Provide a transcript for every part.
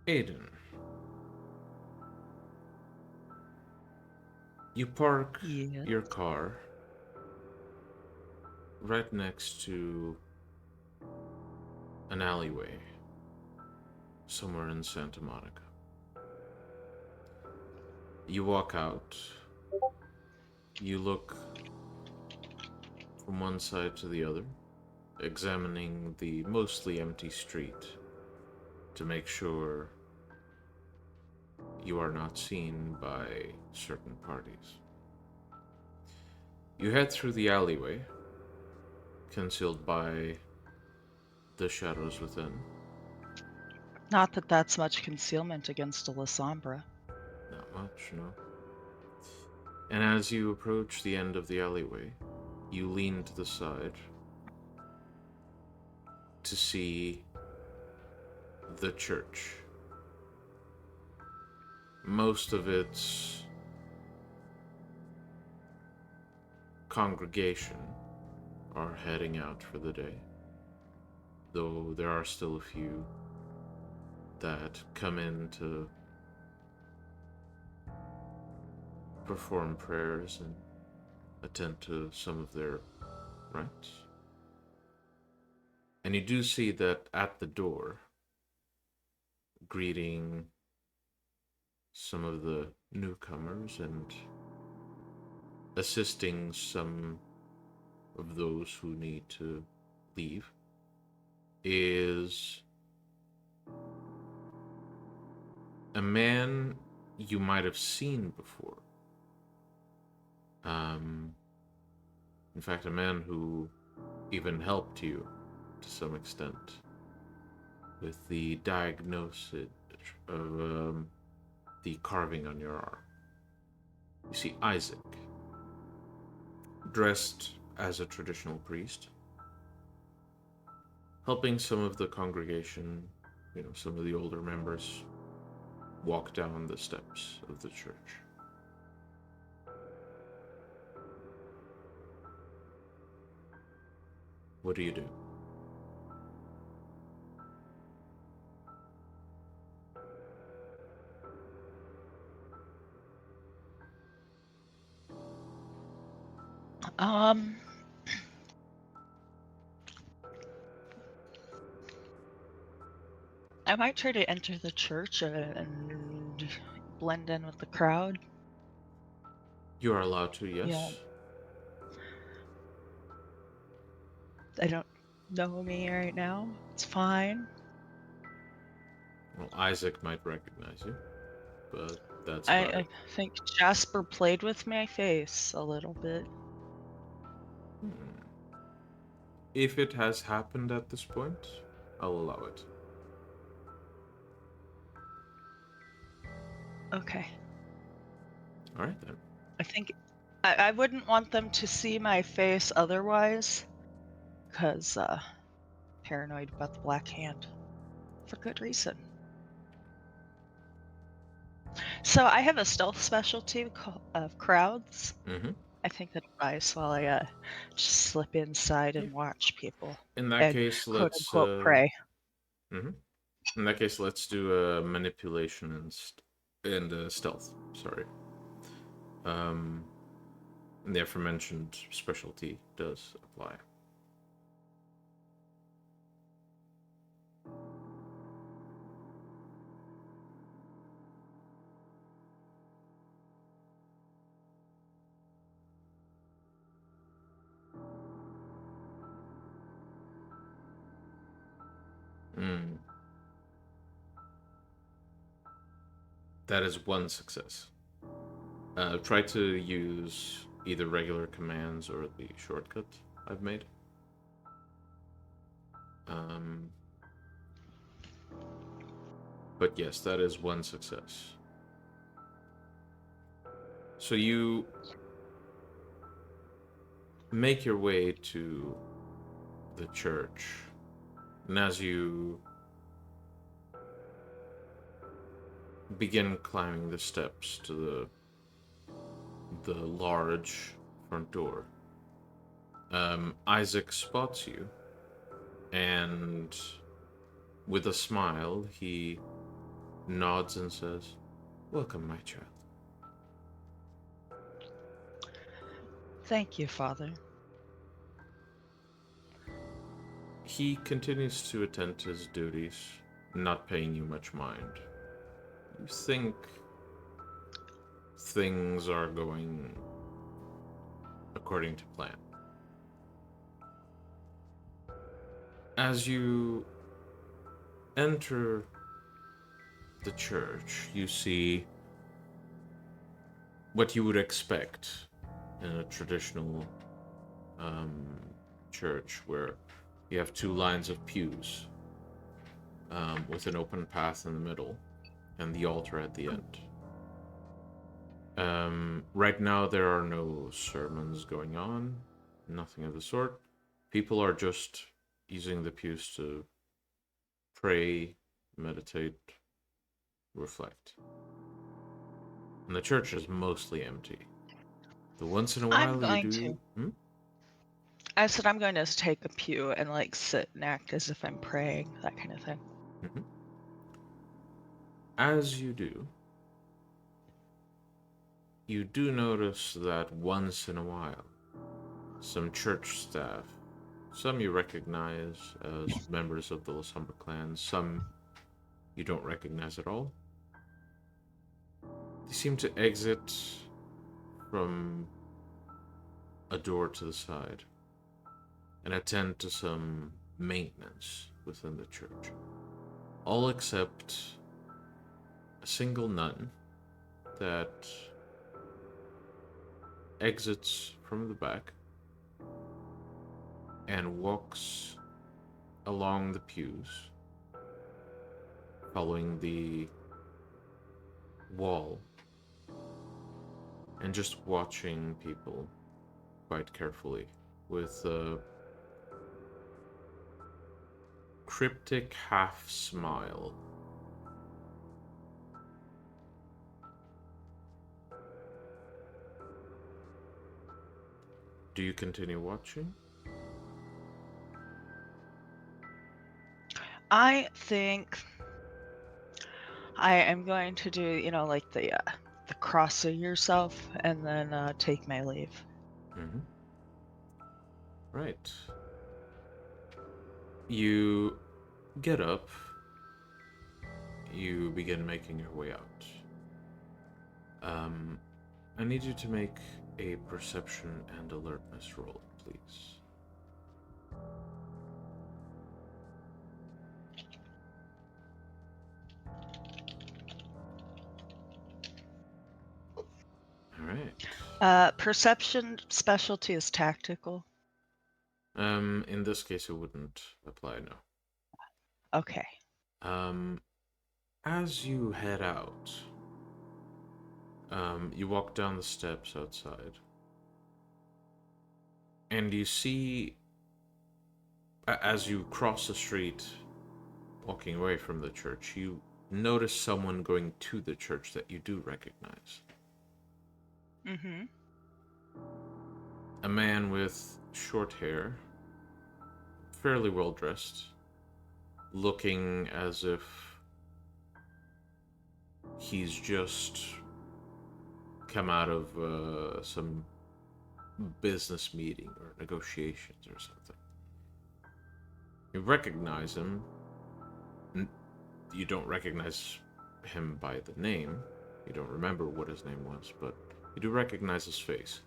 Aidan, you park Yeah. your car right next to an alleyway somewhere in Santa Monica. You walk out, you look from one side to the other, examining the mostly empty street to make sure you are not seen by certain parties. You head through the alleyway, concealed by the shadows within. Not that that's much concealment against a Lasombra. Not much, no. And as you approach the end of the alleyway, you lean to the side to see the church. Most of its congregation are heading out for the day, though there are still a few that come in to perform prayers and attend to some of their rites. And you do see that at the door, greeting some of the newcomers and assisting some of those who need to leave, is a man you might have seen before. In fact, a man who even helped you to some extent with the diagnosis of the carving on your arm. You see Isaac, dressed as a traditional priest, helping some of the congregation, some of the older members, walk down the steps of the church. What do you do? Um, I might try to enter the church and blend in with the crowd. You are allowed to, Yeah, yes. they don't know me right now. It's fine. Well, Isaac might recognize you, but that's I, about I it. think Jasper played with my face a little bit. Hmm. If it has happened at this point, I'll allow it. Okay. All right then. I think I wouldn't want them to see my face otherwise, because paranoid about the Black Hand. For good reason. So I have a stealth specialty of crowds. Mm-hmm. I think that'll nice while I just slip inside Yeah. and watch people In that and case, quote let's. unquote pray. Mm-hmm. In that case, let's do a manipulation and stealth. Sorry. Um, the aforementioned specialty does apply. Mm. That is one success. Try to use either regular commands or the shortcut I've made. Um, but yes, that is one success. So you make your way to the church, and as you begin climbing the steps to the large front door, Isaac spots you, and with a smile, he nods and says, "Welcome, my child." Thank you, Father. He continues to attend to his duties, not paying you much mind. You think things are going according to plan. As you enter the church, you see what you would expect in a traditional church, where you have two lines of pews with an open path in the middle and the altar at the end. Right now, there are no sermons going on, nothing of the sort. People are just using the pews to pray, meditate, reflect. And the church is mostly empty. The once in a I'm while you going do. to. I said I'm going to take a pew and like sit and act as if I'm praying, that kind of thing. Mm-hmm. As you do notice that once in a while, some church staff, some you recognize as members of the Lasumber clan, some you don't recognize at all, they seem to exit from a door to the side and attend to some maintenance within the church. All except a single nun that exits from the back and walks along the pews, following the wall, and just watching people quite carefully with a cryptic half smile. Do you continue watching? I think I am going to do, like the crossing yourself and then take my leave. Mm-hmm. Right. You get up. You begin making your way out. I need you to make a perception and alertness roll, please. All right. Perception specialty is tactical. In this case, it wouldn't apply, no. Okay. As you head out, you walk down the steps outside, and you see, as you cross the street, walking away from the church, you notice someone going to the church that you do recognize. Mm-hmm. A man with short hair, fairly well dressed, looking as if he's just come out of some business meeting or negotiations or something. You recognize him. You don't recognize him by the name. You don't remember what his name was, but you do recognize his face.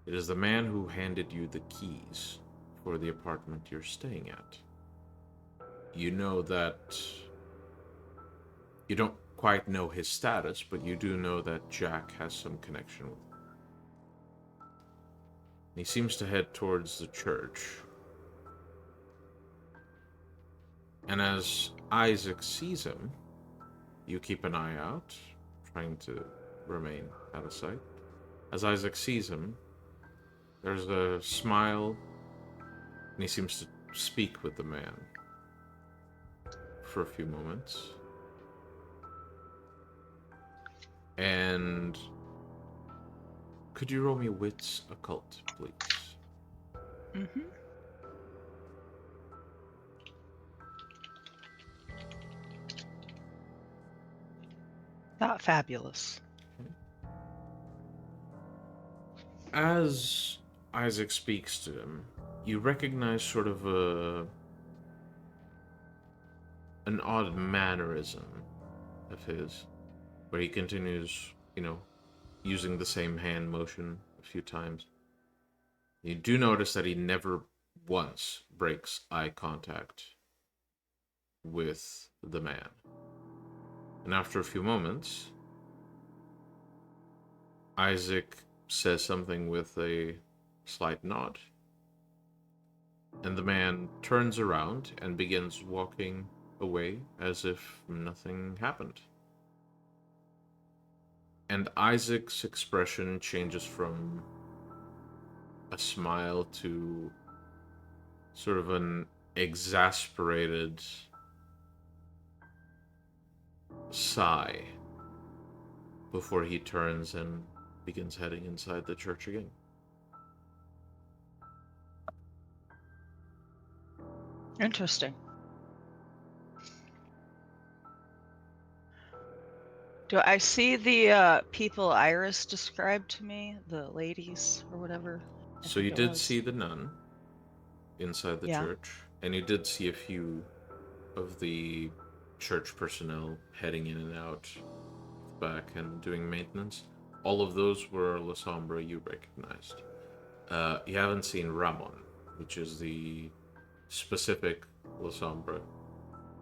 It is the man who handed you the keys for the apartment you're staying at. You know that you don't quite know his status, but you do know that Jack has some connection with him. He seems to head towards the church. And as Isaac sees him, you keep an eye out, trying to remain out of sight. As Isaac sees him, there's a smile, and he seems to speak with the man for a few moments. And could you roll me Wits Occult, please? Mm-hmm. not fabulous. As Isaac speaks to him, you recognize sort of an odd mannerism of his, where he continues, using the same hand motion a few times. You do notice that he never once breaks eye contact with the man. And after a few moments, Isaac says something with a slight nod. And the man turns around and begins walking away as if nothing happened. And Isaac's expression changes from a smile to sort of an exasperated sigh before he turns and begins heading inside the church again. Interesting. Do I see the people Iris described to me? The ladies or whatever? So you did see the nun inside the Yeah. church, and you did see a few of the church personnel heading in and out back and doing maintenance. All of those were La Sombra you recognized. You haven't seen Ramon, which is the specific La Sombra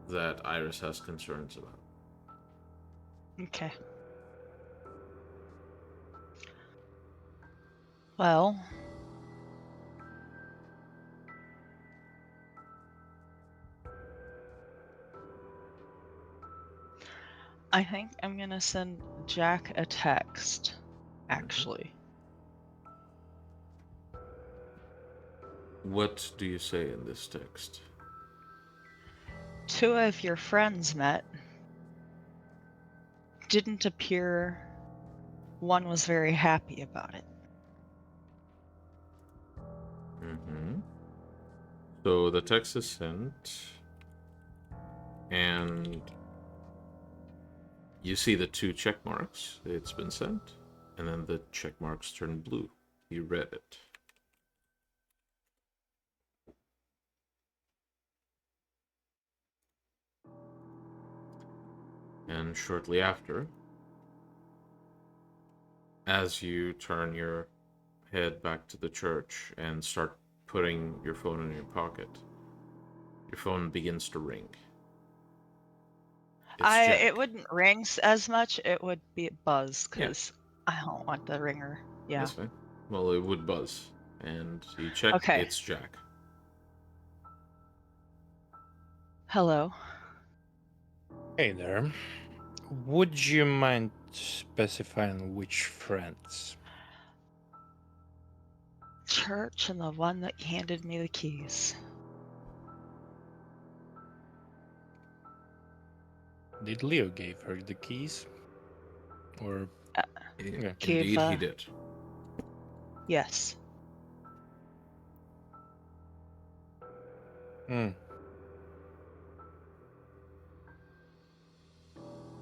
that Iris has concerns about. Okay. Well, I think I'm gonna send Jack a text, actually. What do you say in this text? 2 of your friends met. Didn't appear one was very happy about it. So the text is sent, and you see the 2 check marks. It's been sent, and then the check marks turn blue. You read it. And shortly after, as you turn your head back to the church and start putting your phone in your pocket, your phone begins to ring. It wouldn't ring as much. It would be buzz because I don't want the ringer. Yeah. That's fine. Well, it would buzz, and you check. Okay. It's Jack. Hello. Hey there. Would you mind specifying which friends? Church and the one that handed me the keys. Did Leo give her the keys? Or Indeed, Gave, he did. Yes.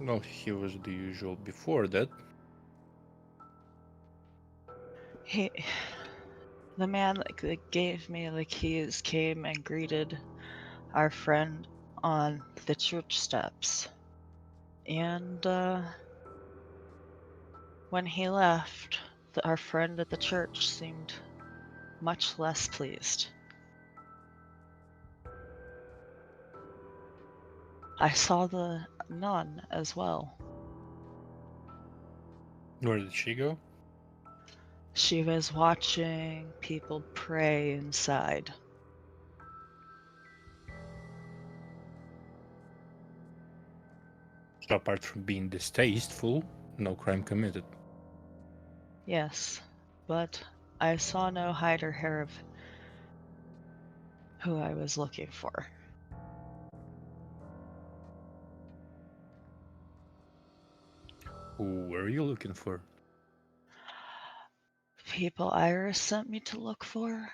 Well, he was the usual before that. The man that gave me the keys came and greeted our friend on the church steps. And when he left, our friend at the church seemed much less pleased. I saw the nun as well. Where did she go? She was watching people pray inside. So apart from being distasteful, no crime committed. Yes, but I saw no hide or hair of who I was looking for. Who were you looking for? People Iris sent me to look for.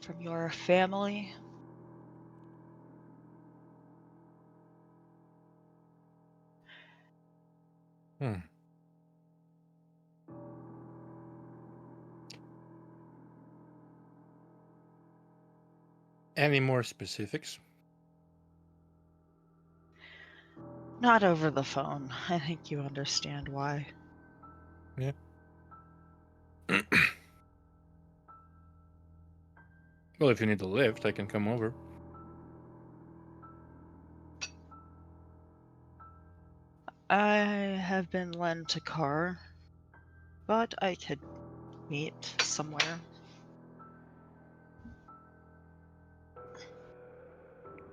From your family. Hmm. Any more specifics? Not over the phone. I think you understand why. Yeah. Well, if you need a lift, I can come over. I have been lent a car, but I could meet somewhere.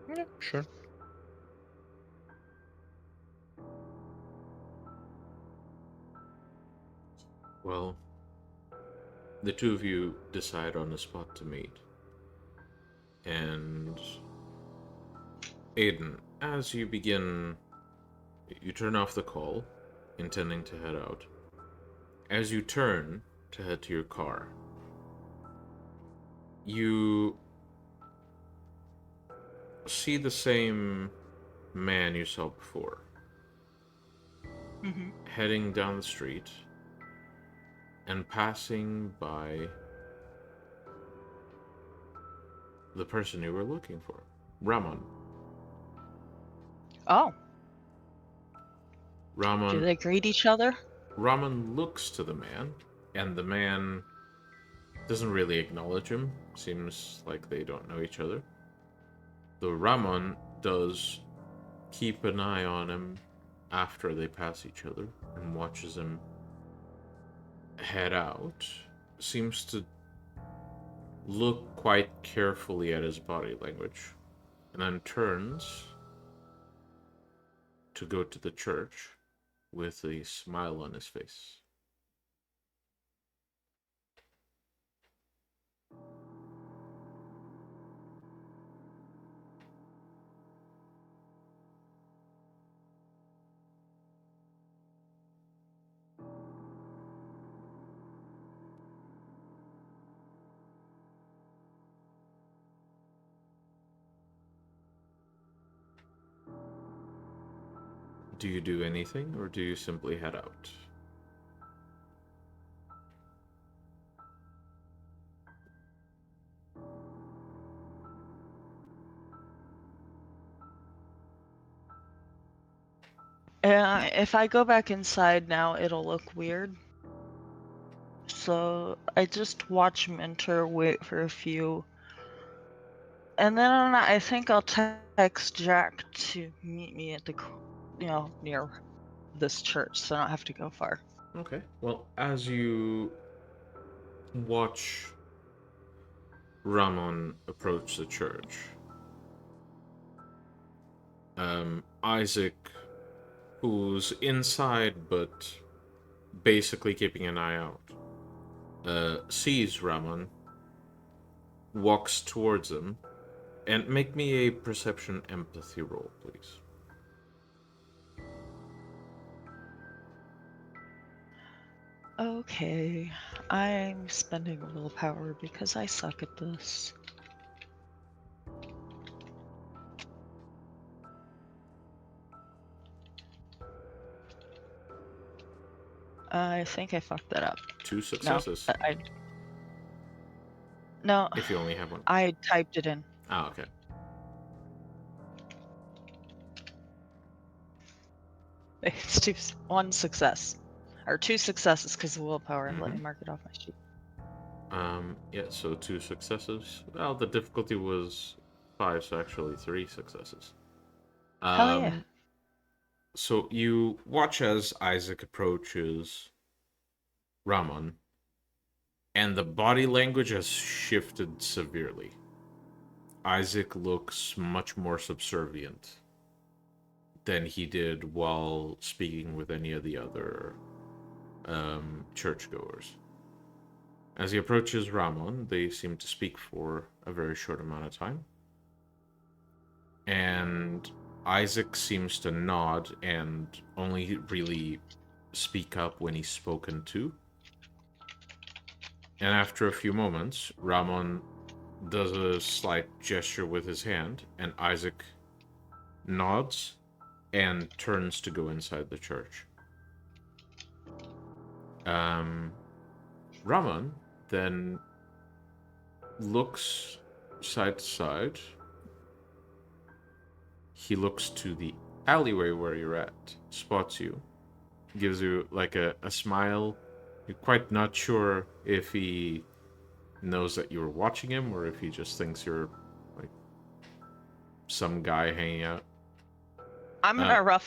Yeah, sure. Well, the two of you decide on a spot to meet. And Aidan, as you begin, you turn off the call, intending to head out. As you turn to head to your car, you see the same man you saw before, Mm-hmm. heading down the street and passing by the person you were looking for, Ramon. Oh, do Ramon they greet each other? Ramon looks to the man, and the man doesn't really acknowledge him. Seems like they don't know each other. Though Ramon does keep an eye on him after they pass each other and watches him head out. Seems to look quite carefully at his body language, and then turns to go to the church with a smile on his face. Do you do anything, or do you simply head out? If I go back inside now, it'll look weird. So I just watch Minter, wait for a few, and then I think I'll text Jack to meet me at the, near this church, so I don't have to go far. Okay. Well, as you watch Ramon approach the church, Isaac, who's inside but basically keeping an eye out, sees Ramon, walks towards him, and make me a perception empathy roll, please. Okay, I'm spending willpower because I suck at this. I think I fucked that up. 2 No, successes, no, if you only have one. I typed it in. Ah, okay. It's one success. Or 2 successes because of willpower. Let me Mhm. mark it off my sheet. Yeah, so 2 successes. Well, the difficulty was 5, so actually 3 successes. Hell yeah. So you watch as Isaac approaches Ramon, and the body language has shifted severely. Isaac looks much more subservient than he did while speaking with any of the other churchgoers. As he approaches Ramon, they seem to speak for a very short amount of time. And Isaac seems to nod and only really speak up when he's spoken to. And after a few moments, Ramon does a slight gesture with his hand, and Isaac nods and turns to go inside the church. Ramon then looks side to side. He looks to the alleyway where you're at, spots you, gives you like a smile. You're quite not sure if he knows that you were watching him or if he just thinks you're like some guy hanging out. I'm gonna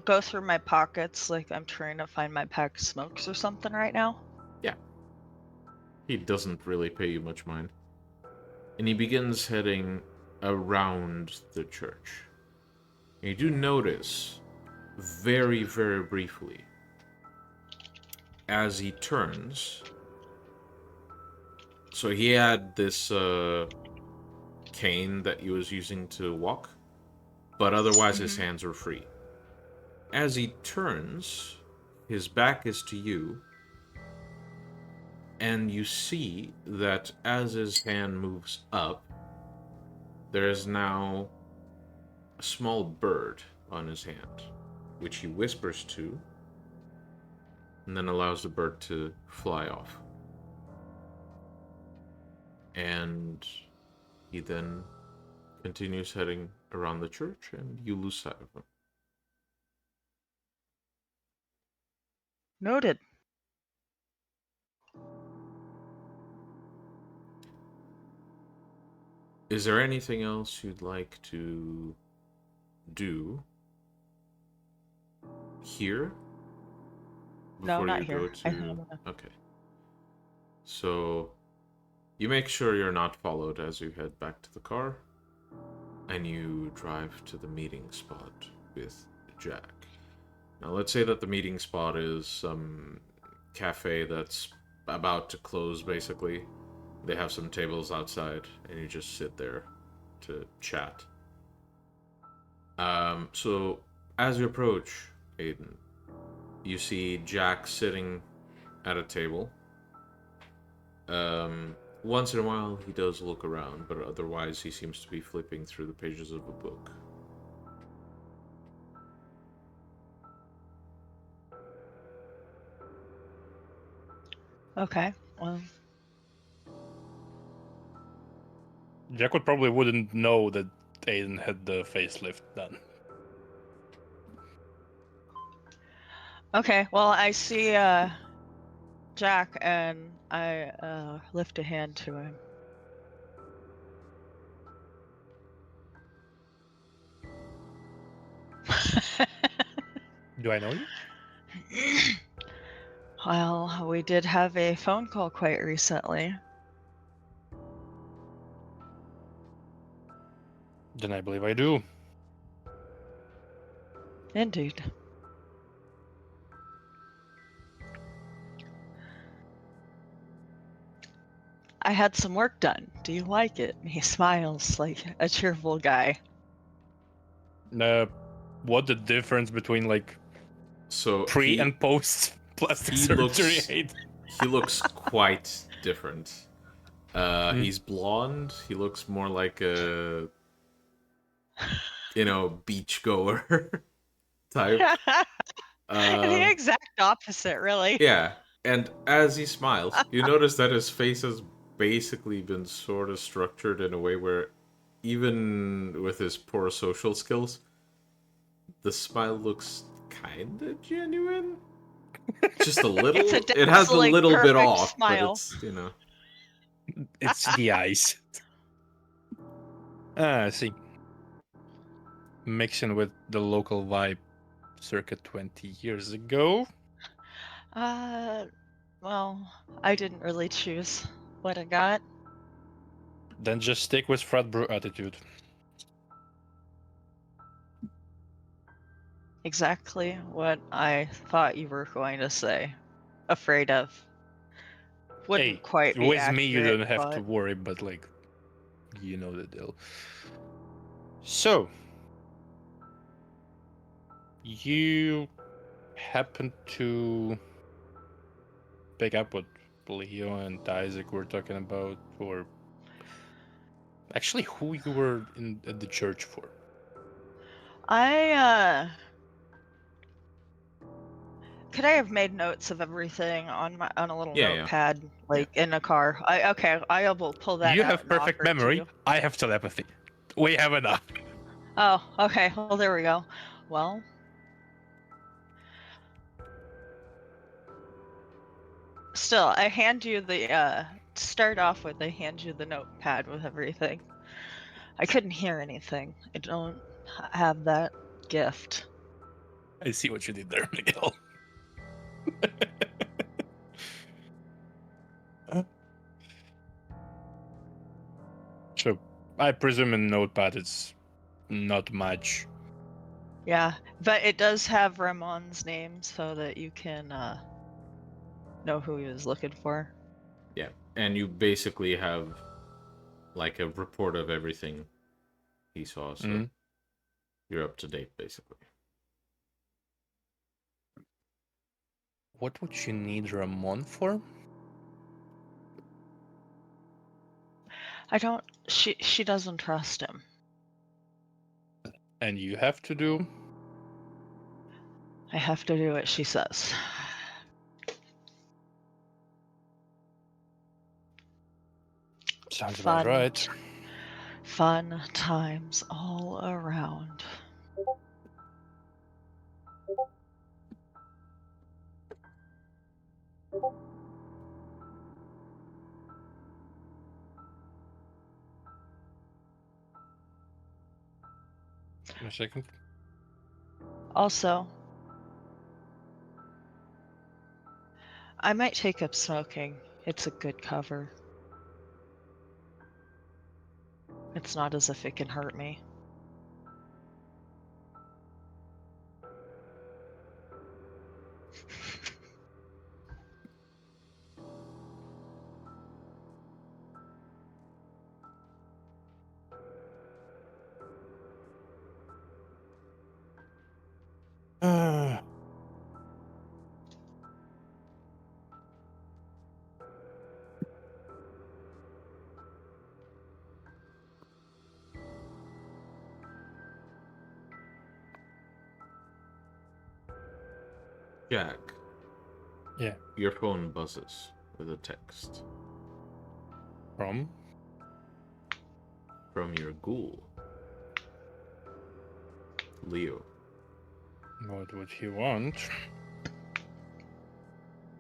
go through my pockets like I'm trying to find my pack of smokes or something right now. Yeah. He doesn't really pay you much mind. And he begins heading around the church. And you do notice, very, very briefly, as he turns. So he had this cane that he was using to walk, but otherwise his hands were free. As he turns, his back is to you, and you see that as his hand moves up, there is now a small bird on his hand, which he whispers to, and then allows the bird to fly off. And he then continues heading around the church, and you lose sight of him. Noted. Is there anything else you'd like to do here? No, not you here. go to... Okay. So, you make sure you're not followed as you head back to the car, and you drive to the meeting spot with Jack. Now, let's say that the meeting spot is some cafe that's about to close, basically. They have some tables outside, and you just sit there to chat. So, as you approach, Aidan, you see Jack sitting at a table. Once in a while, he does look around, but otherwise he seems to be flipping through the pages of a book. Okay. Well, Jack would probably wouldn't know that Aidan had the facelift done. okay. Well, I see Jack, and I lift a hand to him. Do I know you? Well, we did have a phone call quite recently. Then I believe I do. Indeed. I had some work done. Do you like it? He smiles like a cheerful guy. What the difference between like So pre and post plastic surgery? He looks quite different. He's blonde. He looks more like a, beachgoer type. The exact opposite, really. Yeah, and as he smiles, you notice that his face has basically been sort of structured in a way where, even with his poor social skills, the smile looks kind of genuine. Just a little. It has a little bit off, smile. but it's, It's the eyes. I see. Mixing with the local vibe circa 20 years ago. Well, I didn't really choose what I got. Then just stick with frat bro attitude. Exactly what I thought you were going to say. Afraid of. Wouldn't quite be with accurate, me you don't have but... to worry, but like, you know the deal. So, you happen to pick up what Leo and Isaac were talking about, or actually who you were at the church for? Could I have made notes of everything on a little Yeah, yeah. notepad, like in a car? I will pull that You out have and perfect offer it to memory. you. I have telepathy. We have enough. Oh, okay. Well, there we go. Well, still, I hand you the to start off with. I hand you the notepad with everything. I couldn't hear anything. I don't have that gift. I see what you did there, Miguel. So, I presume in Notepad it's not much. Yeah, but it does have Ramon's name so that you can know who he was looking for. Yeah, and you basically have like a report of everything he saw, so Mhm. you're up to date, basically. What would you need Ramon for? I don't. She doesn't trust him. And you have to do? I have to do what she says. Sounds Fun. about right. Fun times all around. A second. Also, I might take up smoking. It's a good cover. It's not as if it can hurt me. Jack. Yeah. Your phone buzzes with a text From? from your ghoul, Leo. What would he want?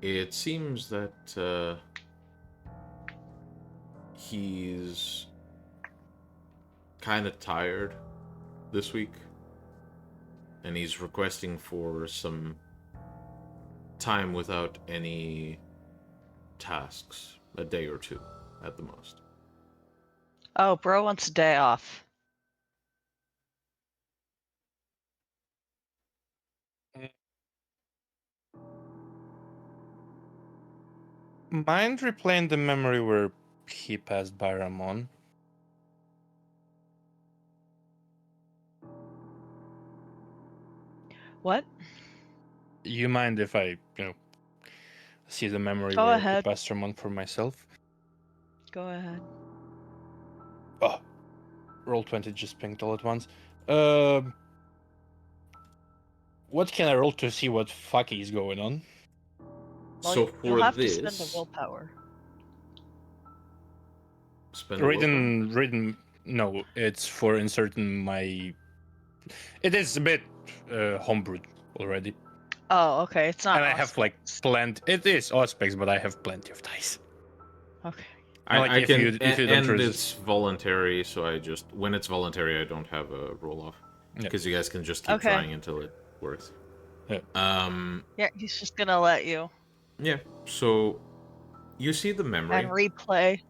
It seems that he's kind of tired this week, and he's requesting for some time without any tasks, a day or two at the most. Oh, bro wants a day off. Mind replaying the memory where he passed by Ramon? What? You mind if I, see the memory Go where he ahead. passed Ramon for myself? Go ahead. Oh, Roll20 just pinged all at once. What can I roll to see what fuck is going on? Well, So you'll for have to spend the this, willpower. spend a willpower? Written. No, it's for inserting my. It is a bit homebrewed already, Oh, okay. It's not. and I have like Auspex. plenty. It is Auspex, but I have plenty of dice. Okay. And like I if can, you don't and resist, it's voluntary, so I just, when it's voluntary, I don't have a roll off. Yeah. Because you guys can just keep Okay. trying until it works. Yeah. Yeah, he's just gonna let you Yeah, so you see the memory. and replay.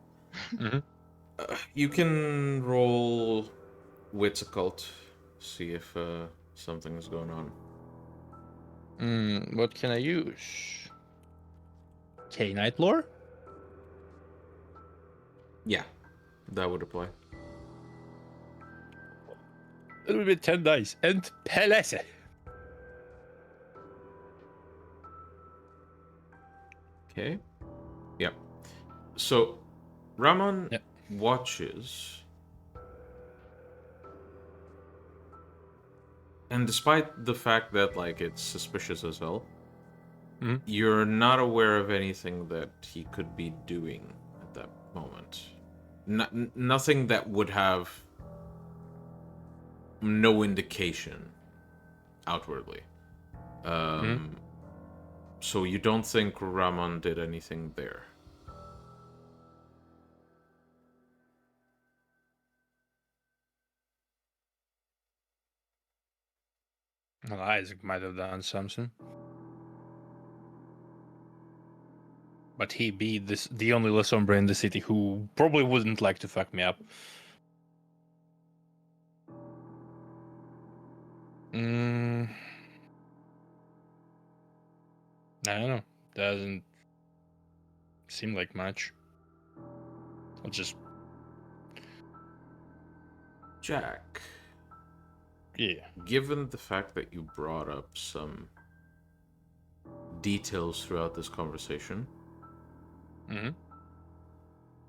You can roll Wits Occult, see if something's going on. What can I use? K-Night Lore? Yeah, that would apply. It will be 10 dice. And Pelese. Okay. Yep. So, Ramon Yeah. watches, and despite the fact that like it's suspicious as hell, You're not aware of anything that he could be doing at that moment. Nothing that would have no indication outwardly. So you don't think Ramon did anything there? Well, Isaac might have done something. But he be the only La Sombra in the city who probably wouldn't like to fuck me up. I don't know. Doesn't seem like much. I'll just... Jack. Yeah. Given the fact that you brought up some details throughout this conversation,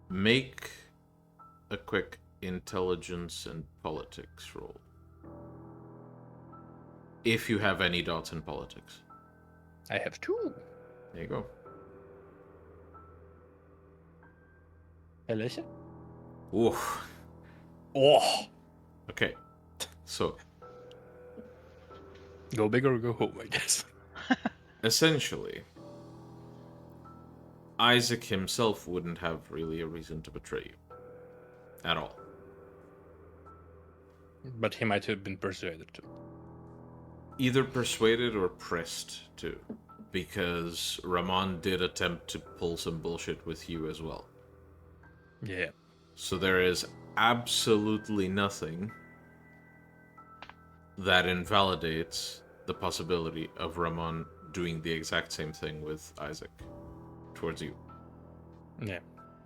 make a quick intelligence and politics roll. If you have any dots in politics. I have 2. There you go. Alicia? Oof. Oh! Okay. So, go big or go home, I guess. essentially, Isaac himself wouldn't have really a reason to betray you. At all. But he might have been persuaded to. Either persuaded or pressed to. Because Ramon did attempt to pull some bullshit with you as well. Yeah. So there is absolutely nothing that invalidates the possibility of Ramon doing the exact same thing with Isaac towards you. Yeah.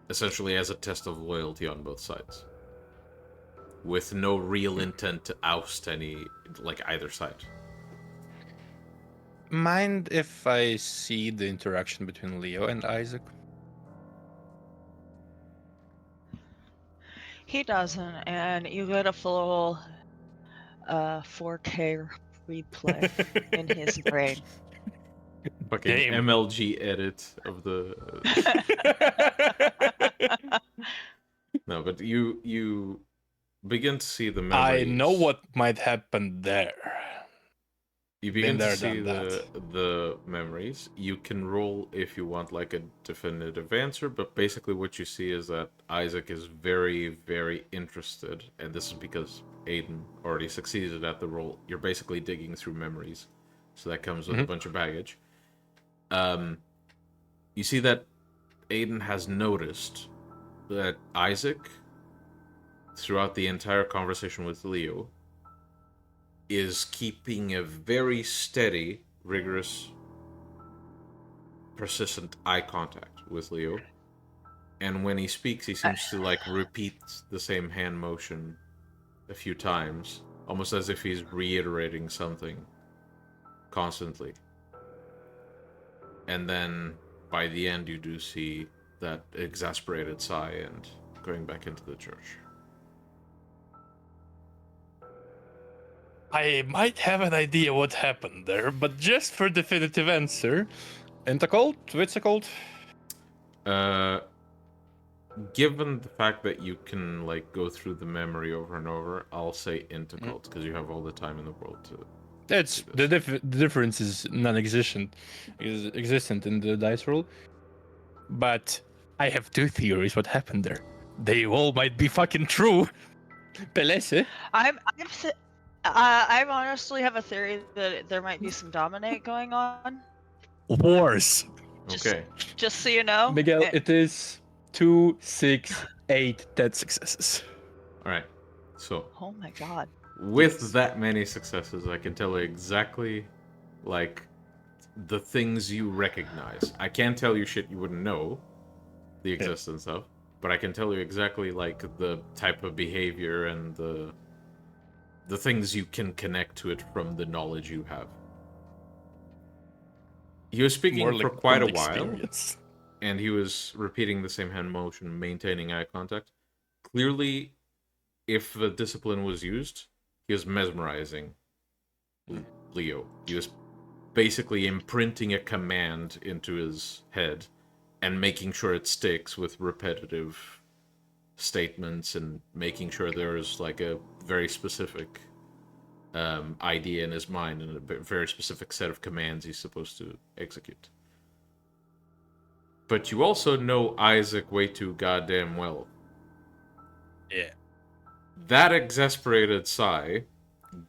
Essentially as a test of loyalty on both sides. With no real intent to oust either side. Mind if I see the interaction between Leo and Isaac? He doesn't, and you get a full 4K replay in his brain. Fucking Damn. MLG edit of the... No, but you begin to see the memories. I know what might happen there. You begin Been to there, see done the memories. You can roll if you want like a definitive answer, but basically what you see is that Isaac is very, very interested, and this is because Aidan already succeeded at the roll. You're basically digging through memories, so that comes with a bunch of baggage. You see that Aidan has noticed that Isaac, throughout the entire conversation with Leo, is keeping a very steady, rigorous, persistent eye contact with Leo. And when he speaks, he seems to repeat the same hand motion a few times, almost as if he's reiterating something constantly. And then by the end, you do see that exasperated sigh and going back into the church. I might have an idea what happened there, but just for definitive answer, Entacult? Witsacult? Given the fact that you can go through the memory over and over, I'll say Intercult because you have all the time in the world to. That's the difference is non-existent, existent in the dice roll. But I have 2 theories. What happened there? They all might be fucking true. Pelese? I honestly have a theory that there might be some dominate going on. Wars. Okay. Just so you know. Miguel, it is 2, 6, 8 dead successes. All right. So. Oh my god. With that many successes, I can tell you exactly, the things you recognize. I can't tell you shit you wouldn't know the existence of, but I can tell you exactly, the type of behavior and the things you can connect to it from the knowledge you have. He was speaking for quite a while, and he was repeating the same hand motion, maintaining eye contact. Clearly, if the discipline was used, he was mesmerizing Leo. He was basically imprinting a command into his head and making sure it sticks with repetitive statements and making sure there's like a very specific idea in his mind and a very specific set of commands he's supposed to execute. But you also know Isaac way too goddamn well. Yeah. That exasperated sigh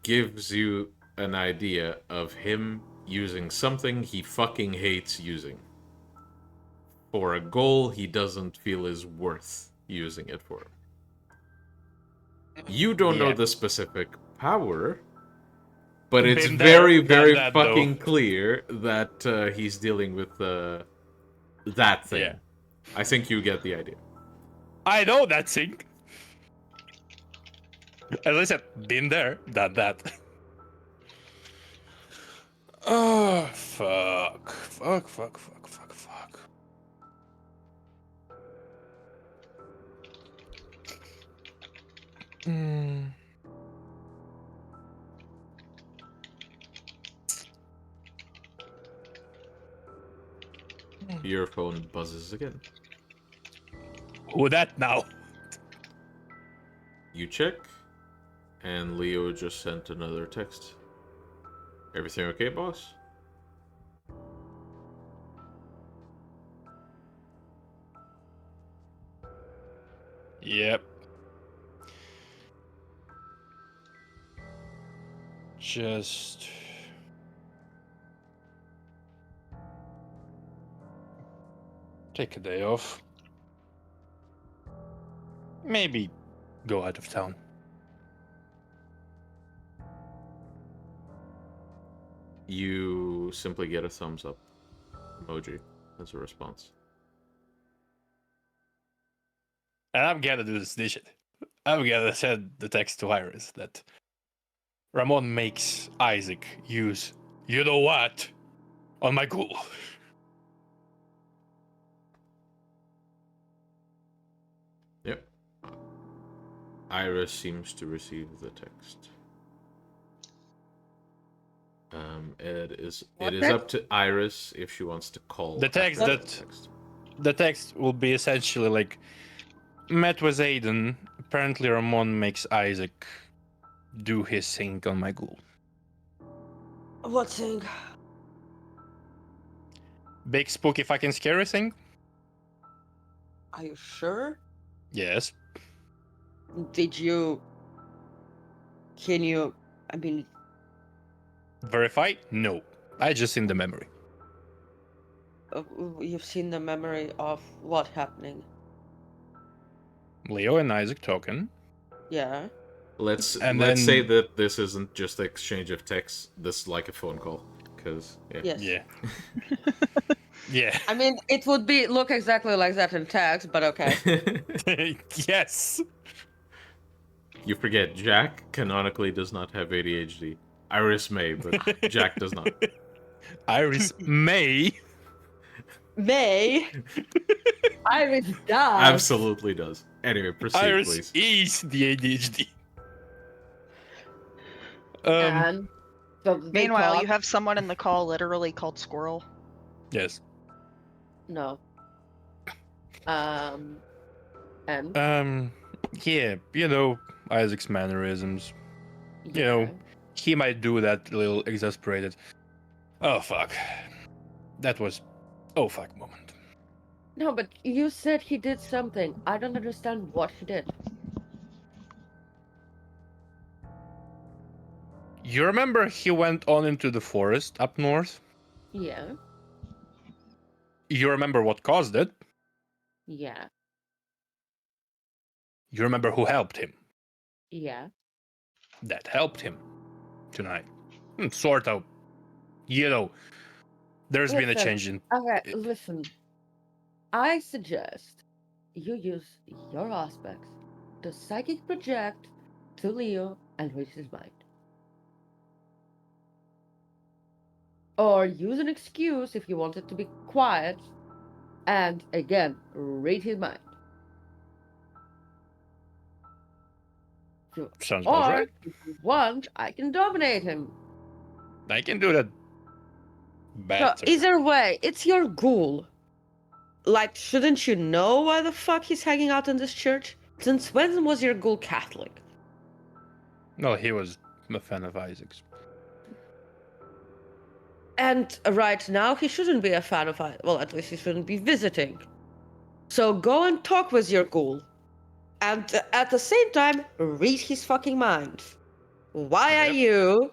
gives you an idea of him using something he fucking hates using for a goal he doesn't feel is worth using it for. You don't know the specific power, but it's Been there, very, done very that, fucking though. clear that he's dealing with that thing. Yeah. I think you get the idea. I know that thing. As I said, been there, done that. Oh, fuck. Fuck. Your phone buzzes again. Who that now? You check, and Leo just sent another text. Everything okay, boss? Yep. Just... take a day off. Maybe go out of town. You simply get a thumbs up emoji as a response. And I'm gonna do this shit. I'm gonna send the text to Iris that Ramon makes Isaac use you know what on my ghoul. Yep. Iris seems to receive the text. It is up to Iris if she wants to call The text after that- The text will be essentially like, met with Aidan. Apparently Ramon makes Isaac do his thing on my ghoul. What thing? Big spooky fucking scary thing? Are you sure? Yes. Can you, I mean, Verify? No. I just in the memory. you've seen the memory of what happening? Leo and Isaac talking. Yeah. Let's say that this isn't just an exchange of texts. This is like a phone call, because Yes. Yeah. Yeah. I mean, it would look exactly like that in text, but okay. Yes. You forget Jack canonically does not have ADHD. Iris may, but Jack does not. Iris may. May. Iris does. Absolutely does. Anyway, proceed, Iris please. is the ADHD. And so they Meanwhile, talk. you have someone in the call literally called Squirrel. Yes. No. And Yeah, you know, Isaac's mannerisms. You know, he might do that little exasperated. Oh fuck. That was oh fuck moment. No, but you said he did something. I don't understand what he did. You remember he went on into the forest up north? Yeah. You remember what caused it? Yeah. You remember who helped him? Yeah. That helped him tonight. Sort of. You know, there's been a Listen, change in. Okay, listen. I suggest you use your aspects to psychic project to Leo and read his mind. Or use an excuse if you want it to be quiet and again read his mind. Sounds about Or right. if you want, I can dominate him. I can do that. better. Either way, it's your ghoul. Like, shouldn't you know why the fuck he's hanging out in this church? Since when was your ghoul Catholic? No, he was a fan of Isaac's. And right now, he shouldn't be a fan of it. Well, at least he shouldn't be visiting. So go and talk with your ghoul. And at the same time, read his fucking mind. Why are Yep. you...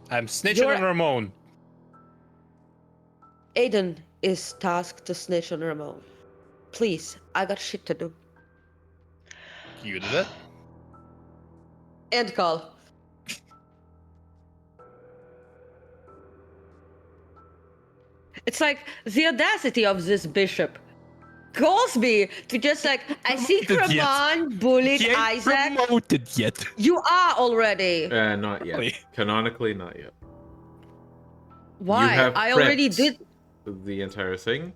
I'm snitching You're- on Ramon. Aidan is tasked to snitch on Ramon. Please, I got shit to do. You did that? End call. It's like the audacity of this bishop calls me to just like, I see Promoted yet. Ramon bullied He ain't Isaac. promoted yet. You are already. Not yet. Really? Canonically, not yet. Why? have I already prepped did. the entire thing,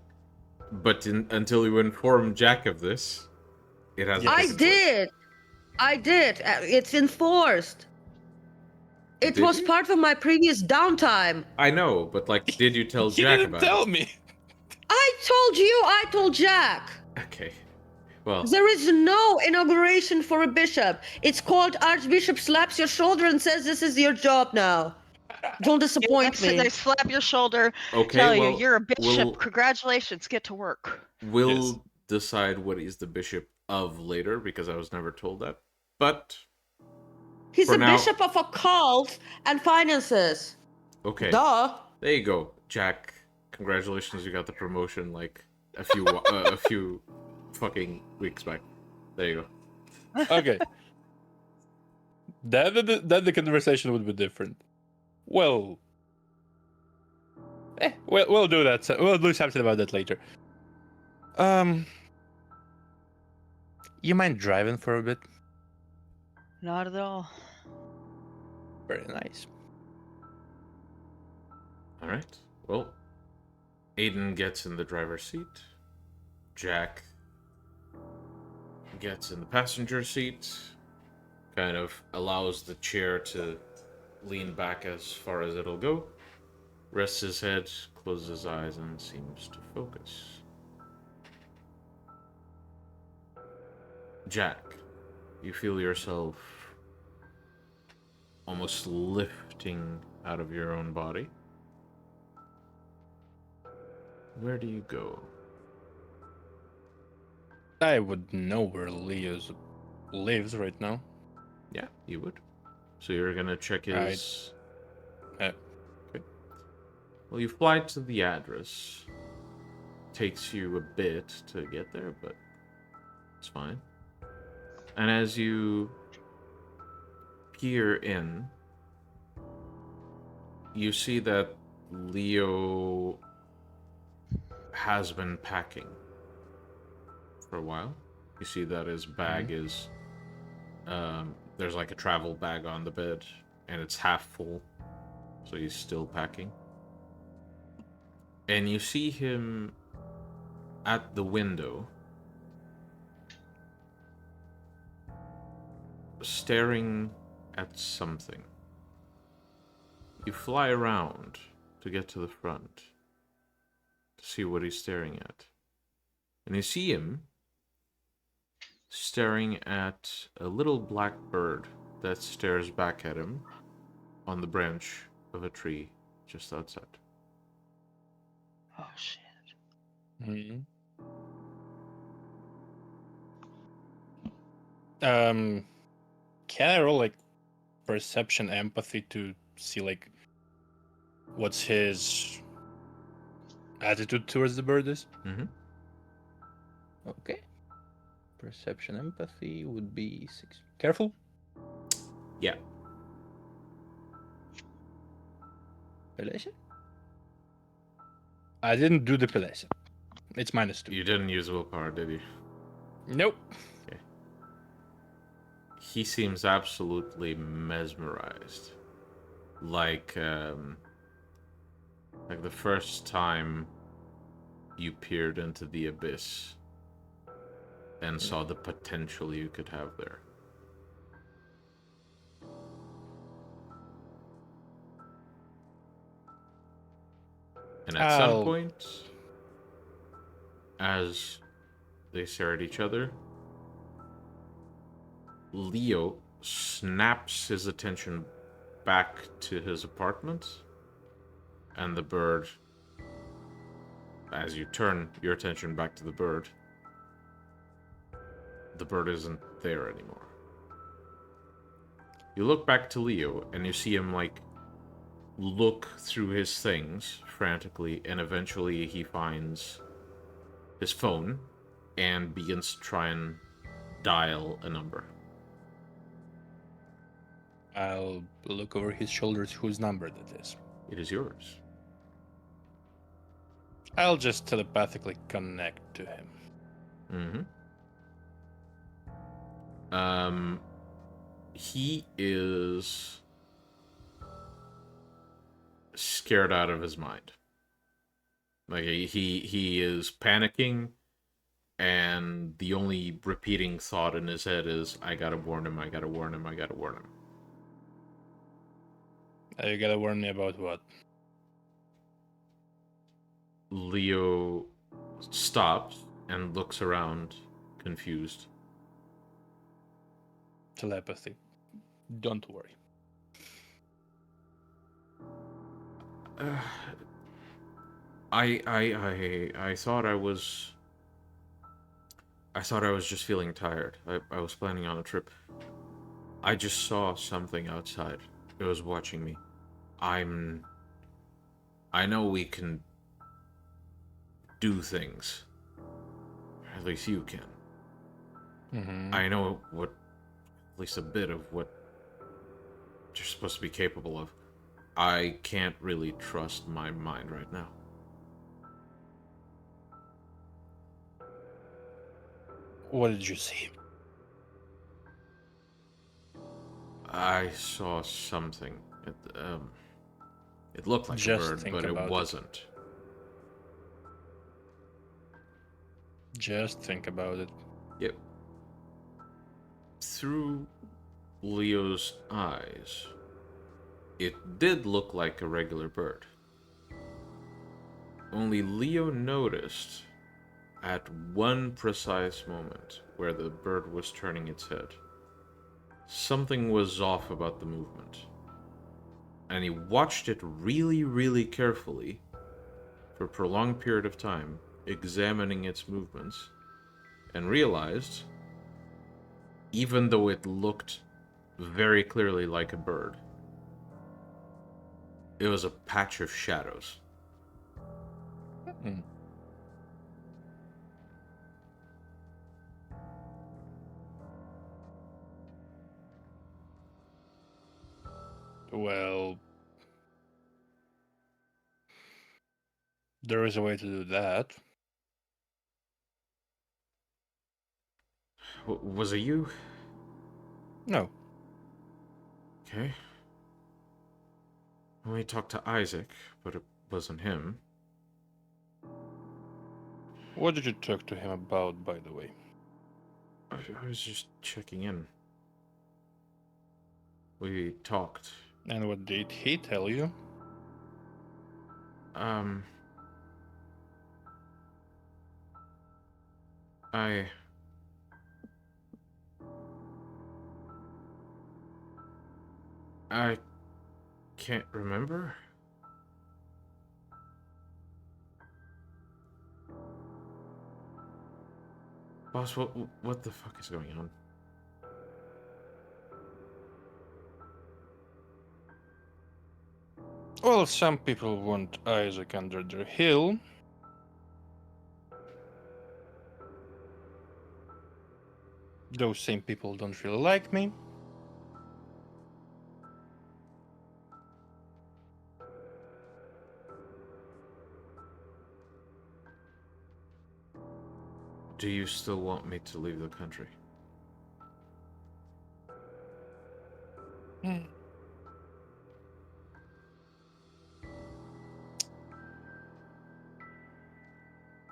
but until you inform Jack of this, it hasn't. Yes. I taken place. did. I did. It's enforced. It Did was you? part of my previous downtime. I know, but like, did you tell You Jack didn't about tell it? me. I told you. I told Jack. Okay. Well, There is no inauguration for a bishop. It's called Archbishop slaps your shoulder and says, "This is your job now. Don't disappoint They me." slap your shoulder, okay. tell well, you you're a bishop. We'll, Congratulations, get to work. we'll Yes. decide what he's the bishop of later, because I was never told that. But He's For a now- bishop of occult and finances. okay, Duh. there you go, Jack. Congratulations, you got the promotion like a few fucking weeks back. There you go. Okay. Then the conversation would be different. Well, we'll do that. We'll do something about that later. You mind driving for a bit? Not at all. Very nice. All right. Well, Aidan gets in the driver's seat. Jack gets in the passenger seat. Kind of allows the chair to lean back as far as it'll go. Rests his head, closes his eyes, and seems to focus. Jack, you feel yourself almost lifting out of your own body. Where do you go? I would know where Leo lives right now. Yeah, you would. So you're gonna check his... Right. Okay. Well, you fly to the address. Takes you a bit to get there, but it's fine. And as you peer in, you see that Leo has been packing for a while. You see that his bag is there's like a travel bag on the bed and it's half full, so he's still packing. And you see him at the window staring at something. You fly around to get to the front to see what he's staring at. And you see him staring at a little black bird that stares back at him on the branch of a tree just outside. Oh shit. Mm-hmm. Can I roll like perception, empathy to see like what's his attitude towards the bird is? Mm-hmm. Okay. Perception, empathy would be 6. Careful. Yeah. Pelesha? I didn't do the Pelesha. It's -2. You didn't use willpower, did you? Nope. He seems absolutely mesmerized. Like the first time you peered into the abyss and saw the potential you could have there. And at some Ow. point, as they stare at each other, Leo snaps his attention back to his apartment, and the bird, as you turn your attention back to the bird isn't there anymore. You look back to Leo, and you see him, like, look through his things frantically, and eventually he finds his phone and begins to try and dial a number. I'll look over his shoulders whose number that is. It is yours. I'll just telepathically connect to him. He is scared out of his mind. Like, he is panicking, and the only repeating thought in his head is, I gotta warn him, I gotta warn him, I gotta warn him. You gotta warn me about what? Leo stops and looks around, confused. Telepathy. Don't worry. I thought I was just feeling tired. I was planning on a trip. I just saw something outside. It was watching me. I know we can do things. At least you can. Mm-hmm. I know at least a bit of what you're supposed to be capable of. I can't really trust my mind right now. What did you see? I saw something. It looked like Just a bird, think but it about it. wasn't. Just think about it. Yep. Through Leo's eyes, it did look like a regular bird. Only Leo noticed at one precise moment where the bird was turning its head, something was off about the movement. And he watched it really, really carefully for a prolonged period of time, examining its movements, and realized, even though it looked very clearly like a bird, it was a patch of shadows. Mm. Well, there is a way to do that. Was it you? No. Okay. We talked to Isaac, but it wasn't him. What did you talk to him about, by the way? I was just checking in. We talked. And what did he tell you? I can't remember. Boss, what the fuck is going on? Well, some people want Isaac under their hill. Those same people don't really like me. Do you still want me to leave the country?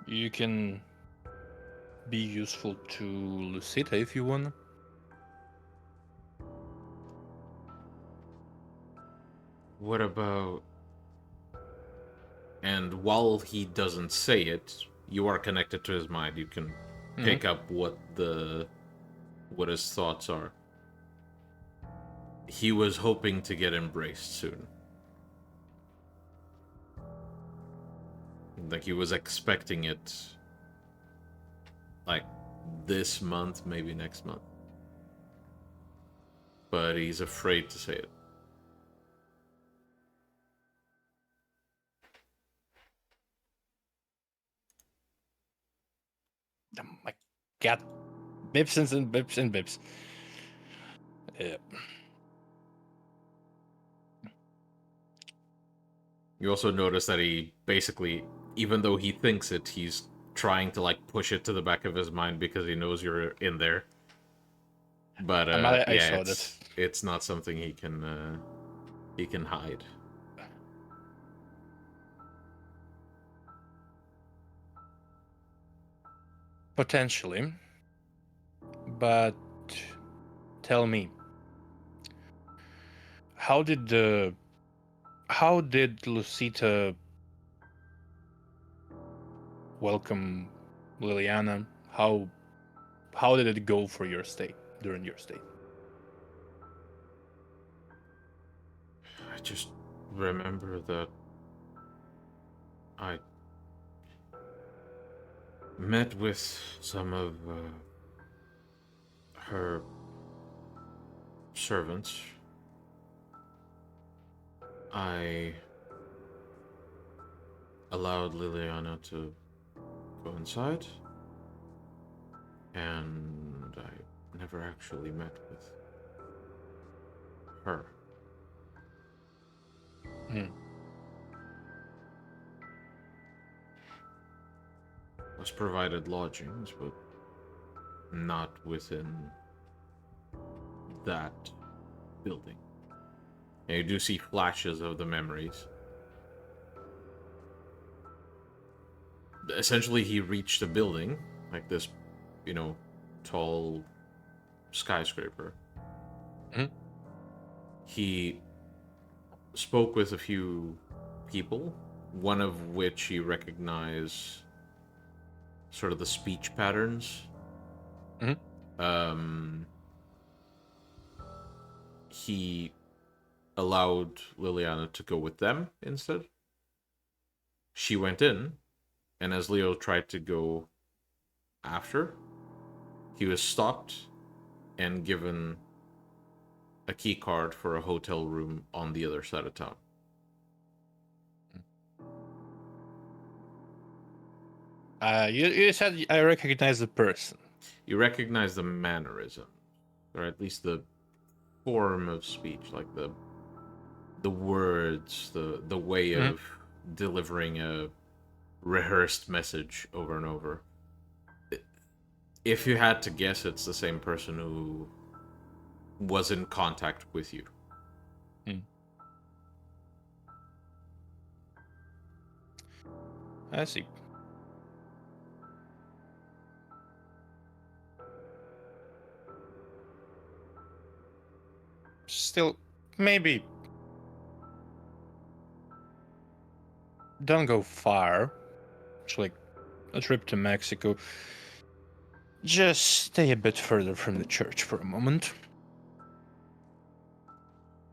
You can be useful to Lucita if you want. What about And while he doesn't say it, you are connected to his mind. You can pick up what his thoughts are. He was hoping to get embraced soon. Like he was expecting it like this month, maybe next month. But he's afraid to say it. Oh my god. Bips and bips and bips. Yeah. You also notice that he basically, even though he thinks it, he's trying to like push it to the back of his mind because he knows you're in there. But I yeah, saw that. it's not something he can hide. Potentially. But tell me, how did Lucita welcome Liliana? How did it go for your stay during your stay? I just remember that I met with some of her servants. I allowed Liliana to go inside, and I never actually met with her. Was provided lodgings, but not within that building. And you do see flashes of the memories. Essentially, he reached a building, like this, tall skyscraper. Mhm. He spoke with a few people, one of which he recognized sort of the speech patterns. He allowed Liliana to go with them instead. She went in, and as Leo tried to go after, he was stopped and given a key card for a hotel room on the other side of town. You said I recognize the person. You recognize the mannerism, or at least the form of speech, like the words, the way of delivering a rehearsed message over and over. If you had to guess, it's the same person who was in contact with you. I see. Still, maybe don't go far. It's like a trip to Mexico. Just stay a bit further from the church for a moment.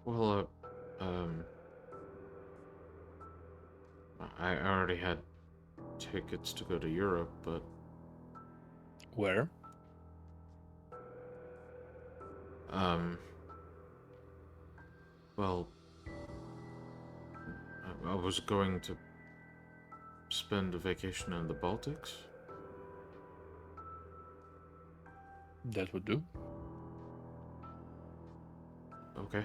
Well, I already had tickets to go to Europe, but Where? Well, I was going to spend a vacation in the Baltics. That would do. Okay.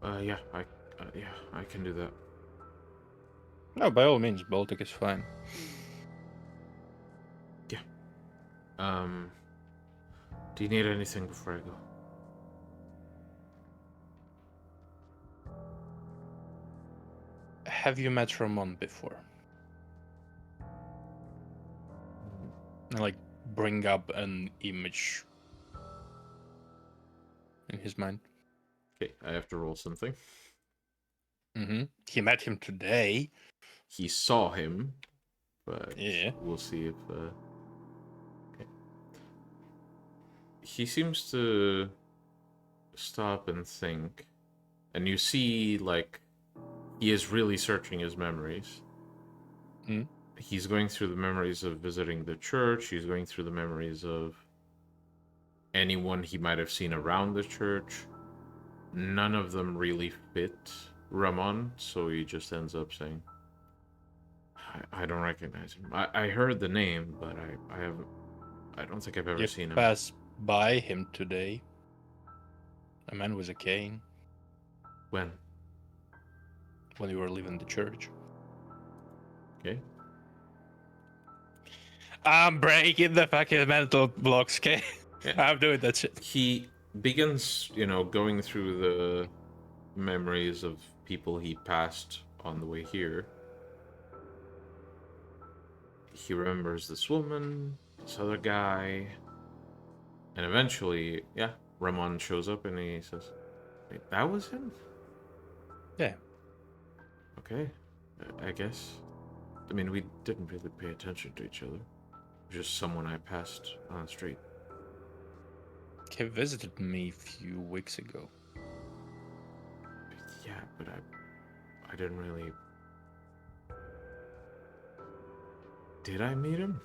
Yeah, I can do that. No, by all means, Baltic is fine. Yeah. Do you need anything before I go? Have you met Ramon before? Like, bring up an image in his mind. Okay, I have to roll something. He met him today. He saw him, but Yeah. we'll see if. Okay. He seems to stop and think, and you see, like, he is really searching his memories. Mm. He's going through the memories of visiting the church. He's going through the memories of anyone he might have seen around the church. None of them really fit Ramon, so he just ends up saying, I don't recognize him. I heard the name, but I don't think I've ever You seen him. passed by him today. A man with a cane When? when you were leaving the church. Okay. I'm breaking the fucking mental blocks, okay? Yeah. I'm doing that shit. He begins, going through the memories of people he passed on the way here. He remembers this woman, this other guy, and eventually, Ramon shows up and he says, "Wait, that was him?" Yeah. Okay, I guess. I mean, we didn't really pay attention to each other. Just someone I passed on the street. He visited me a few weeks ago. Yeah, but I didn't really... Did I meet him?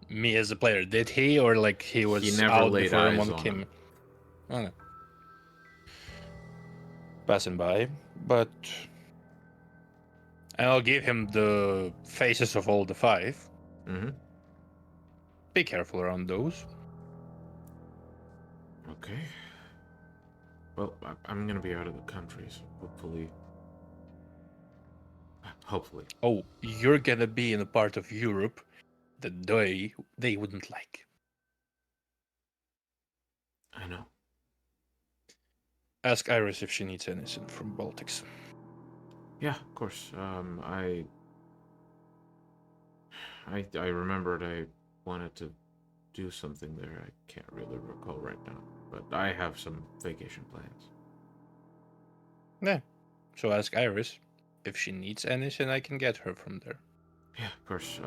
Me as a player, did he? Or like he was He never out laid before eyes Ramon on came? him. Okay. Passing by, but I'll give him the faces of all the 5. Mm-hmm. Be careful around those. Okay. Well, I'm gonna be out of the country, so hopefully... Oh, you're gonna be in a part of Europe that they wouldn't like. I know. Ask Iris if she needs anything from Baltics. Yeah, of course. I remembered I wanted to do something there. I can't really recall right now, but I have some vacation plans. Yeah. So ask Iris if she needs anything I can get her from there. Yeah, of course.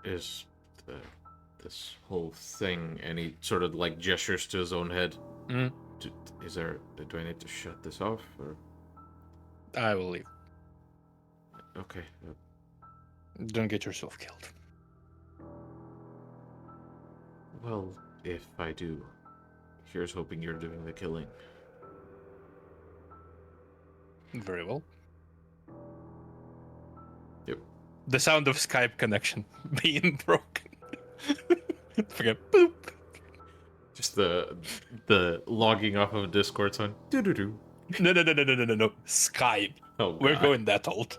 Is this whole thing, and he sort of like gestures to his own head. Mm. Do I need to shut this off, or? I will leave. Okay. Don't get yourself killed. Well, if I do, here's hoping you're doing the killing. Very well. Yep. The sound of Skype connection being broken. Forget. Boop. Just the logging off of Discord sign. Doo-doo-doo. No. Skype. Oh, God. We're going that old.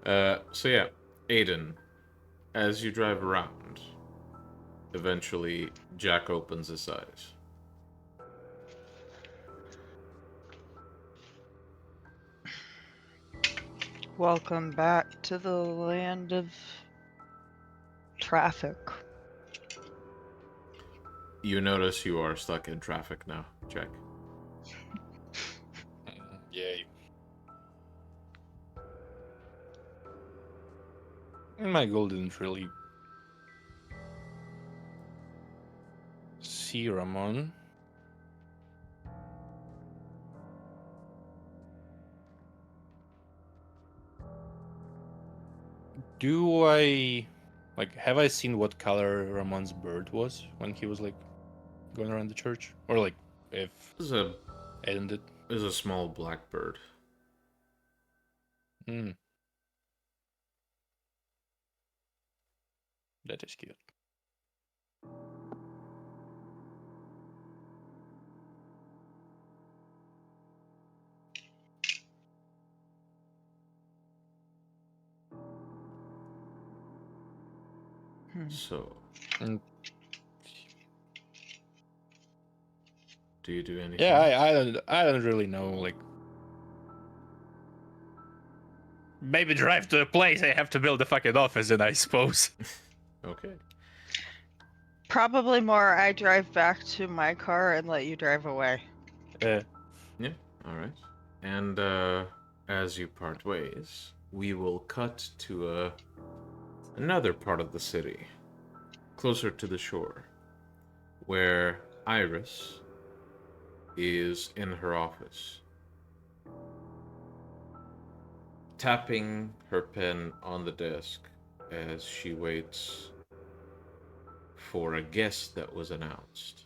So yeah, Aidan, as you drive around, eventually Jack opens his eyes. Welcome back to the land of traffic. You notice you are stuck in traffic now, Jack. Yay. My goal didn't really see Ramon. Do I have I seen what color Ramon's bird was when he was like going around the church? Or like if This Aidan did? is a small black bird. Hmm. That is cute. So, Mm. do you do anything? Yeah, I don't really know. Like, maybe drive to a place I have to build a fucking office in, I suppose. Okay. Probably more I drive back to my car and let you drive away. Uh, Yeah, alright. And as you part ways, we will cut to another part of the city, closer to the shore, where Iris is in her office, tapping her pen on the desk as she waits for a guest that was announced.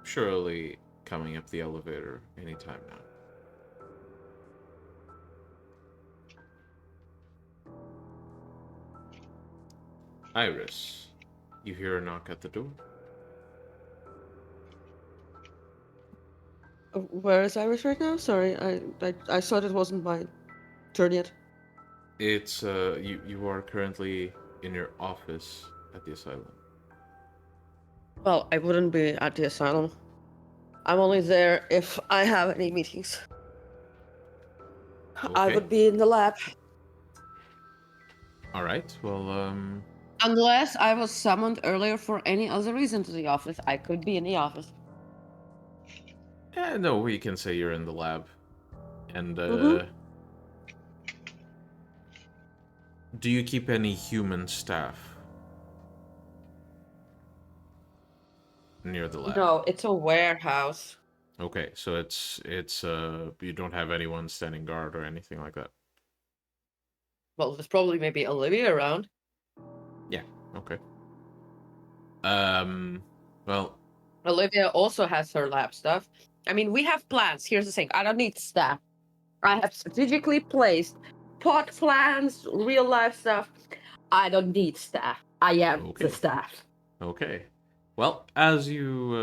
Surely coming up the elevator anytime now. Iris, you hear a knock at the door. Where is Iris right now? Sorry, I thought it wasn't my turn yet. It's you are currently in your office at the asylum. Well, I wouldn't be at the asylum. I'm only there if I have any meetings. I Okay. would be in the lab. All right. Well, Unless I was summoned earlier for any other reason to the office, I could be in the office. no, we can say you're in the lab. And Mhm. do you keep any human staff near the lab? No, it's a warehouse. Okay, so it's you don't have anyone standing guard or anything like that. Well, there's probably maybe Olivia around. Yeah. Okay. Well, Olivia also has her lab stuff. I mean, we have plans. Here's the thing. I don't need staff. I have strategically placed pot plans, real life stuff. I don't need staff. I am Okay. the staff. okay. Well, as you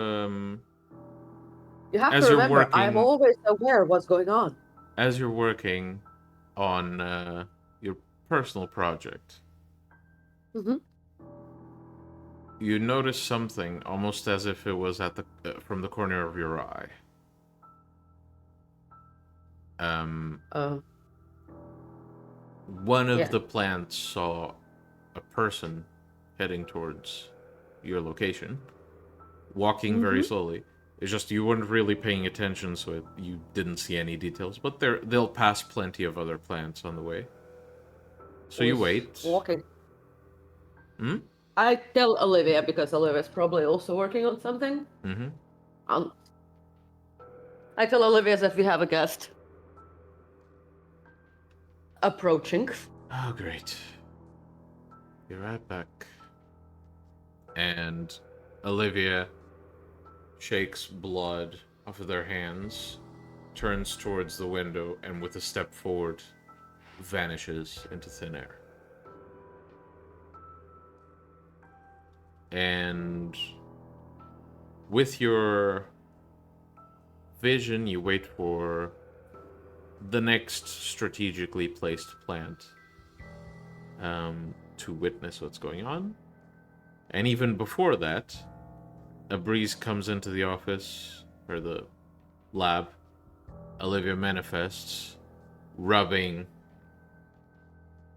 You have As to you're remember, I'm working- always aware of what's going on. as you're working on your personal project, Mhm. you notice something almost as if it was at the from the corner of your eye. One of Yeah. the plants saw a person heading towards your location, walking very slowly. It's just you weren't really paying attention, so you didn't see any details. But they'll pass plenty of other plants on the way. So you Who's wait. Walking. Hmm? I tell Olivia because Olivia's probably also working on something. Mm-hmm. I tell Olivia that we have a guest approaching. Oh, great. Be right back. And Olivia shakes blood off of their hands, turns towards the window, and with a step forward, vanishes into thin air. And with your vision, you wait for the next strategically placed plant to witness what's going on. And even before that, a breeze comes into the office, or the lab. Olivia manifests, rubbing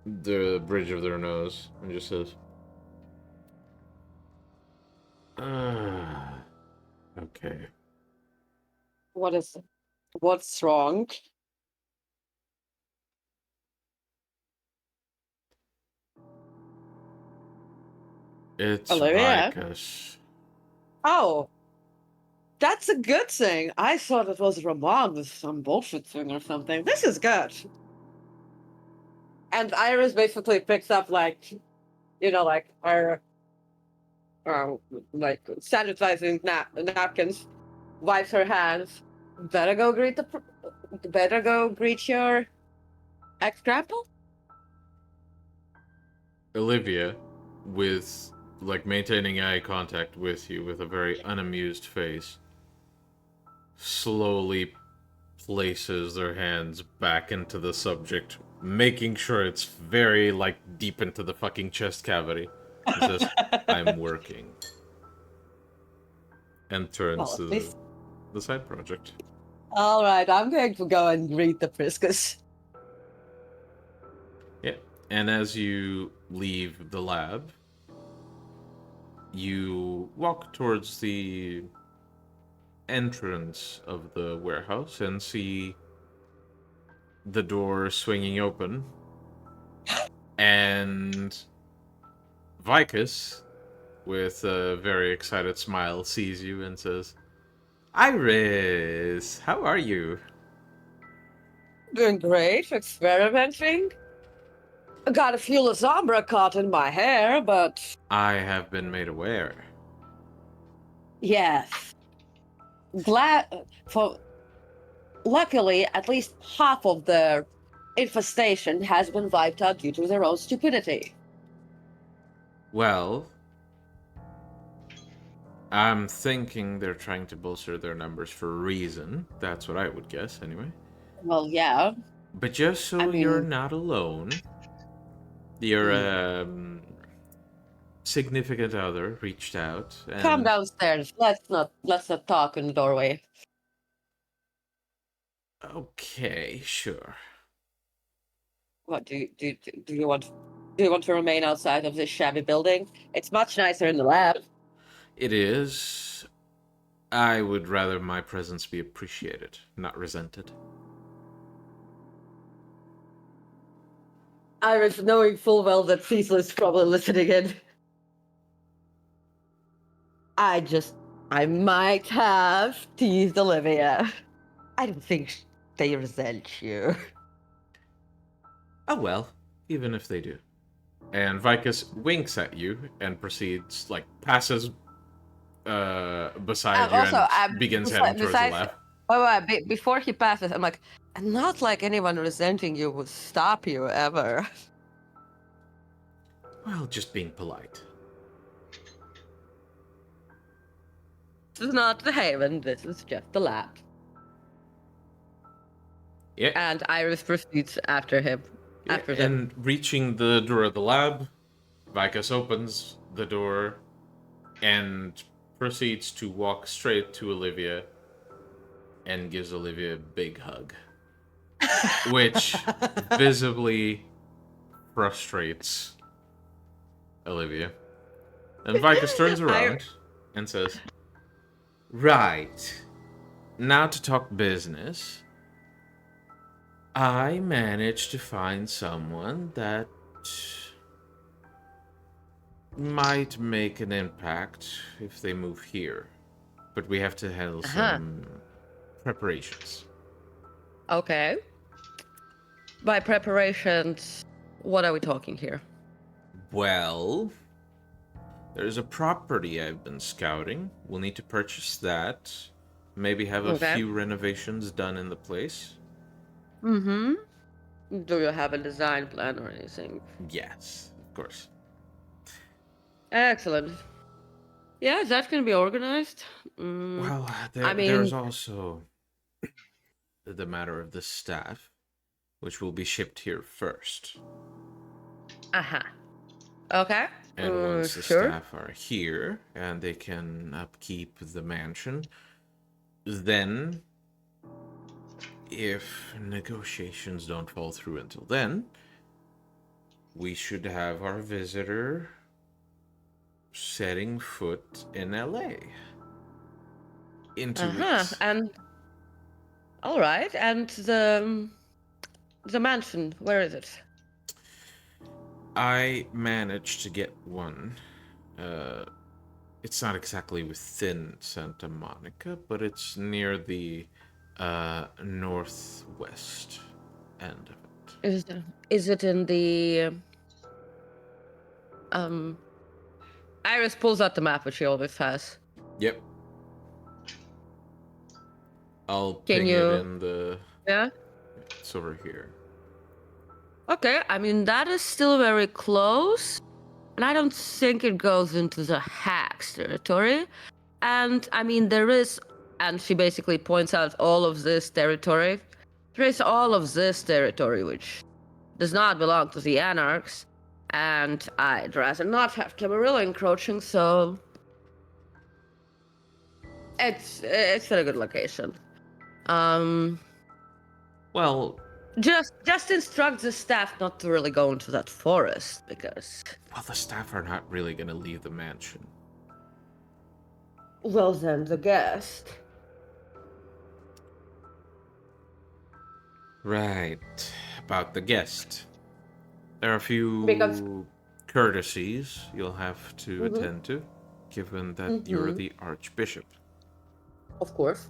the bridge of their nose, and just says, okay. What's wrong? It's Olivia? Vykos. Oh, that's a good thing. I thought it was Ramon with some bullshit thing or something. This is good. And Iris basically picks up like our like sanitizing napkins, wipes her hands. Better go greet your ex-grandpa. Olivia, with maintaining eye contact with you with a very unamused face, slowly places their hands back into the subject, making sure it's very deep into the fucking chest cavity. He says, I'm working. And turns Well, to the side project. All right, I'm going to go and greet the Priscus. Yeah. And as you leave the lab, you walk towards the entrance of the warehouse and see the door swinging open. And Vykos, with a very excited smile, sees you and says, Iris, how are you? Doing great, experimenting. I got a few Lasombra caught in my hair, but I have been made aware. yes. Luckily, at least half of the infestation has been wiped out due to their own stupidity. Well, I'm thinking they're trying to bolster their numbers for a reason. That's what I would guess, anyway. Well, yeah. But just so you're not alone, your significant other reached out and... Come downstairs. Let's not talk in the doorway. Okay, sure. What do you want? Do you want to remain outside of this shabby building? It's much nicer in the lab. It is. I would rather my presence be appreciated, not resented. Iris, knowing full well that Cecil is probably listening in. I might have teased Olivia. I don't think they resent you. Oh well, even if they do. And Vykos winks at you and proceeds, passes beside you Also, and begins heading towards the lab. Before he passes, I'm like, not like anyone resenting you would stop you ever. Well, just being polite. This is not the Haven, this is just the lab. Yeah. And Iris proceeds after him. After them. And reaching the door of the lab, Vykos opens the door and proceeds to walk straight to Olivia and gives Olivia a big hug. Which visibly frustrates Olivia. And Vykos turns around and says, Right. Now to talk business. I managed to find someone that might make an impact if they move here. But we have to handle some preparations. Okay. By preparations, what are we talking here? Well, there's a property I've been scouting. We'll need to purchase that. Maybe have a few renovations done in the place. Mm-hmm. Do you have a design plan or anything? Yes, of course. Excellent. Yeah, is that going to be organized? Well, there's also the matter of the staff, which will be shipped here first. Okay. And once the staff are here and they can upkeep the mansion, then, if negotiations don't fall through until then, we should have our visitor setting foot in LA. In 2 weeks. And all right, and the mansion, where is it? I managed to get one. It's not exactly within Santa Monica, but it's near the northwest end of it. Is it in the Iris pulls out the map, which she always has. Yep. I'll ping it in the... Yeah? It's over here. Okay, I mean, that is still very close. And I don't think it goes into the Hacks territory. And, I mean, there is... And she basically points out all of this territory. There is all of this territory, which does not belong to the Anarchs. And I'd rather not have Camarilla encroaching, so... It's a good location. Well, Just instruct the staff not to really go into that forest because. the staff are not really gonna leave the mansion. Well, then the guest. Right. About the guest. There are a few Because- courtesies you'll have to Mhm. attend to, given that you're Mhm. the Archbishop. Of course.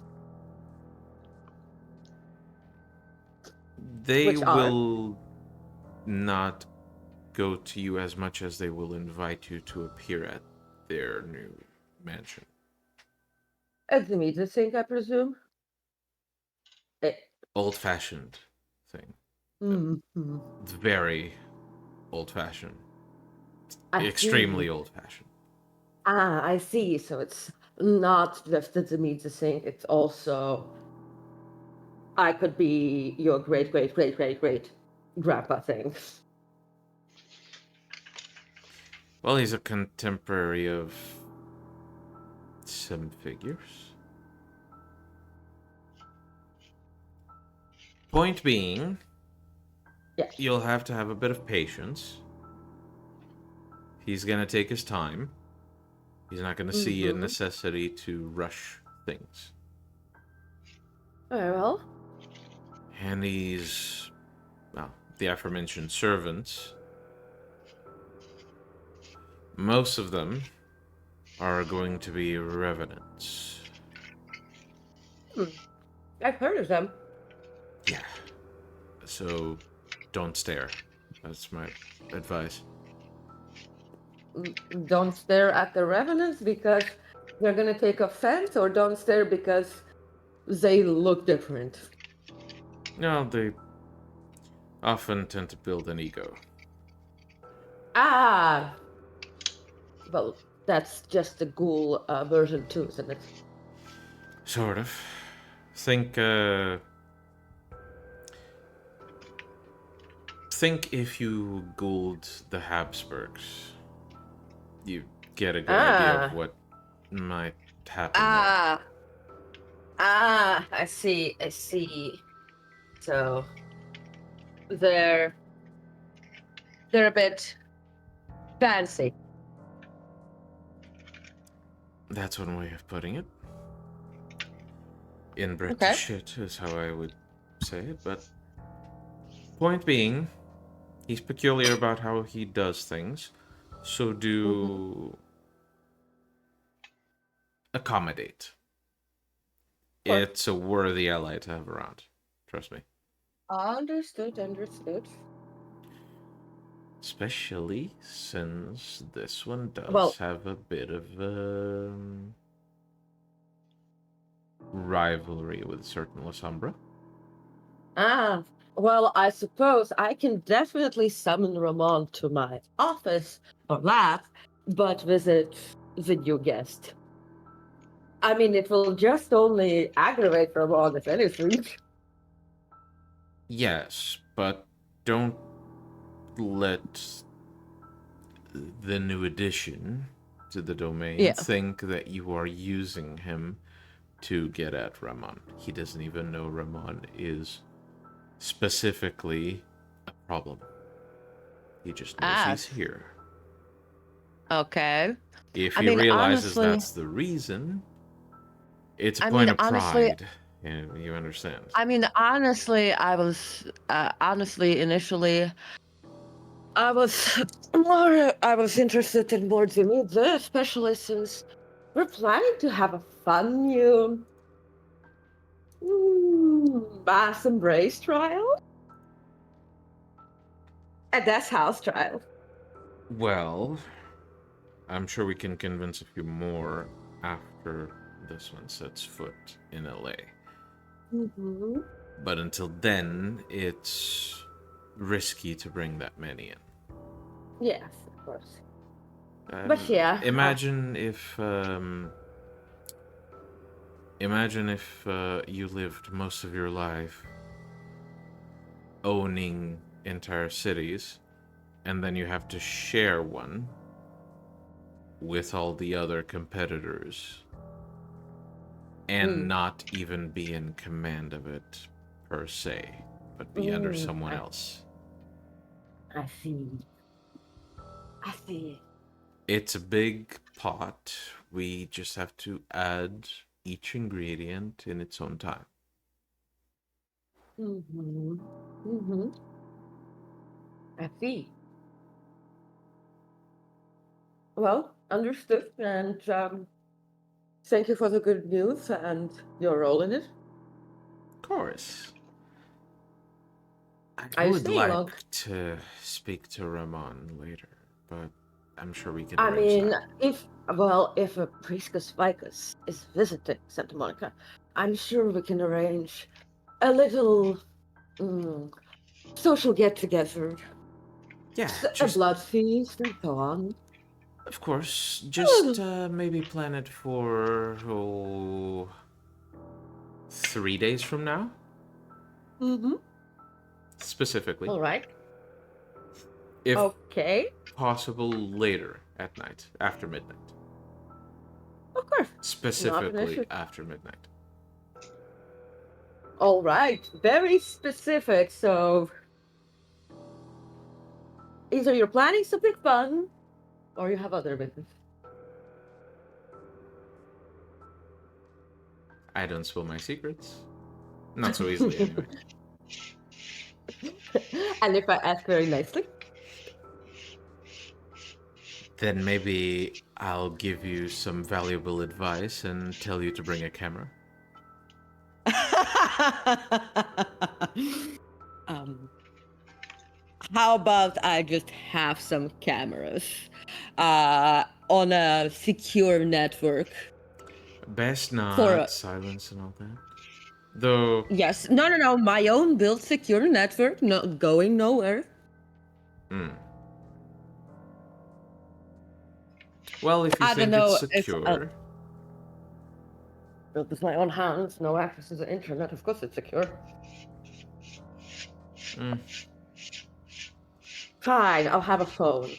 They Which are? will not go to you as much as they will invite you to appear at their new mansion. It's the media thing, I presume. Old-fashioned thing. Mm-hmm. It's very old-fashioned. I Extremely see. old-fashioned. I see. So it's not just the media thing. It's also I could be your great grandpa thing. Well, he's a contemporary of some figures. Point being, Yeah. you'll have to have a bit of patience. He's gonna take his time. He's not gonna see a Mhm. necessity to rush things. Very well. And these, well, the aforementioned servants, most of them are going to be revenants. I've heard of them. Yeah. So, don't stare. That's my advice. Don't stare at the revenants because they're gonna take offense, or don't stare because they look different. No, they often tend to build an ego. Ah, well, that's just the ghoul version too, isn't it? Sort of. Think if you Googled the Habsburgs, you get a good idea of what might happen there. I see. So they're a bit fancy. That's one way of putting it. Inbred to shit is how I would say it, but point being, he's peculiar about how he does things, so do accommodate. It's a worthy ally to have around. Trust me. Understood. Especially since this one does Well- have a bit of rivalry with certain Lasombra. Well, I suppose I can definitely summon Ramon to my office or lab, but visit the new guest. I mean, it will just only aggravate Ramon, if anything. Yes, but don't let the new addition to the domain think that you are using him to get at Ramon. He doesn't even know Ramon is specifically a problem. He just knows he's here. Okay. If I he mean, realizes honestly- that's the reason, it's a I point mean, of honestly- pride. And you understand. I mean, honestly, I was initially, I was interested in more Demeter, especially since we're planning to have a fun new mass embrace trial. And that's house trial. Well, I'm sure we can convince a few more after this one sets foot in LA. Mm-hmm. But until then, it's risky to bring that many in. Yes, of course. But yeah. Imagine if you lived most of your life owning entire cities, and then you have to share one with all the other competitors and not even be in command of it per se, but be under someone else. I see. I see. It's a big pot. We just have to add each ingredient in its own time. Mm-hmm. Mm-hmm. I see. Well, understood. And thank you for the good news and your role in it. Of course. I Are you would staying like long? to speak to Ramon later, but I'm sure we can I arrange mean, that. if a Priscus Vykos is visiting Santa Monica, I'm sure we can arrange a little social get-together, Yeah, a just, blood feast, and so on. of course, just maybe plan it for 3 days from now, Mm-hmm. specifically. All right. If Okay. possible, later at night, after midnight. Of course. Specifically issue. after midnight. All right. Very specific. So either you're planning something fun, or you have other business. I don't spill my secrets. Not so easily, anyway. And if I ask very nicely? Then maybe I'll give you some valuable advice and tell you to bring a camera. How about I just have some cameras on a secure network? Best For not a- silence and all that. Though, Yes. No. My own built secure network, not going nowhere. well, if you I don't think know it's if secure, built with my own hands, no access to the internet. Of course, it's secure. Fine, I'll have a phone.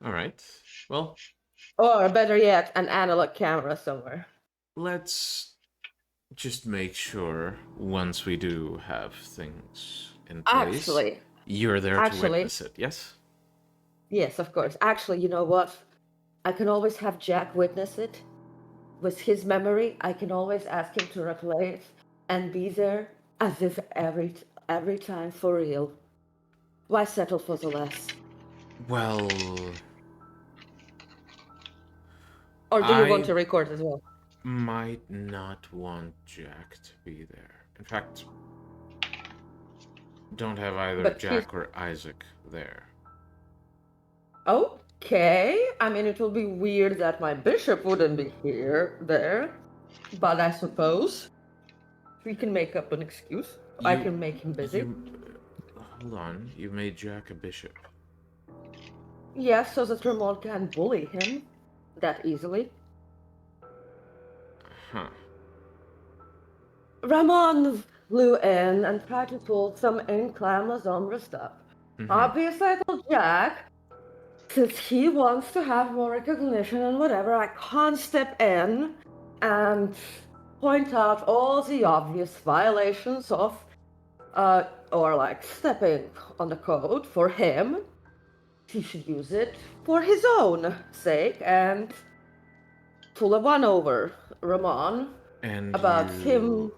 all right. Well, Or better yet, an analog camera somewhere. let's just make sure once we do have things in place, Actually, you're there to witness it, yes? yes, of course. Actually, you know what? I can always have Jack witness it. With his memory, I can always ask him to replay it and be there as if every time for real. Why settle for the less? Well, Or do you want I to record as well? might not want Jack to be there. In fact, don't have either But Jack or Isaac there. Okay. I mean, it will be weird that my bishop wouldn't be there. But I suppose we can make up an excuse. I can make him busy. Hold on, you made Jack a bishop. Yes, so that Ramon can bully him that easily. Huh. Ramon flew in and tried to pull some in-clan Zombra stuff. Obviously, I told Jack, since he wants to have more recognition and whatever, I can't step in and point out all the obvious violations of, or like stepping on the code for him. He should use it for his own sake and pull a one over Ramon And about you him.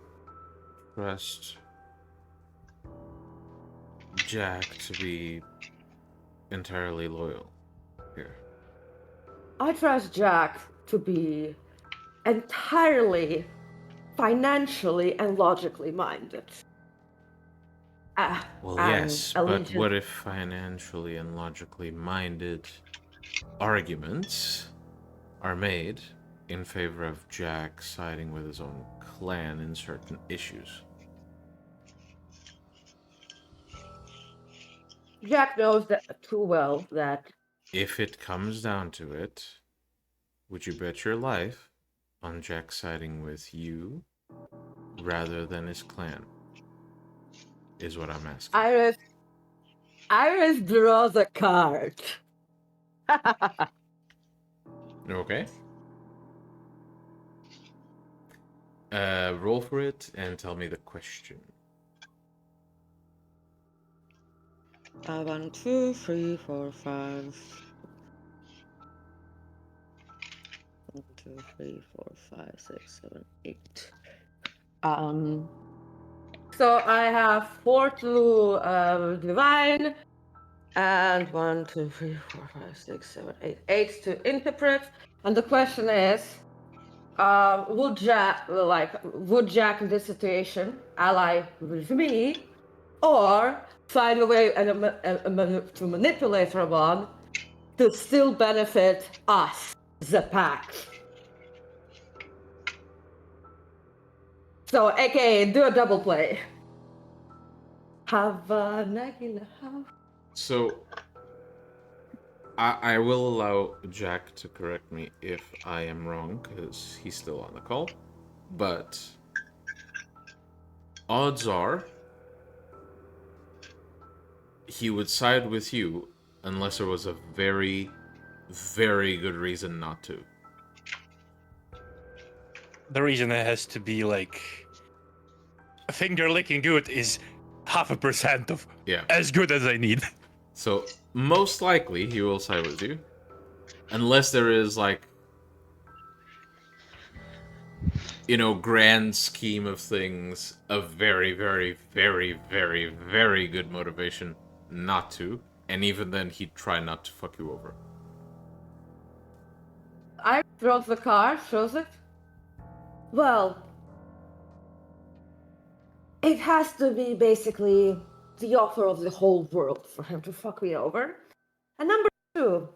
trust Jack to be entirely loyal here. I trust Jack to be entirely financially and logically minded. Well, and yes, but allegiance- what if financially and logically minded arguments are made in favor of Jack siding with his own clan in certain issues? Jack knows that too well that If it comes down to it, would you bet your life on Jack siding with you rather than his clan? Is what I'm asking. Iris draws a card. Okay. Roll for it and tell me the question. 1, 2, 3, 4, 5. 1, 2, 3, 4, 5, 6, 7, 8. So I have 4 to divine, and 1, 2, 3, 4, 5, 6, 7, 8. 8 to interpret. And the question is, would Jack in this situation ally with me, or find a way to manipulate Ramon to still benefit us, the pack? So, aka, do a double play. Have a Nagila. So, I will allow Jack to correct me if I am wrong, because he's still on the call. But odds are he would side with you unless there was a very, very good reason not to. The reason it has to be like finger licking good is 0.5% of as good as I need. So most likely he will side with you, unless there is like, you know, grand scheme of things, a very, very, very, very, very good motivation not to, and even then he'd try not to fuck you over. I drove the car, shows it. Well, it has to be basically the offer of the whole world for him to fuck me over. And number 2,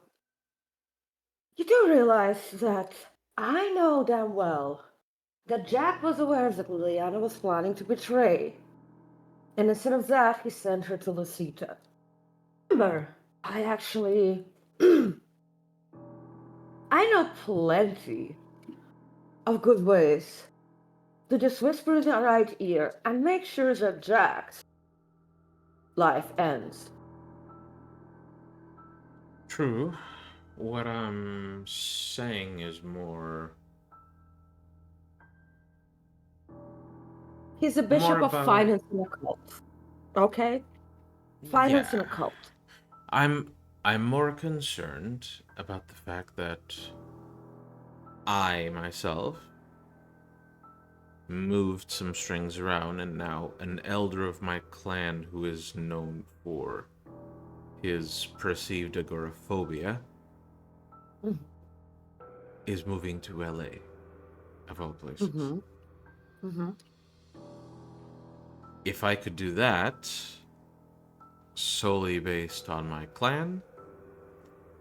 you do realize that I know damn well that Jack was aware that Liliana was planning to betray. And instead of that, he sent her to Lucita. Remember, I actually... I know plenty of good ways to just whisper in the right ear and make sure that Jack's life ends. True. What I'm saying is more... He's a bishop of about... finance and occult. Okay? Finance and occult. I'm more concerned about the fact that I, myself, moved some strings around, and now an elder of my clan who is known for his perceived agoraphobia is moving to LA, of all places. If I could do that solely based on my clan,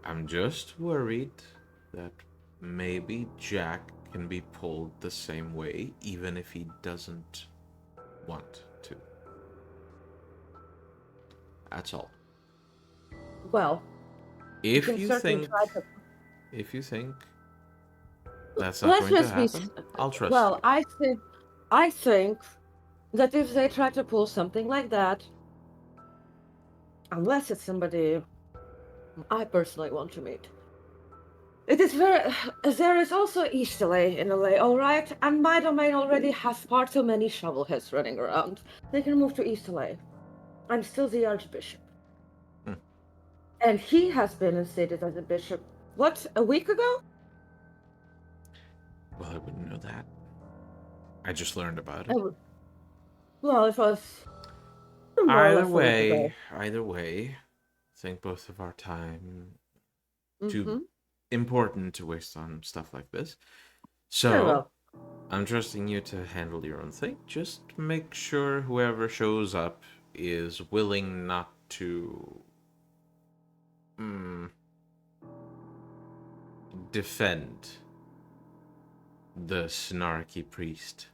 I'm just worried that maybe Jack can be pulled the same way, even if he doesn't want to. That's all. Well, If you think that's not going to happen, I'll trust you. Well, I think that if they try to pull something like that, unless it's somebody I personally want to meet, it is there is also East LA in LA, alright? And my domain already has far too many shovelheads running around. They can move to East LA. I'm still the Archbishop. And he has been instated as a bishop, what, a week ago? Well, I wouldn't know that. I just learned about it. Well, it was Either way, I think both of our time too important to waste on stuff like this. So, I'm trusting you to handle your own thing. Just make sure whoever shows up is willing not to defend the snarky priest.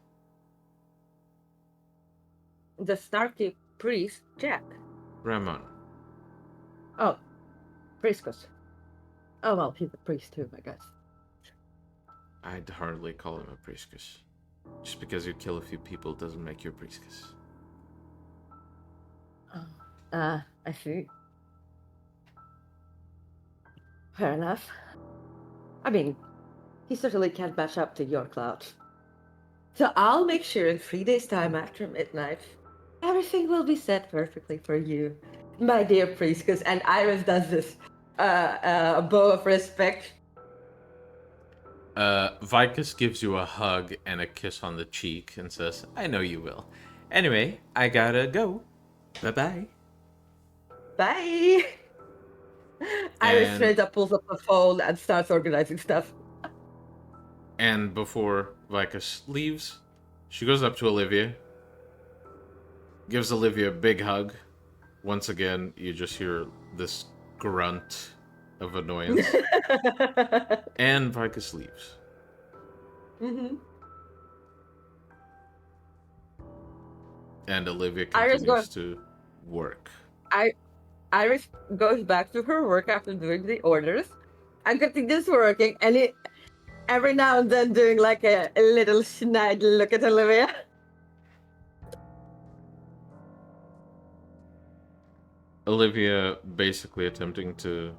The snarky priest, Jack. Ramon. Oh, Priscus. Oh, well, he's a priest too, I guess. I'd hardly call him a Priscus. Just because you kill a few people doesn't make you a Priscus. I see. Fair enough. I mean, he certainly can't match up to your clout. So I'll make sure in 3 days' time after midnight, everything will be set perfectly for you, my dear Priscus. And Iris does this bow of respect. Vicus gives you a hug and a kiss on the cheek and says, I know you will. Anyway, I gotta go. Bye-bye. Bye. Iris straight up pulls up the phone and starts organizing stuff. And before Vicus leaves, she goes up to Olivia, gives Olivia a big hug. Once again, you just hear this grunt of annoyance. And Vicus leaves. Mm-hmm. And Olivia Iris continues to work. Iris goes back to her work after doing the orders and continues working, and it every now and then doing like a little snide look at Olivia. Olivia, basically attempting to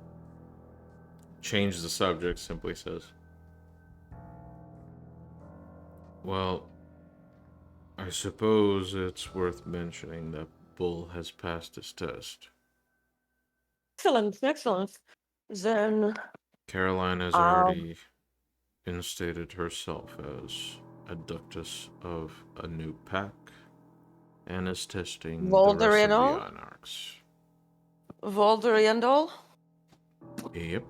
change the subject, simply says, well, I suppose it's worth mentioning that Bull has passed his test. Excellent. Then Caroline has already instated herself as a ductus of a new pack and is testing the rest of the Volderiano? Anarchs. Volderiandol? Yep.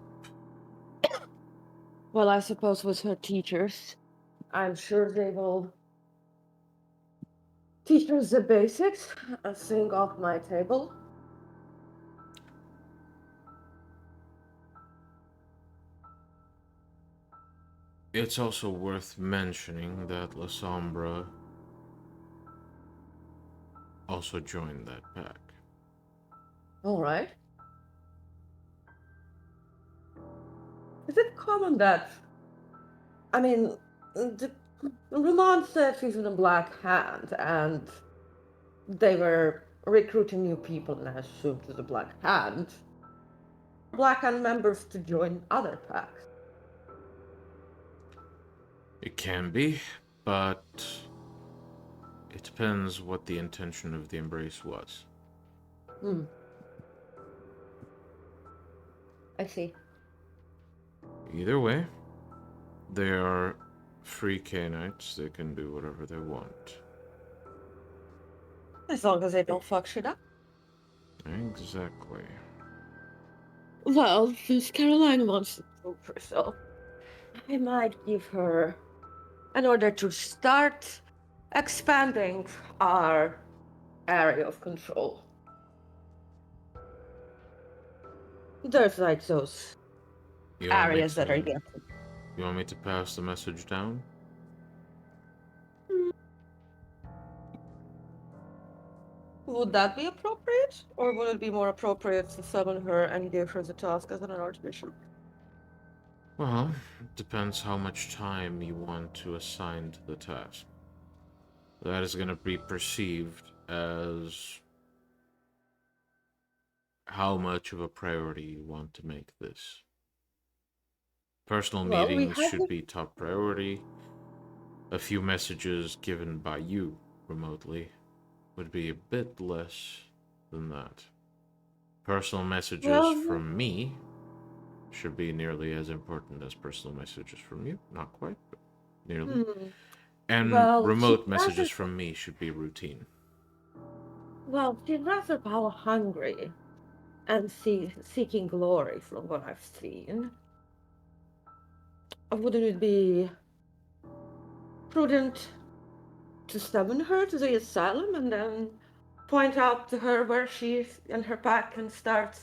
Well, I suppose with her teachers, I'm sure they will teach her the basics. A thing off my table. It's also worth mentioning that La Sombra also joined that pack. All right. Is it common that, I mean, Ramon said she's in a Black Hand, and they were recruiting new people, and I assumed to the Black Hand. Black Hand members to join other packs. It can be, but it depends what the intention of the embrace was. I see. Either way, they are free Canaanites. They can do whatever they want. As long as they don't fuck shit up. Exactly. Well, since Caroline wants to prove herself, I might give her in order to start expanding our area of control. There's like those You wanna make areas that are some- yet. You want me to pass the message down? Would that be appropriate? Or would it be more appropriate to summon her and give her the task as an archbishop? Well, it depends how much time you want to assign to the task. That is going to be perceived as how much of a priority you want to make this. Personal Well, we meetings have should be top priority. A few messages given by you remotely would be a bit less than that. Personal messages from me should be nearly as important as personal messages from you. Not quite, but nearly. And remote messages from me should be routine. Well, she's rather power hungry and seeking glory from what I've seen. Wouldn't it be prudent to summon her to the asylum and then point out to her where she and her pack can start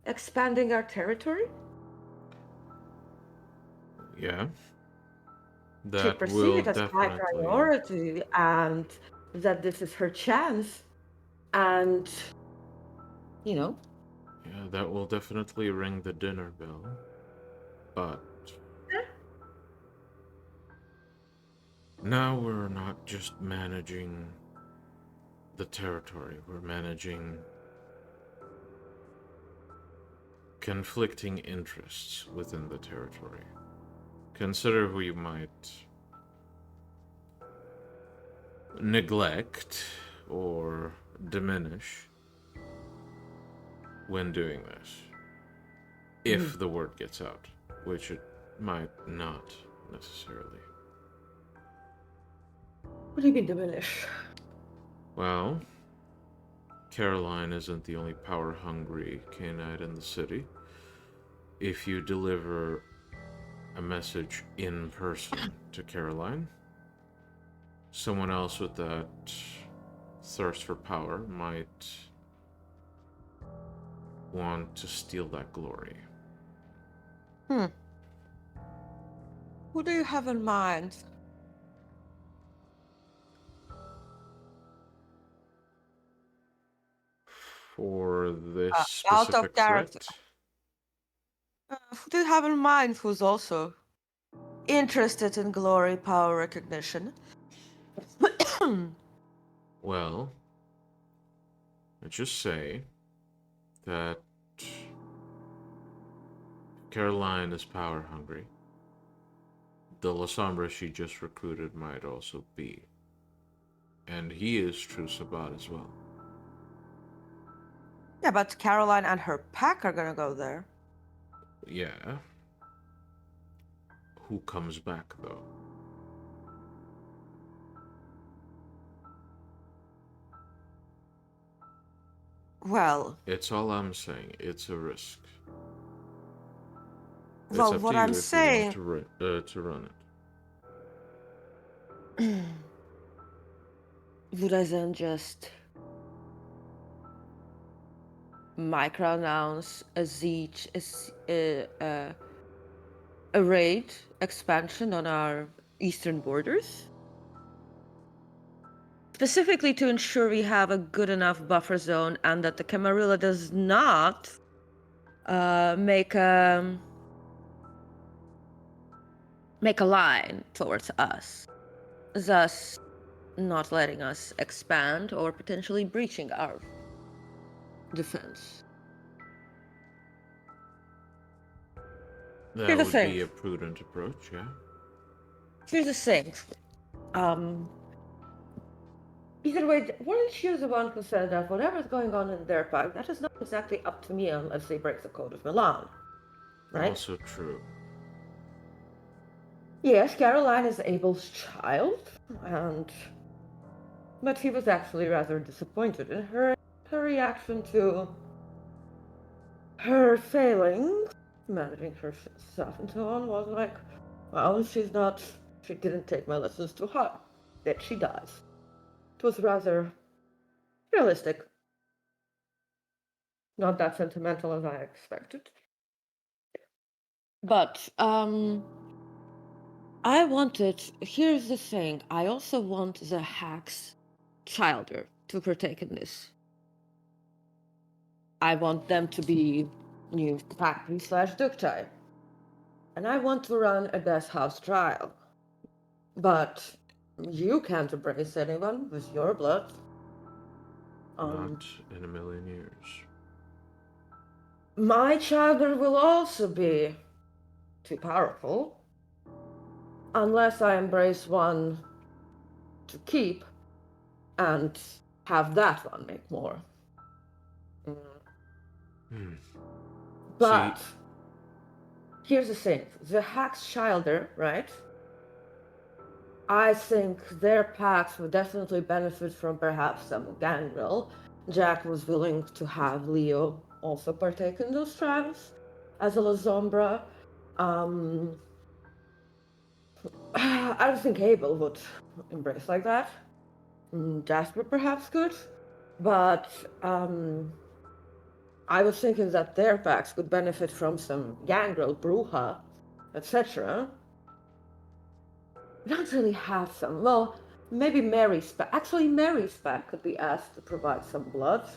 expanding our territory? Yeah. To That perceive will it as high definitely. priority and that this is her chance, and Yeah, that will definitely ring the dinner bell. But now we're not just managing the territory, we're managing conflicting interests within the territory. Consider who you might neglect or diminish when doing this. If the word gets out, which it might not necessarily. What do you mean diminish? Well, Caroline isn't the only power-hungry canine in the city. If you deliver a message in person to Caroline, someone else with that thirst for power might want to steal that glory. Who do you have in mind? For this Out specific of character. threat, Who do you have in mind who's also interested in glory, power, recognition? well, let's just say that Caroline is power hungry. The La Sombra she just recruited might also be. And he is true Sabbat as well. Yeah, but Caroline and her pack are gonna go there. Yeah. Who comes back, though? Well, It's all I'm saying. It's a risk. It's well, up what to you I'm if saying. you want to run it. Would I then just microannounce a siege, a raid expansion on our eastern borders? Specifically to ensure we have a good enough buffer zone and that the Camarilla does not make a line towards us, thus not letting us expand or potentially breaching our defense. That Here's the would thing. be a prudent approach, yeah? Here's the thing. Either way, weren't you the one who said that whatever's going on in their pack, that is not exactly up to me unless they break the code of Milan, right? Also true. Yes, Caroline is Abel's child, but he was actually rather disappointed in her reaction to her failing, managing herself and so on, was like, well, she didn't take my lessons to heart, that she dies. It was rather realistic. Not that sentimental as I expected. But, here's the thing, I also want the Hack's Childer to partake in this. I want them to be new Packby/Ductile. And I want to run a Death House trial. But you can't embrace anyone with your blood. Not in a million years. My Childer will also be too powerful. Unless I embrace one to keep and have that one make more. But here's the thing, the Hack's Childer, right? I think their packs would definitely benefit from perhaps some gangrel. Jack was willing to have Leo also partake in those trials as a La Sombra. I don't think Abel would embrace like that. Jasper perhaps could, but I was thinking that their packs could benefit from some gangrel, Bruja, etc. We don't really have some. Well, maybe Mary's pack. Actually, Mary's pack could be asked to provide some blood.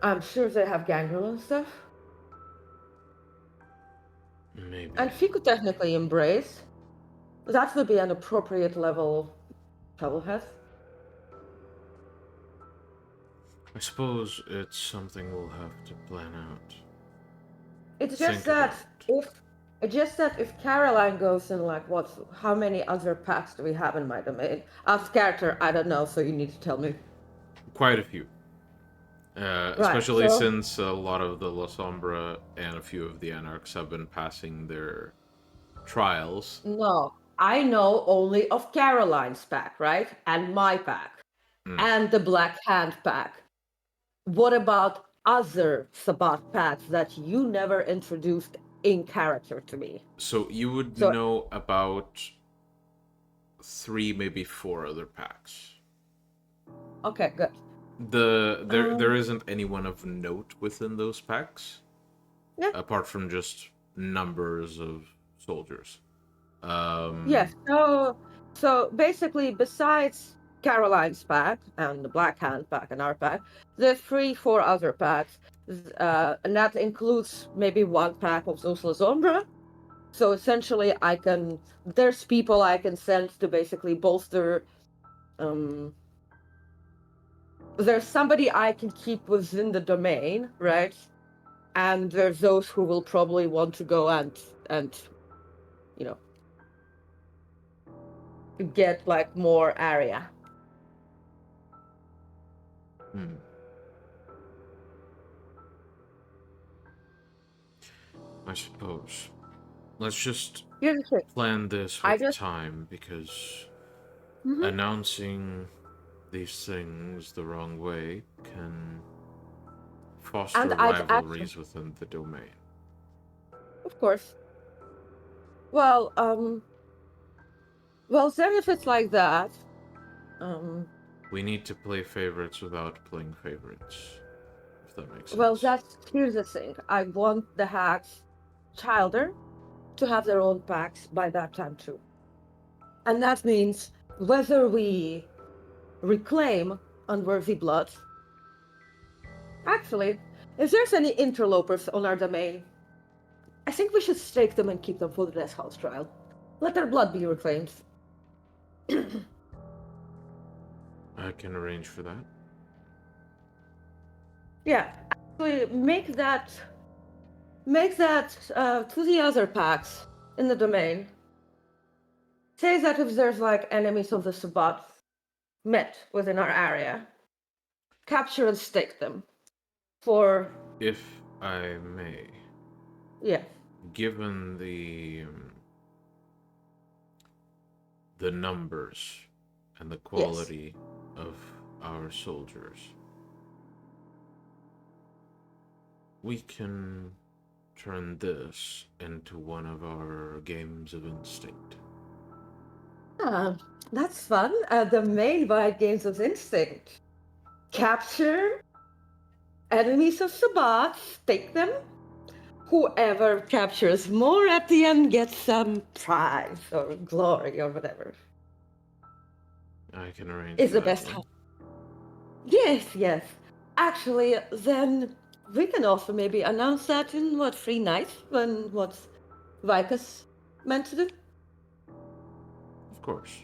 I'm sure they have gangrel and stuff. Maybe. And she could technically embrace. That would be an appropriate level troublehead. I suppose it's something we'll have to plan out. It's just Think that about. Just that if Caroline goes in, like, how many other packs do we have in my domain? As character, I don't know, so you need to tell me. Quite a few. Right, Especially so- since a lot of the La Sombra and a few of the Anarchs have been passing their trials. No, I know only of Caroline's pack, right? And my pack. And the Black Hand pack. What about other Sabbat packs that you never introduced in character to me? So you would So- know about 3, maybe 4 other packs. Okay, good. There isn't anyone of note within those packs. Yeah. Apart from just numbers of soldiers. Yes. So basically, besides Caroline's pack and the Black Hand pack and our pack, there's 4 other packs, and that includes maybe 1 pack of those La Sombra. So essentially, there's people I can send to basically bolster. There's somebody I can keep within the domain, right? And there's those who will probably want to go and you know, get like more area. I suppose. Let's just Here's the thing. plan this with time, because announcing these things the wrong way can foster rivalries within the domain. Of course. Well, then if it's like that, we need to play favorites without playing favorites, if that makes sense. well, here's the thing. I want the hacks childer to have their own packs by that time too. And that means whether we reclaim unworthy blood. Actually, if there's any interlopers on our domain, I think we should stake them and keep them for the Death House trial. Let their blood be reclaimed. I can arrange for that. Yeah, actually, make that to the other packs in the domain. Say that if there's like enemies of the Sabbat met within our area, capture and stake them for. If I may. Yeah. Given the numbers and the quality of our soldiers, we can turn this into one of our games of instinct. That's fun. The main by games of instinct. Capture enemies of Sabbat, stake them. Whoever captures more at the end gets some prize or glory or whatever. I can arrange. Is for the that best. one. Yes. Actually, then we can also maybe announce that in free nights when what Vykos meant to do. Of course.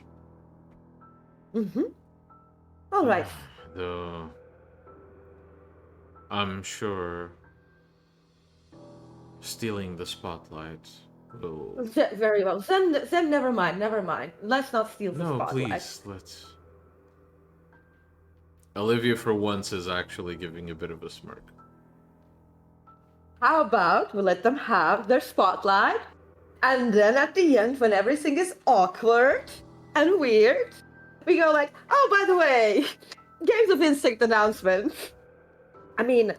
All right. Though I'm sure stealing the spotlight will. Very well. Then never mind. Let's not steal the No, spotlight. please, let's. Olivia, for once, is actually giving a bit of a smirk. How about we let them have their spotlight, and then at the end, when everything is awkward and weird, we go like, oh, by the way, Games of Instinct announcement. I mean,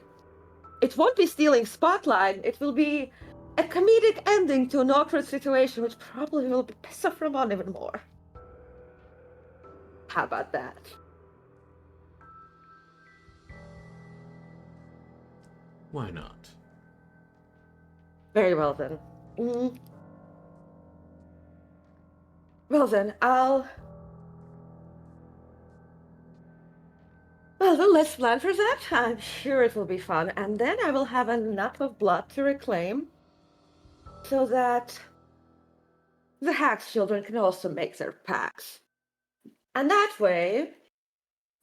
it won't be stealing spotlight, it will be a comedic ending to an awkward situation, which probably will piss off Ramon even more. How about that? Why not? Very well then. Well then, Well then, let's plan for that. I'm sure it will be fun. And then I will have enough of blood to reclaim so that the Hack's children can also make their packs. And that way,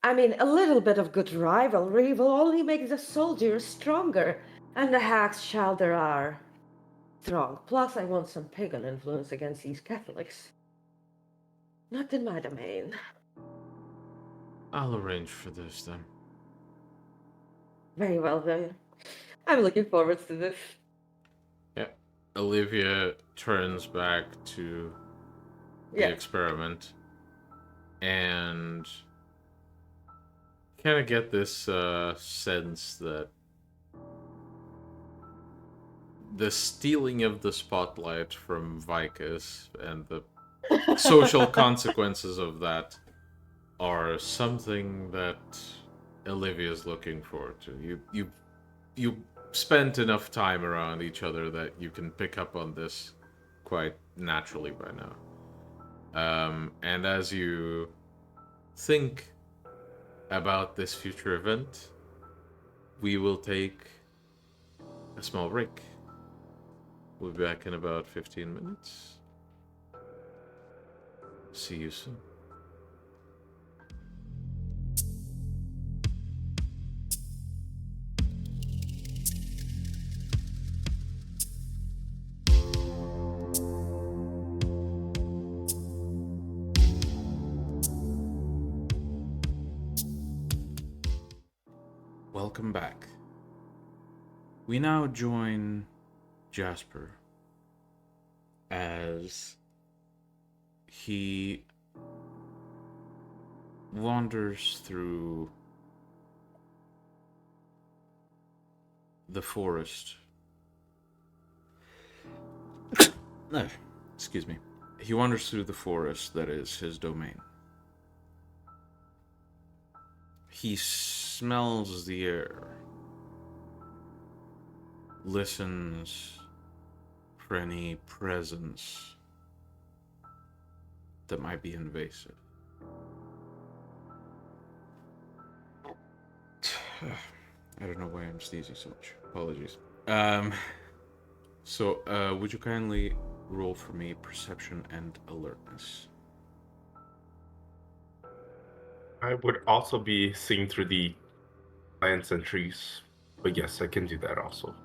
I mean, a little bit of good rivalry will only make the soldiers stronger, and the Hack's children are strong. Plus, I want some pagan influence against these Catholics. Not in my domain. I'll arrange for this then. Very well, then. I'm looking forward to this. Yeah. Olivia turns back to the Yeah. experiment and kind of get this sense that the stealing of the spotlight from Vykos and the social consequences of that are something that Olivia's looking forward to. You spent enough time around each other that you can pick up on this quite naturally by now. And as you think about this future event, we will take a small break. We'll be back in about 15 minutes. See you soon. Welcome back. We now join Jasper as he wanders through the forest. No, excuse me. He wanders through the forest that is his domain. He smells the air, listens for any presence that might be invasive. I don't know why I'm sneezing so much. Apologies. So, would you kindly roll for me perception and alertness? I would also be seeing through the plants and trees, but yes, I can do that also.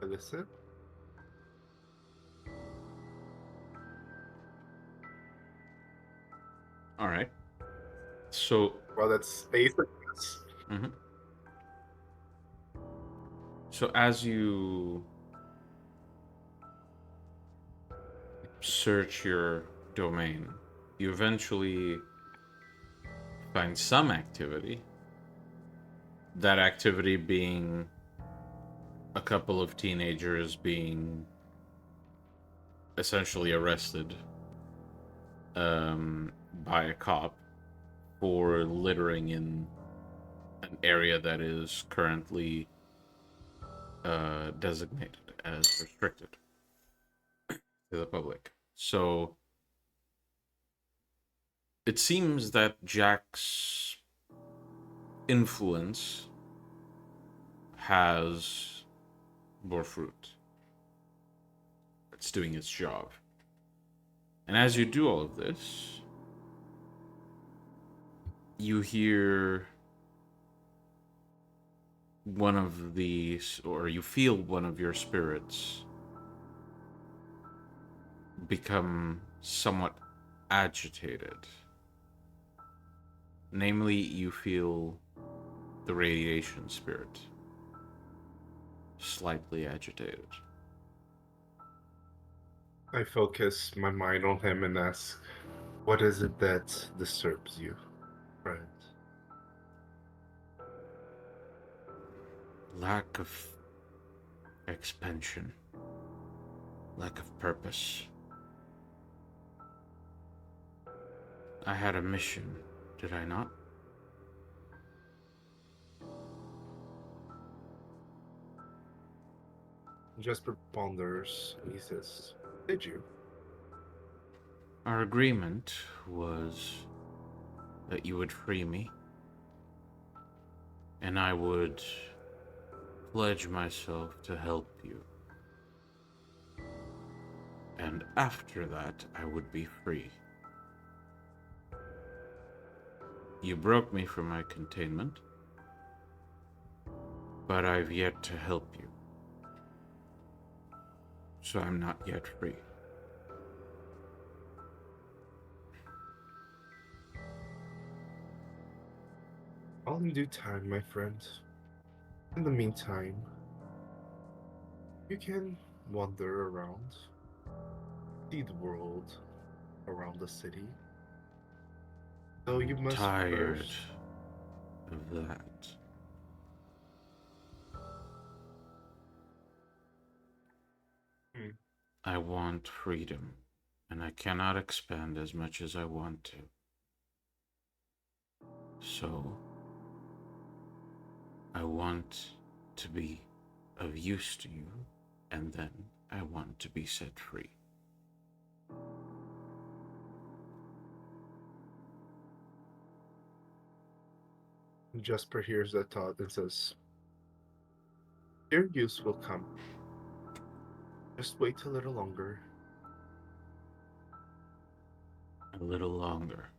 Listen. All right. So, Well, that's basic. mhm. So as you search your domain, you eventually find some activity. That activity being a couple of teenagers being essentially arrested by a cop for littering in an area that is currently designated as restricted to the public. So it seems that Jack's influence has bore fruit. It's doing its job. And as you do all of this, you hear one of these, or you feel one of your spirits become somewhat agitated. Namely, you feel the radiation spirit slightly agitated. I focus my mind on him and ask, what is it that disturbs you, friend? Lack of expansion. Lack of purpose. I had a mission, did I not? Jasper ponders and he says, did you? Our agreement was that you would free me, and I would pledge myself to help you And after that, I would be free. You broke me from my containment, but I've yet to help you. So I'm not yet free. All in due time, my friend. In the meantime, you can wander around, see the world around the city. Though you must Tired first... of that. I want freedom, and I cannot expand as much as I want to. So, I want to be of use to you, and then I want to be set free. Jasper hears that thought and says, your use will come. Just wait a little longer. A little longer.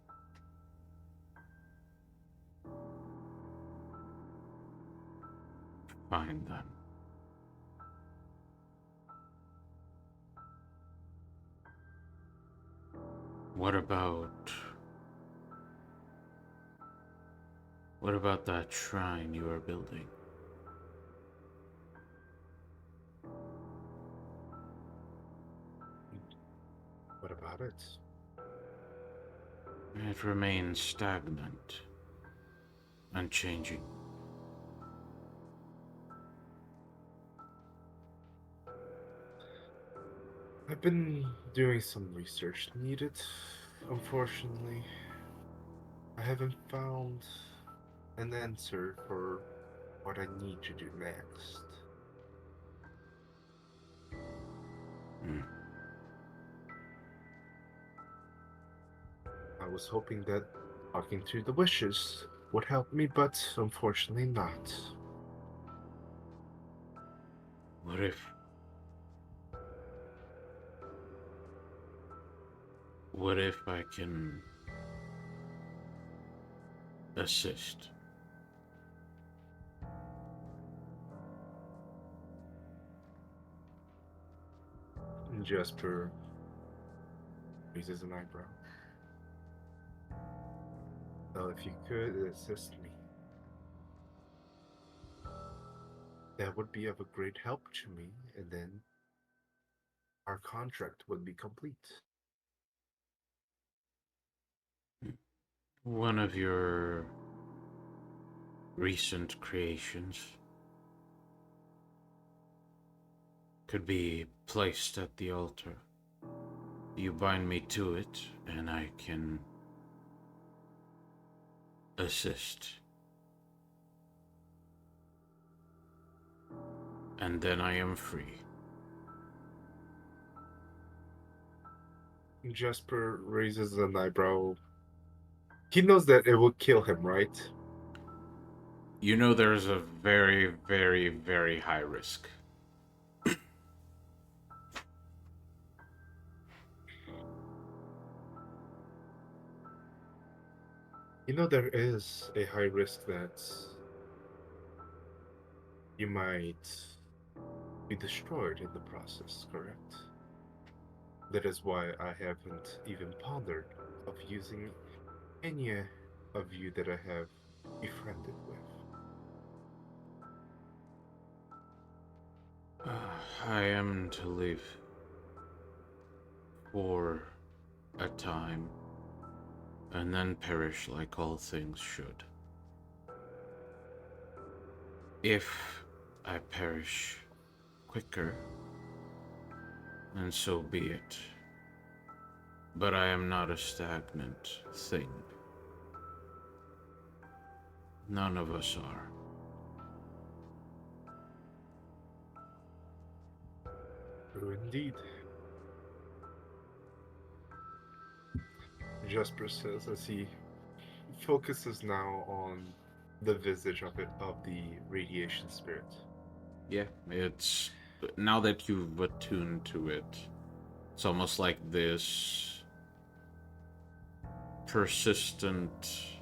Fine then. What about that shrine you are building? What about it? It remains stagnant, unchanging. I've been doing some research needed. Unfortunately, I haven't found an answer for what I need to do next. I was hoping that talking to the wishes would help me, but unfortunately not. What if I can assist? Jasper raises an eyebrow. Well, if you could assist me, that would be of a great help to me, and then our contract would be complete. One of your recent creations could be placed at the altar. You bind me to it, and I can assist. And then I am free. Jasper raises an eyebrow. He knows that it will kill him, right? You know there's a very, very, very high risk. You know there is a high risk that you might be destroyed in the process, correct? That is why I haven't even pondered of using any of you that I have befriended with. I am to live for a time and then perish like all things should. If I perish quicker, then so be it. But I am not a stagnant thing. None of us are. True indeed. Jasper says as he focuses now on the visage of the radiation spirit. Yeah, it's now that you've attuned to it, It's almost like this persistent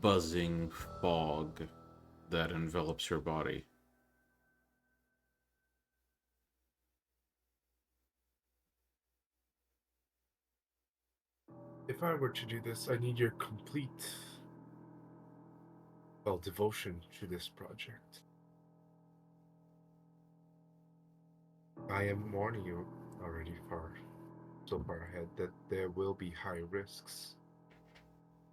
buzzing fog that envelops your body. If I were to do this, I need your complete, well, devotion to this project. I am warning you already so far ahead that there will be high risks.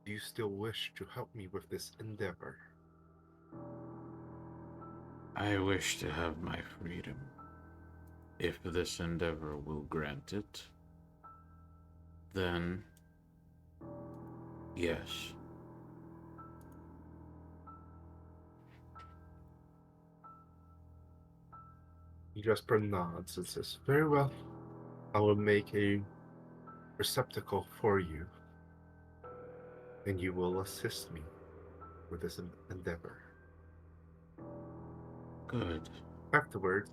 Do you still wish to help me with this endeavor? I wish to have my freedom. If this endeavor will grant it, then yes. Jasper nods and says, "Very well. I will make a receptacle for you, and you will assist me with this endeavor. Good. Afterward,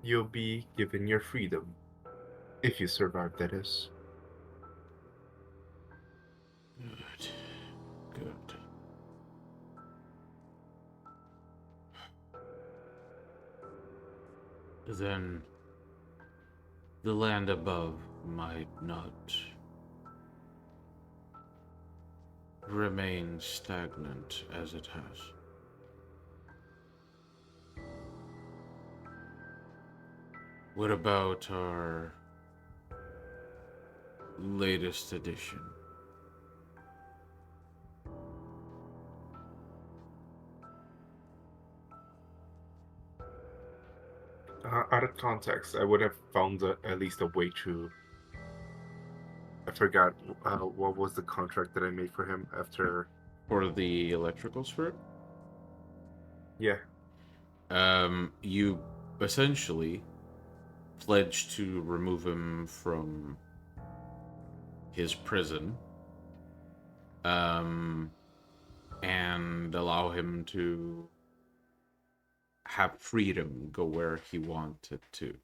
you'll be given your freedom, if you survive, that is." Good. Good. Then the land above might not remain stagnant as it has. What about our latest edition? Out of context, I would have found at least a way to. I forgot what was the contract that I made for him after. For the electrical spirit? Yeah. You essentially pledged to remove him from his prison, and allow him to have freedom, go where he wanted to.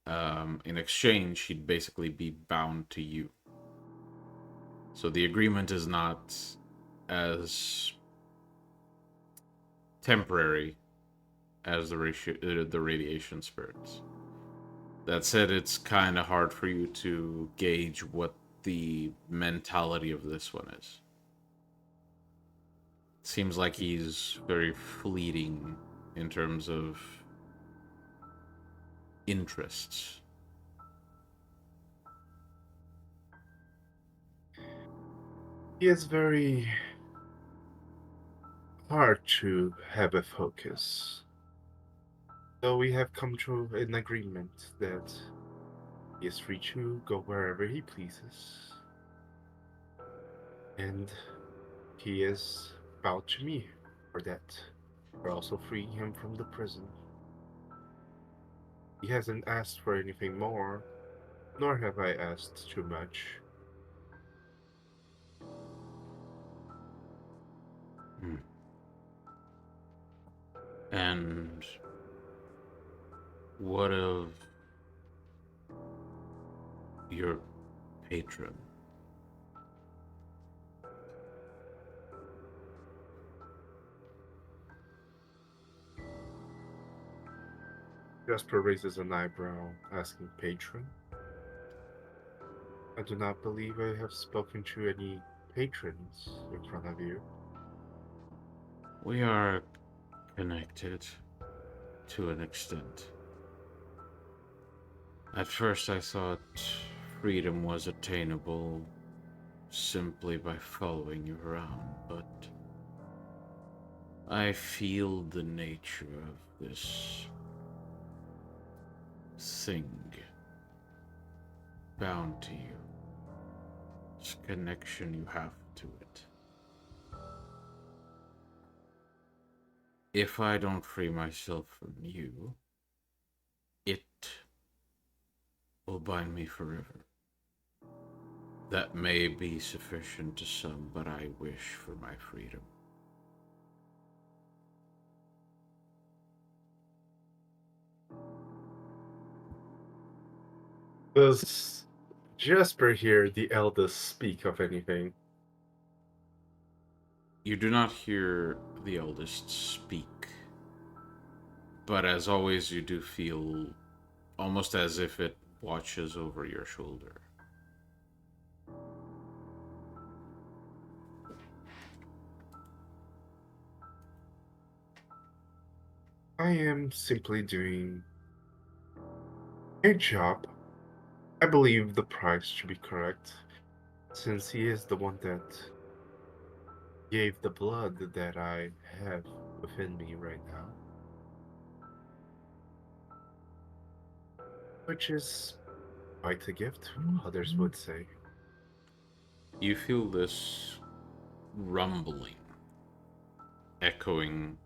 In exchange, he'd basically be bound to you. So the agreement is not as temporary as the radiation spirits. That said, it's kind of hard for you to gauge what the mentality of this one is. It seems like he's very fleeting in terms of interests. He is very hard to have a focus. Though we have come to an agreement that he is free to go wherever he pleases. And he is bound to me for that. We're also freeing him from the prison. He hasn't asked for anything more, nor have I asked too much. And what of your patron? Jasper raises an eyebrow, asking, "Patron?" I do not believe I have spoken to any patrons in front of you. We are connected to an extent. At first I thought freedom was attainable simply by following you around, but I feel the nature of this thing bound to you. This connection you have to it. If I don't free myself from you, it will bind me forever. That may be sufficient to some, but I wish for my freedom. Does Jasper hear the eldest speak of anything? You do not hear the eldest speak, but as always, you do feel almost as if it watches over your shoulder. I am simply doing a job. I believe the price should be correct, since he is the one that gave the blood that I have within me right now. Which is quite a gift, others would say. You feel this rumbling echoing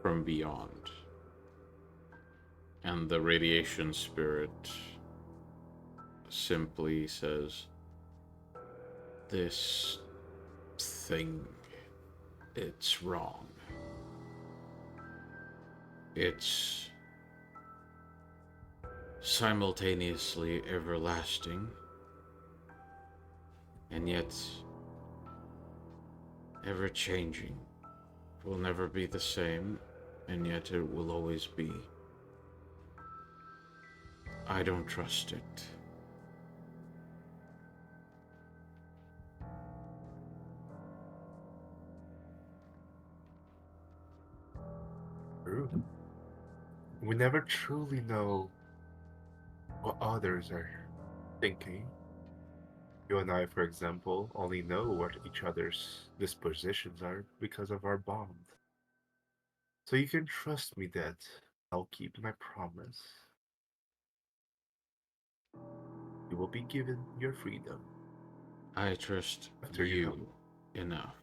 from beyond, and the radiation spirit simply says, "This thing, it's wrong. It's simultaneously everlasting, and yet ever changing. It will never be the same, and yet it will always be. I don't trust it." True. We never truly know what others are thinking. You and I, for example, only know what each other's dispositions are because of our bond. So you can trust me that I'll keep my promise. You will be given your freedom. I trust After you you enough.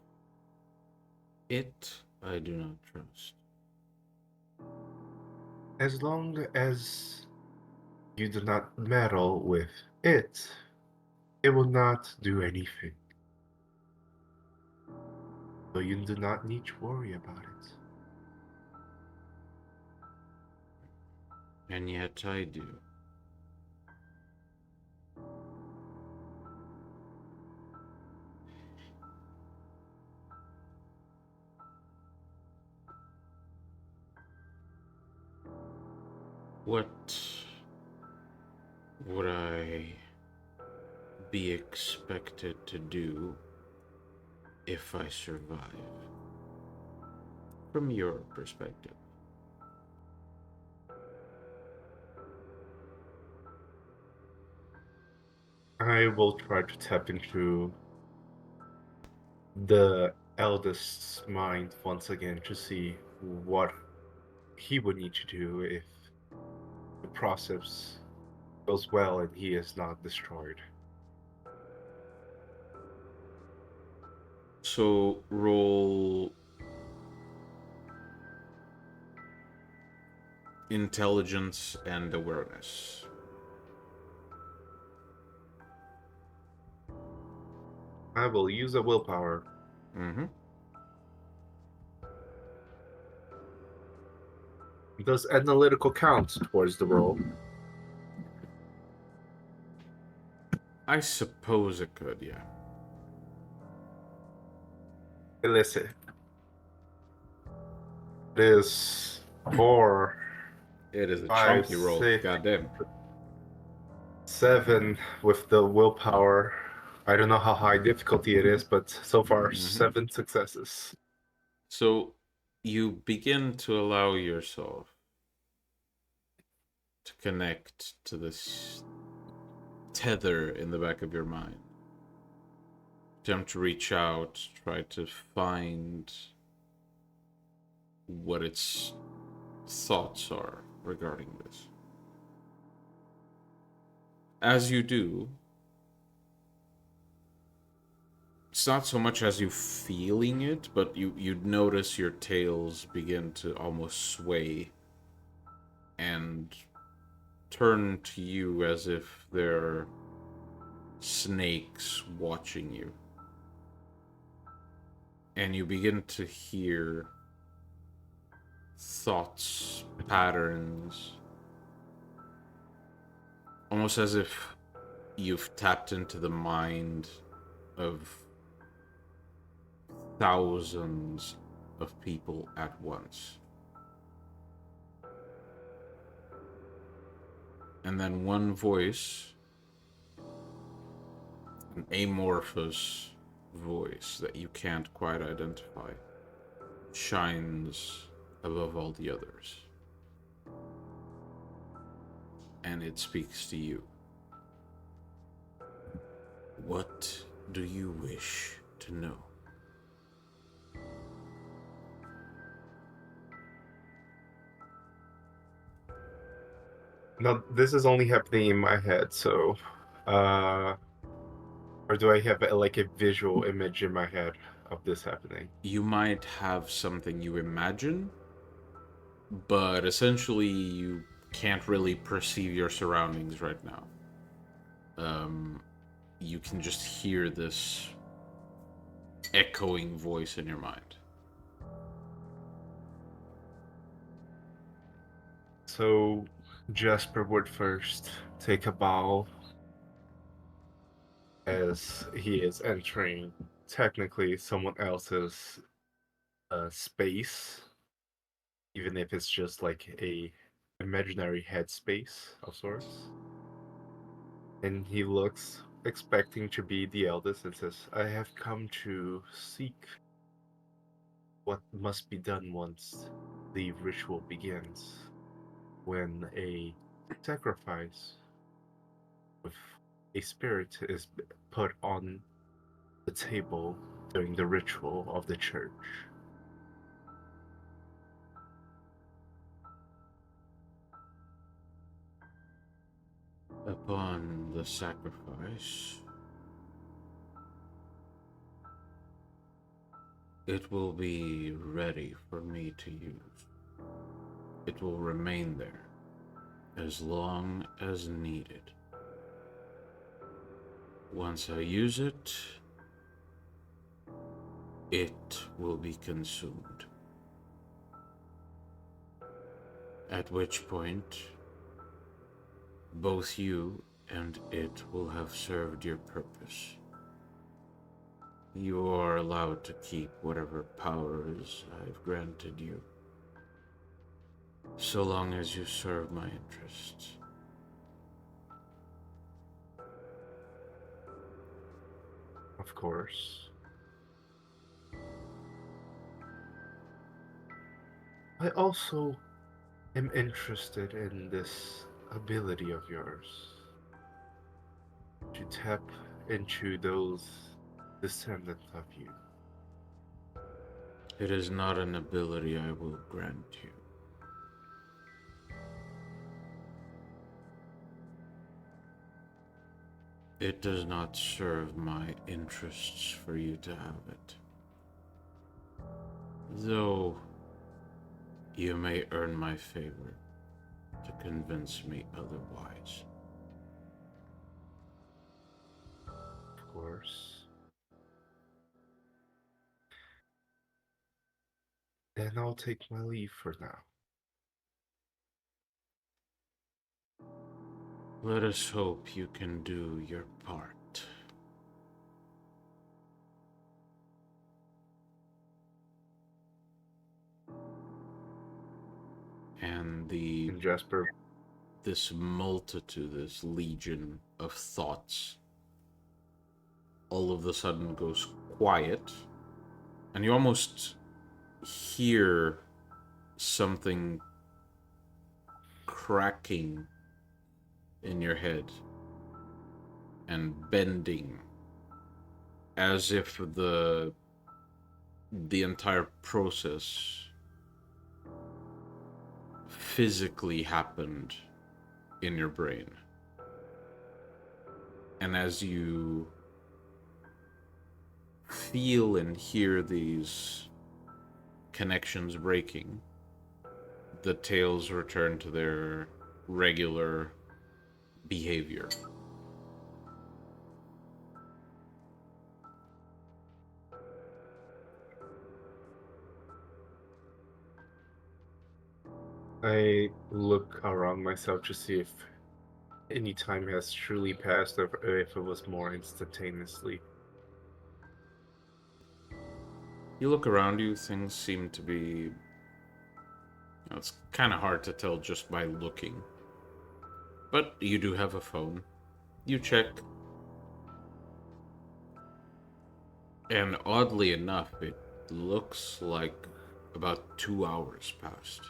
It I do not trust. As long as you do not meddle with it, it will not do anything. So you do not need to worry about it. And yet I do. What would I be expected to do if I survive? From your perspective. I will try to tap into the eldest's mind once again to see what he would need to do if the process goes well and he is not destroyed. So roll intelligence and awareness. I will use a willpower. Mm-hmm. Does analytical count towards the roll? I suppose it could, yeah. Illicit. It is 4, It is a 5, chunky roll. 6, Goddamn. 7 with the willpower. I don't know how high difficulty it is, but so far 7 successes. So you begin to allow yourself to connect to this tether in the back of your mind. Attempt to reach out, try to find what its thoughts are regarding this. As you do, it's not so much as you feeling it, but you'd notice your tails begin to almost sway and turn to you as if they're snakes watching you. And you begin to hear thoughts, patterns, almost as if you've tapped into the mind of thousands of people at once. And then one voice, an amorphous voice that you can't quite identify, shines above all the others. And it speaks to you. What do you wish to know? Now, this is only happening in my head, so, or do I have like a visual image in my head of this happening? You might have something you imagine, but essentially you can't really perceive your surroundings right now. You can just hear this echoing voice in your mind. So, Jasper would first take a bow as he is entering technically someone else's space, even if it's just like a imaginary headspace of sorts. And he looks expecting to be the eldest and says, I have come to seek what must be done once the ritual begins. When a sacrifice with a spirit is put on the table during the ritual of the church. Upon the sacrifice, it will be ready for me to use. It will remain there as long as needed. Once I use it, it will be consumed. At which point, both you and it will have served your purpose. You are allowed to keep whatever powers I've granted you, so long as you serve my interests. Of course. I also am interested in this ability of yours to tap into those descendants of you. It is not an ability I will grant you. It does not serve my interests for you to have it. Though you may earn my favor to convince me otherwise. Of course. Then I'll take my leave for now. Let us hope you can do your part. And And Jasper, this multitude, this legion of thoughts, all of a sudden goes quiet, and you almost hear something cracking in your head and bending, as if the entire process physically happened in your brain. And as you feel and hear these connections breaking, the tails return to their regular behavior. I look around myself to see if any time has truly passed or if it was more instantaneously. You look around you, things seem to be... It's kind of hard to tell just by looking. But you do have a phone. You check. And oddly enough, it looks like about 2 hours passed.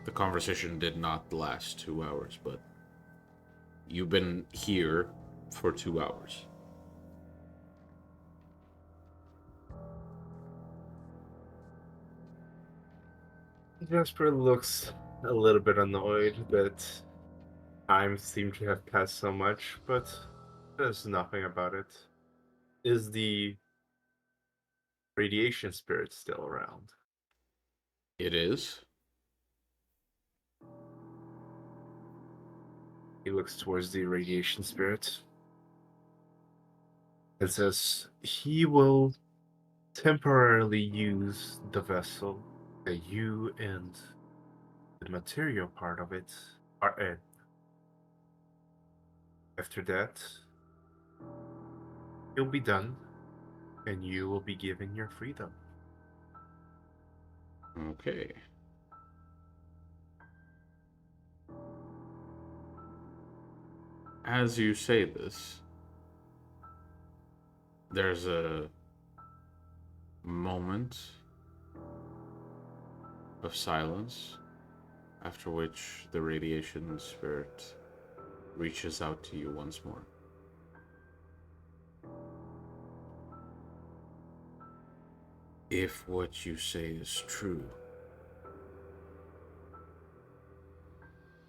The conversation did not last 2 hours, but you've been here for 2 hours. Jasper looks a little bit annoyed that time seemed to have passed so much, but there's nothing about it. Is the radiation spirit still around? It is. He looks towards the radiation spirit and says he will temporarily use the vessel that you and the material part of it are in. After that, he'll be done, and you will be given your freedom. Okay. As you say this, there's a moment of silence, after which the radiation spirit reaches out to you once more. If what you say is true,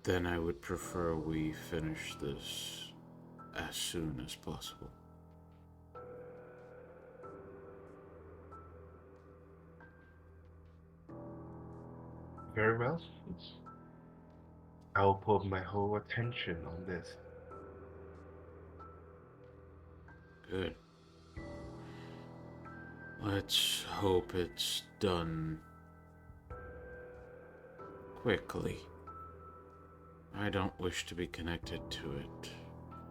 then I would prefer we finish this as soon as possible. Very well. I'll put my whole attention on this. Good. Let's hope it's done quickly. I don't wish to be connected to it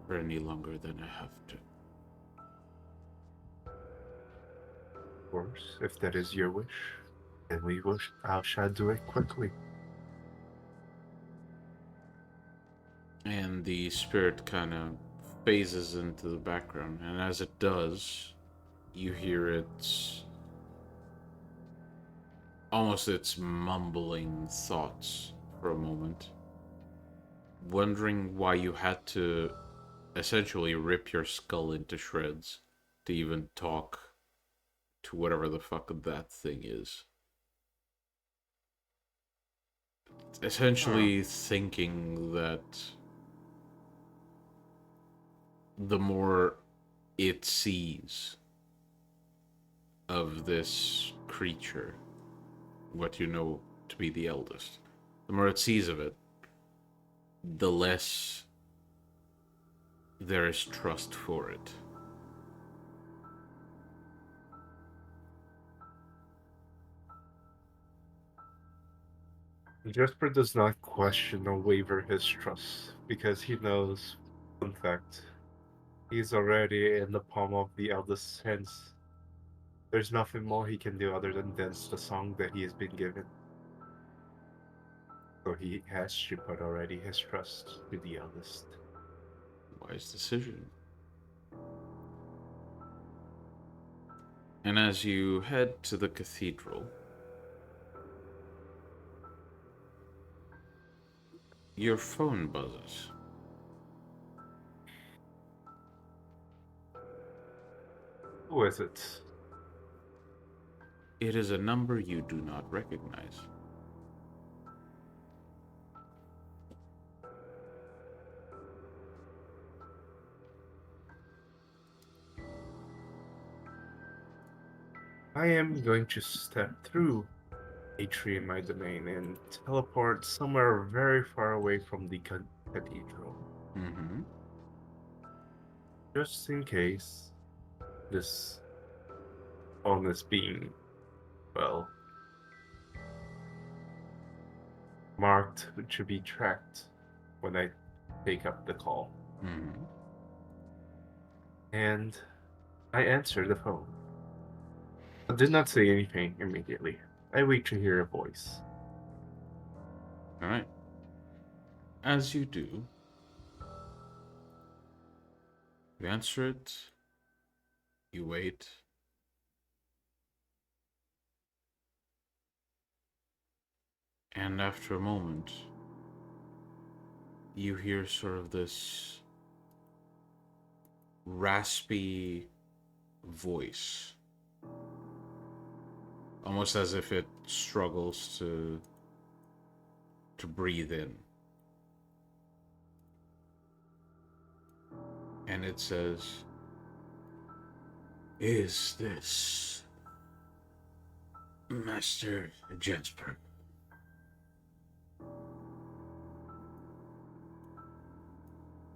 for any longer than I have to. Of course, if that is your wish, then I shall do it quickly. And the spirit kind of phases into the background, and as it does, you hear its mumbling thoughts for a moment, wondering why you had to essentially rip your skull into shreds to even talk to whatever the fuck that thing is. Essentially thinking that the more it sees of this creature, what you know to be the eldest, the more it sees of it, the less there is trust for it. Jasper does not question or waver his trust, because he knows, in fact, he's already in the palm of the eldest's hands. There's nothing more he can do other than dance the song that he has been given. So he has to put already his trust to the eldest. Wise decision. And as you head to the cathedral, your phone buzzes. Who is it? It is a number you do not recognize. I am going to step through a tree in my domain and teleport somewhere very far away from the cathedral. Mm-hmm. Just in case this phone is being, well, marked to be tracked when I take up the call. Mm-hmm. And I answer the phone. I did not say anything immediately. I wait to hear a voice. All right. As you do, you answer it. You wait. And after a moment, you hear sort of this raspy voice, almost as if it struggles to breathe in. And it says, "Is this Master Jasper?"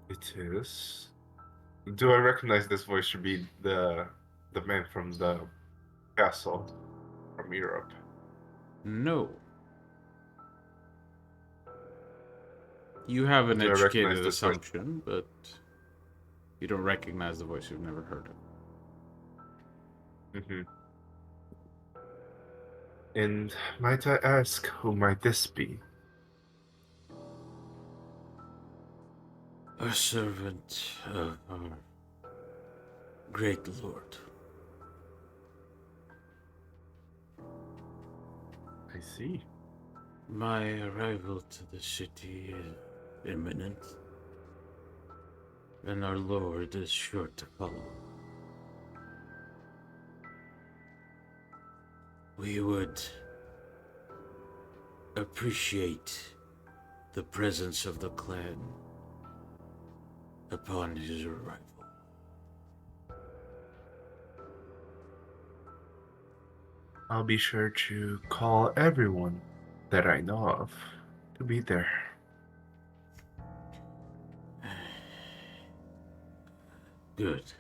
It is. Do I recognize this voice to be the man from the castle from Europe? No. You have an Do I recognize educated this voice? assumption, but you don't recognize the voice. You've never heard it. Mm-hmm. And might I ask, who might this be? A servant of our great lord. I see. My arrival to the city is imminent, and our lord is sure to follow. We would appreciate the presence of the clan upon his arrival. I'll be sure to call everyone that I know of to be there. Good.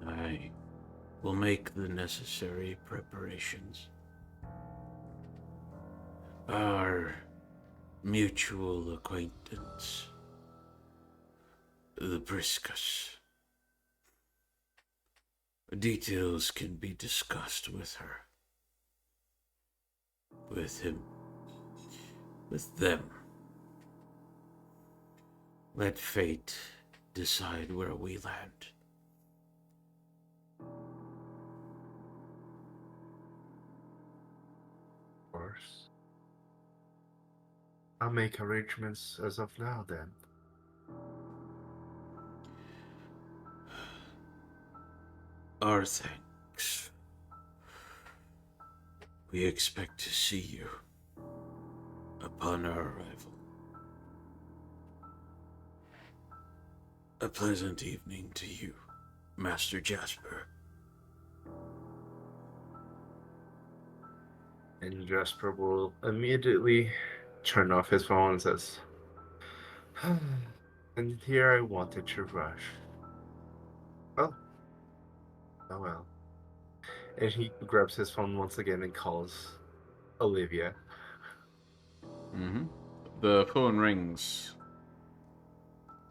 I will make the necessary preparations. Our mutual acquaintance, the Priscus. Details can be discussed with her. With him. With them. Let fate decide where we land. Of course. I'll make arrangements as of now then. Our thanks. We expect to see you upon our arrival. A pleasant evening to you, Master Jasper. And Jasper will immediately turn off his phone and says, and here I wanted to rush. Oh. Oh well. And he grabs his phone once again and calls Olivia. Mm-hmm. The phone rings.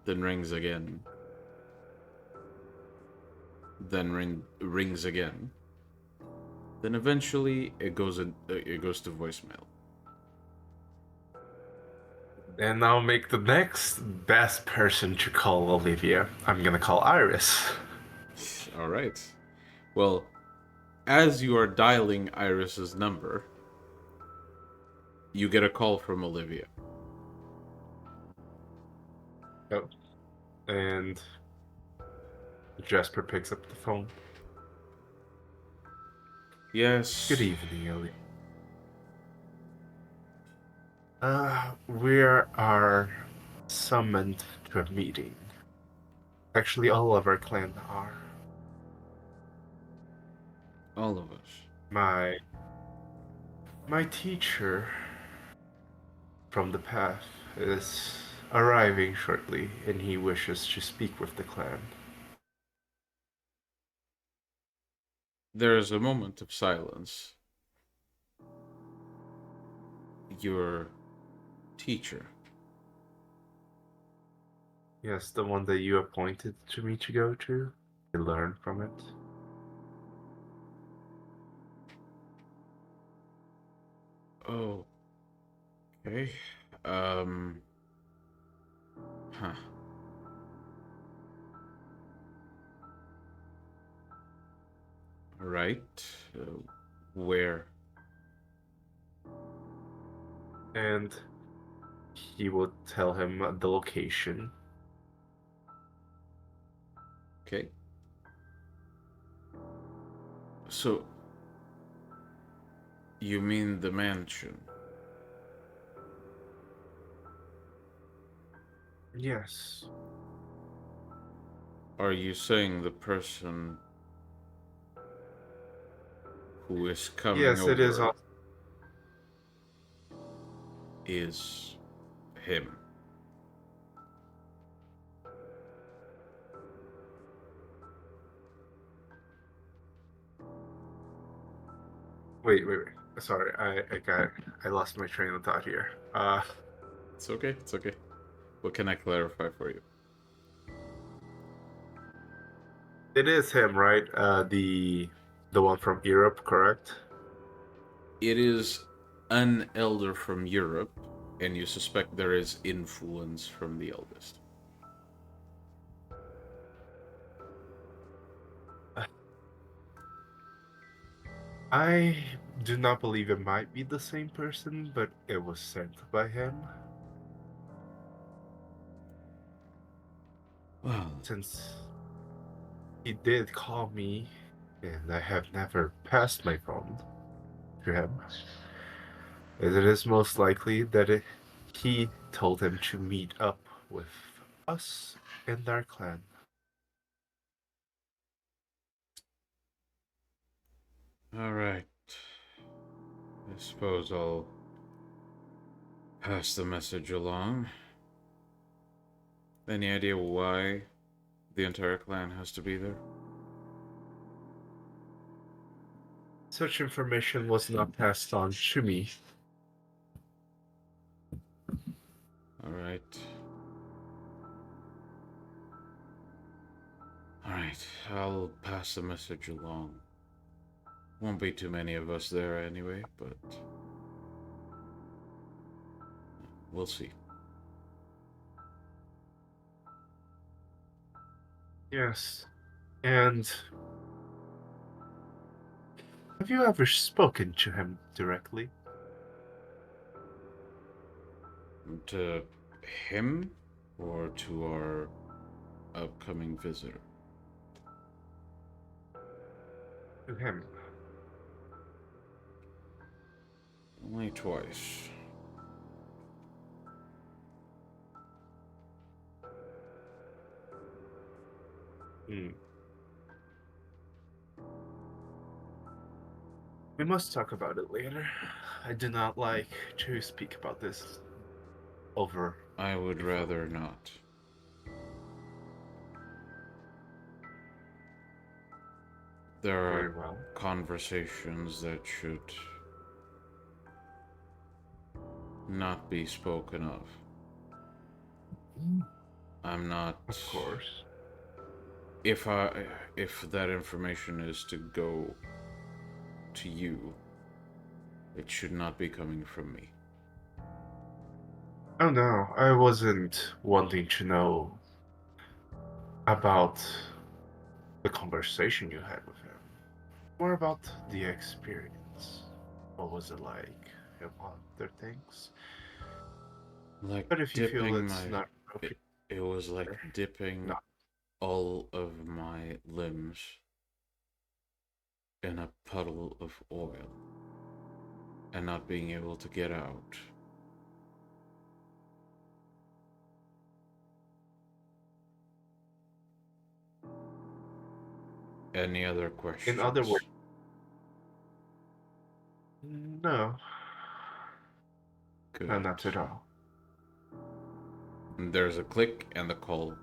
Then rings again. Then rings again. Then eventually it goes to voicemail. And I'll make the next best person to call Olivia. I'm gonna call Iris. All right. Well, as you are dialing Iris's number, you get a call from Olivia. Oh. And Jasper picks up the phone. Yes. Good evening, Olivia. We are summoned to a meeting. Actually, all of our clan are. All of us. My teacher from the path is arriving shortly, and he wishes to speak with the clan. There is a moment of silence. Your teacher Yes, the one that you appointed to me to go to learn from it. Oh. Okay. Huh. Right. Where? And he would tell him the location. Okay. So, you mean the mansion? Yes. Are you saying the person who is coming Yes, it is. over is him? Wait. Sorry, I lost my train of thought here. It's okay. It's okay. What can I clarify for you? It is him, right? The one from Europe, correct? It is an elder from Europe, and you suspect there is influence from the eldest. I do not believe it might be the same person, but it was sent by him. Well, Since he did call me, and I have never passed my phone to him, it is most likely that he told him to meet up with us and our clan. all right. I suppose I'll pass the message along. Any idea why the entire clan has to be there? Such information was not passed on to me. All right. All right. I'll pass the message along. Won't be too many of us there anyway, but we'll see. Yes. And have you ever spoken to him directly? To him or to our upcoming visitor? To him. Only twice. Hmm. We must talk about it later. I do not like to speak about this over. I would rather not. There Very are well. conversations that should not be spoken of. I'm not. Of course. If that information is to go to you, it should not be coming from me. Oh no, I wasn't wanting to know about the conversation you had with him. More about the experience. What was it like? And other things. Like But if you feel dipping it's my. not okay, It was like dipping No. all of my limbs in a puddle of oil and not being able to get out. Any other questions? In other words, no, Good. no, not at all. And there's a click and the call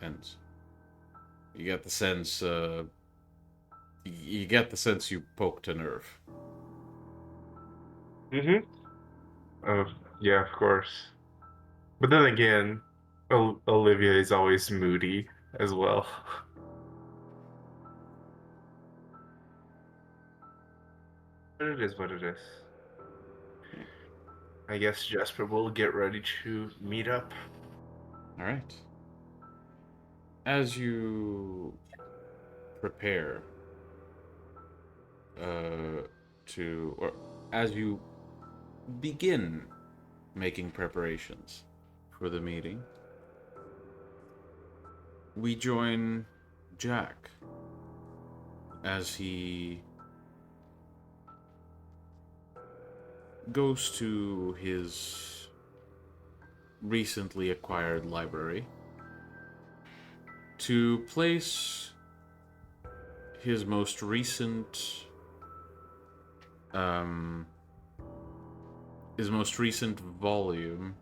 ends. You get the sense, you get the sense you poked a nerve. Mm-hmm. Yeah, of course. But then again, Olivia is always moody as well. But it is what it is. I guess Jasper will get ready to meet up. All right. As you prepare or as you begin making preparations for the meeting, we join Jack as he goes to his recently acquired library to place his most recent volume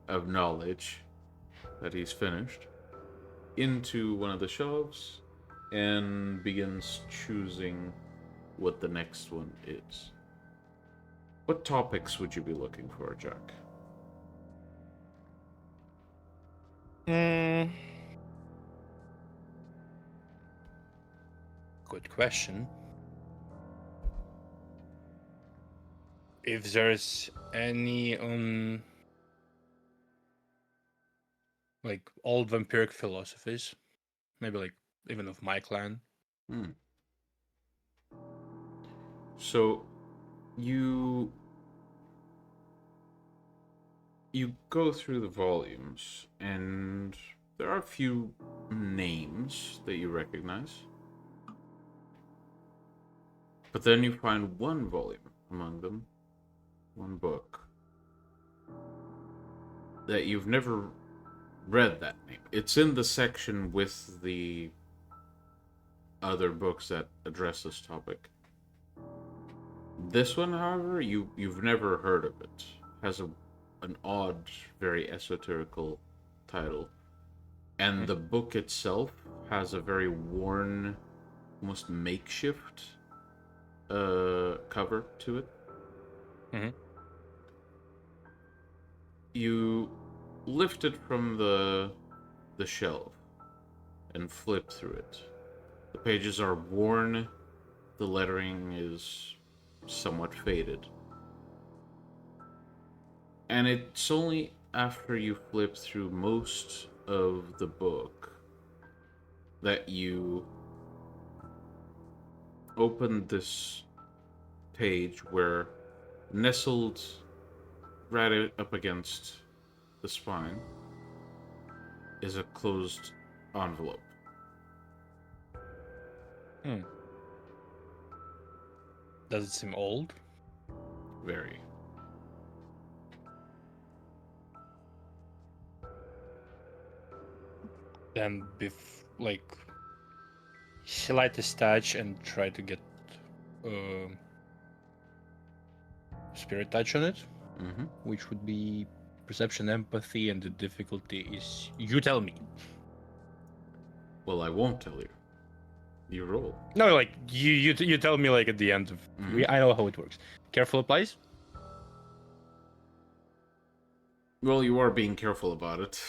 of knowledge that he's finished into one of the shelves and begins choosing what the next one is. What topics would you be looking for, Jack? Good question. If there's any like old vampiric philosophies, maybe like even of my clan. So you go through the volumes, and there are a few names that you recognize. But then you find one volume among them, one book, that you've never read that name. It's in the section with the other books that address this topic. This one, however, you've never heard of it. Has an odd, very esoterical title. And the book itself has a very worn, almost makeshift cover to it. Mm-hmm. You lift it from the shelf and flip through it. The pages are worn, the lettering is somewhat faded. And it's only after you flip through most of the book that you open this page where, nestled right up against the spine, is a closed envelope. Does it seem old? Very. Then light the touch and try to get spirit touch on it, which would be perception, empathy, and the difficulty is you tell me. Well, I won't tell you. You roll. No, like you tell me like at the end of I know how it works. Careful applies. Well, you are being careful about it.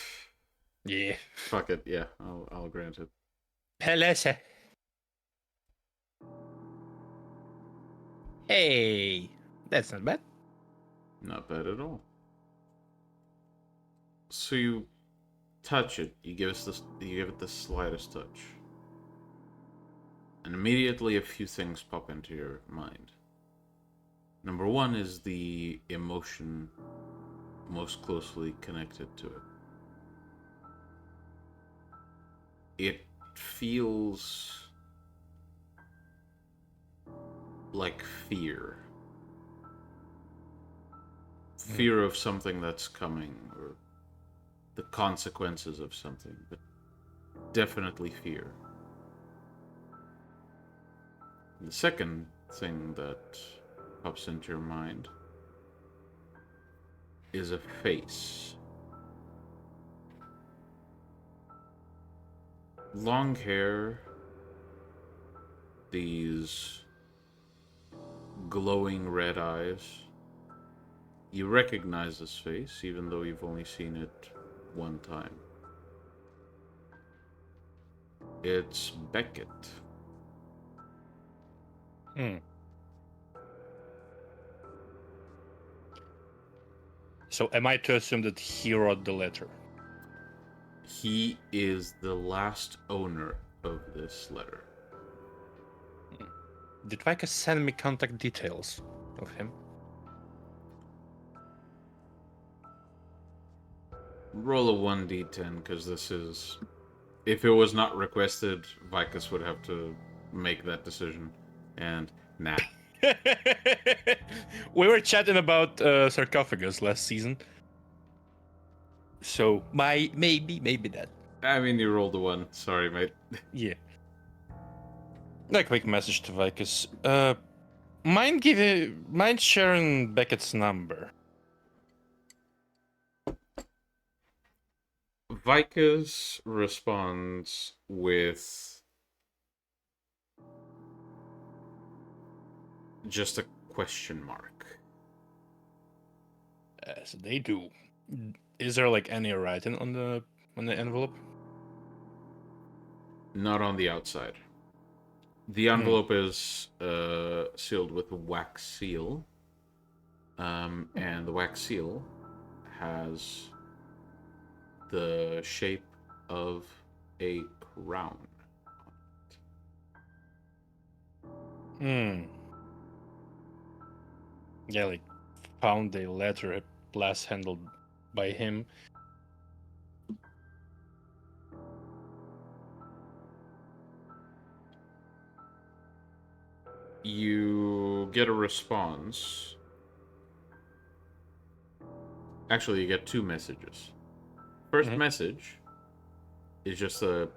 Yeah. Fuck it. Yeah, I'll grant it. Pelese. Hey, that's not bad. Not bad at all. So you touch it. You give it the slightest touch, and immediately a few things pop into your mind. Number one is the emotion most closely connected to it. It feels like fear. Fear of something that's coming, or the consequences of something, but definitely fear. And the second thing that pops into your mind is a face. Long hair, these glowing red eyes. You recognize this face, even though you've only seen it one time. It's Beckett. Hmm. So am I to assume that he wrote the letter? He is the last owner of this letter. Did Vykos send me contact details of him? Roll a 1d10, because this is... If it was not requested, Vykos would have to make that decision. And, nah. We were chatting about sarcophagus last season. So maybe that. I mean, you rolled a 1. Sorry, mate. Yeah. A quick message to Vykos. Mind sharing Beckett's number? Vykos responds with just a question mark. As they do. Is there like any writing on the envelope? Not on the outside. The envelope is sealed with a wax seal. And the wax seal has the shape of a crown. Yeah, like found a letter last handled by him. You get a response. Actually, you get 2 messages. First message is just a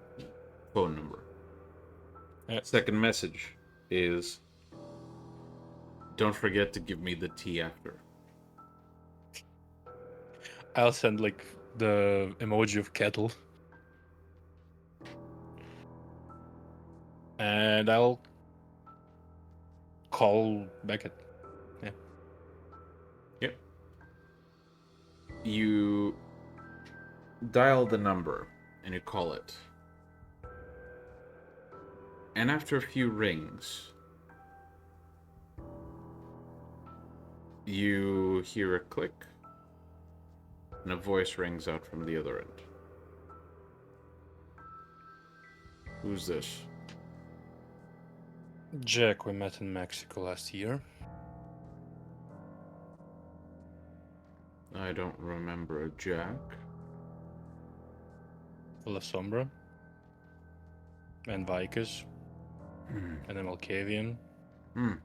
phone number. Second message is, don't forget to give me the tea after. I'll send like the emoji of kettle. And I'll call Beckett. Yeah. Yep. You dial the number and you call it. And after a few rings, you hear a click and a voice rings out from the other end. Who's this? Jack, we met in Mexico last year. I don't remember a Jack. La Sombra. And Vykos. And then Malkavian. And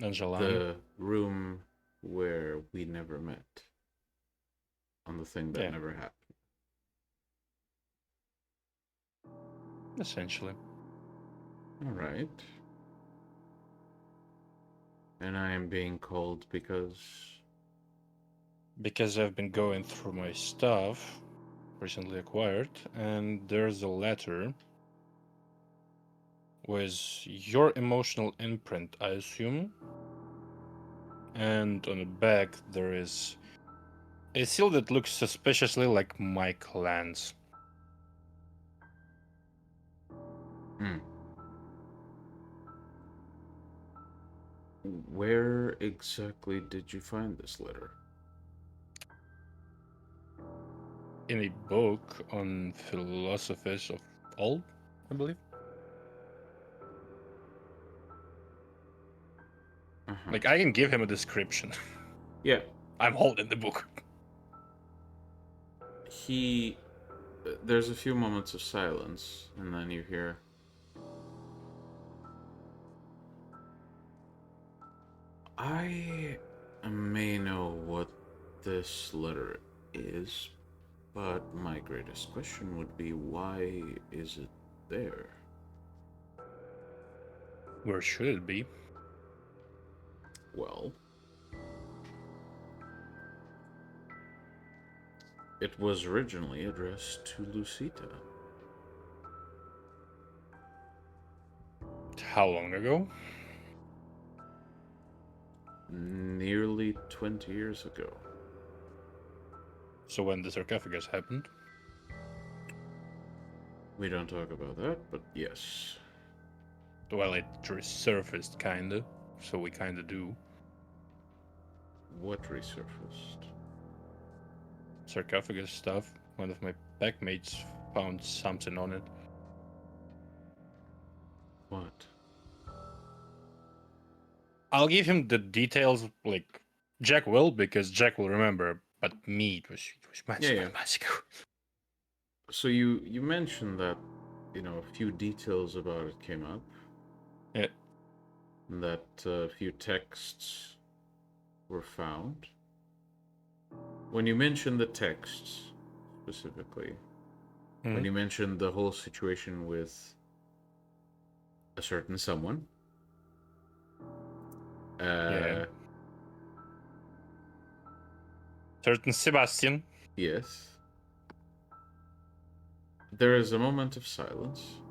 Jalan. The room where we never met. On the thing that never happened. Essentially. Alright. And I am being called because... Because I've been going through my stuff, recently acquired, and there's a letter with your emotional imprint, I assume. And on the back there is a seal that looks suspiciously like my clan's. Where exactly did you find this letter? In a book on philosophies of old, I believe. Like, I can give him a description. Yeah. I'm holding the book. There's a few moments of silence, and then you hear... I may know what this letter is, but my greatest question would be, why is it there? Where should it be? Well, it was originally addressed to Lucita. How long ago? Nearly 20 years ago. So when the sarcophagus happened? We don't talk about that, but yes. Well, it resurfaced, kinda. So we kinda do. What resurfaced? Sarcophagus stuff. One of my packmates found something on it. What? I'll give him the details, like, Jack will, because Jack will remember, but me, it was months Yeah. months ago. So you mentioned that, a few details about it came up. Yeah. And that a few texts were found. When you mentioned the texts, specifically, when you mentioned the whole situation with a certain someone, Yeah. Certain Sebastian. Yes. There is a moment of silence.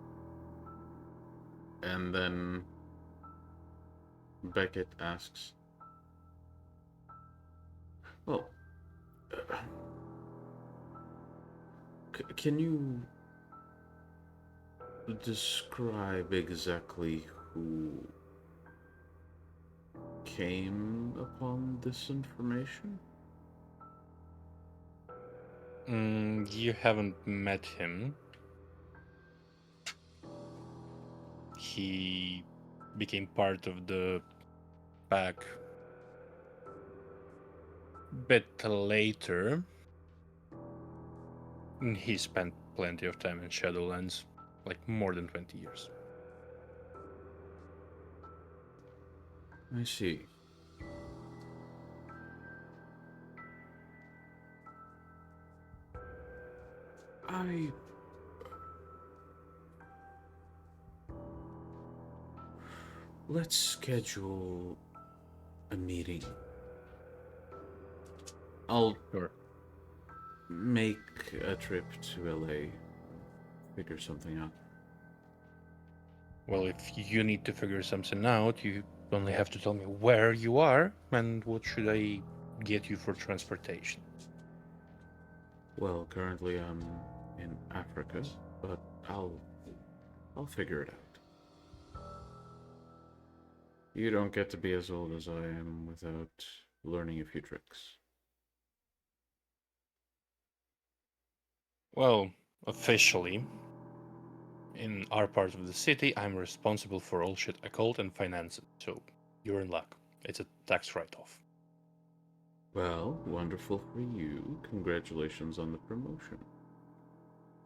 And then Beckett asks, well, can you describe exactly who came upon this information? You haven't met him. He became part of the pack bit later. He spent plenty of time in Shadowlands, like more than 20 years. I see. Let's schedule a meeting. I'll make a trip to LA, figure something out. Well, if you need to figure something out, you only have to tell me where you are and what should I get you for transportation. Well, currently I'm in Africa, but I'll figure it out. You don't get to be as old as I am without learning a few tricks. Well, officially, in our part of the city, I'm responsible for all shit occult and finances, so you're in luck. It's a tax write-off. Well, wonderful for you. Congratulations on the promotion.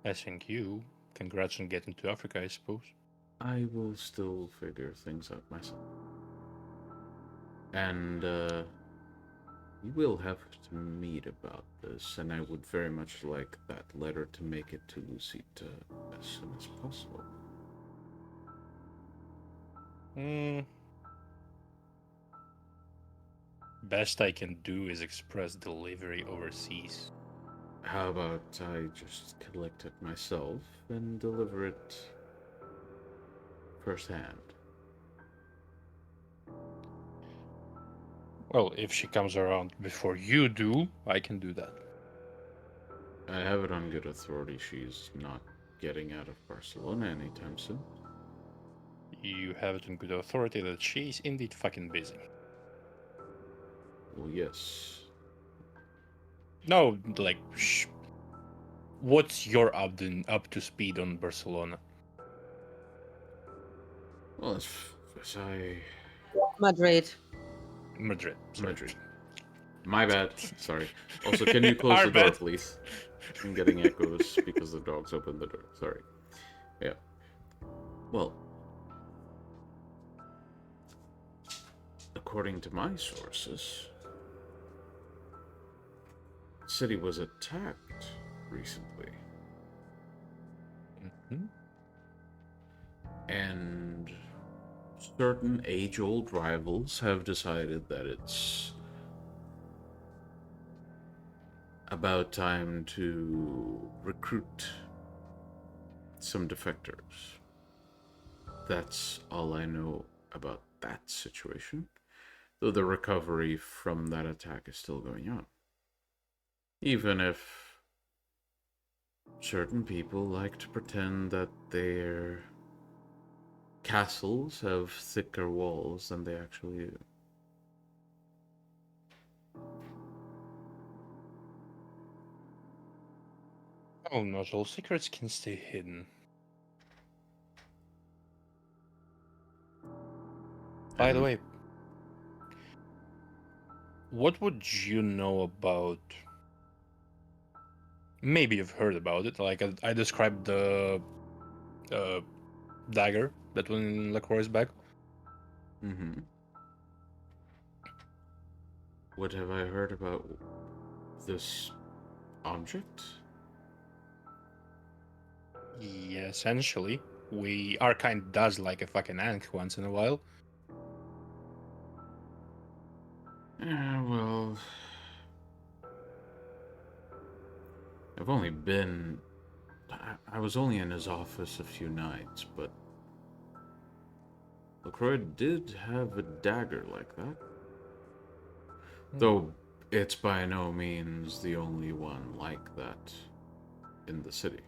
I think you. Congrats on getting to Africa, I suppose. I will still figure things out myself. And, we will have to meet about this, and I would very much like that letter to make it to Lucita as soon as possible. Best I can do is express delivery overseas. How about I just collect it myself and deliver it firsthand? Well, if she comes around before you do, I can do that. I have it on good authority she's not getting out of Barcelona anytime soon. You have it on good authority that she's indeed fucking busy. Well, yes. No, like, what's your up to speed on Barcelona? Well, as I... Madrid. Madrid. Sorry. Madrid. My bad. Sorry. Also, can you close the door, please? I'm getting echoes because the dogs opened the door. Sorry. Yeah. Well, according to my sources, the city was attacked recently. And certain age-old rivals have decided that it's about time to recruit some defectors. That's all I know about that situation, though the recovery from that attack is still going on. Even if certain people like to pretend that their castles have thicker walls than they actually do. Oh, not all secrets can stay hidden. By the And way, what would you know about? Maybe you've heard about it. Like I described the dagger that went in LaCroix's bag. Mm-hmm. What have I heard about this object? Yeah, essentially. Our kind does like a fucking ankh once in a while. Well, I've only been. I was only in his office a few nights, but LaCroix did have a dagger like that. Though it's by no means the only one like that in the city.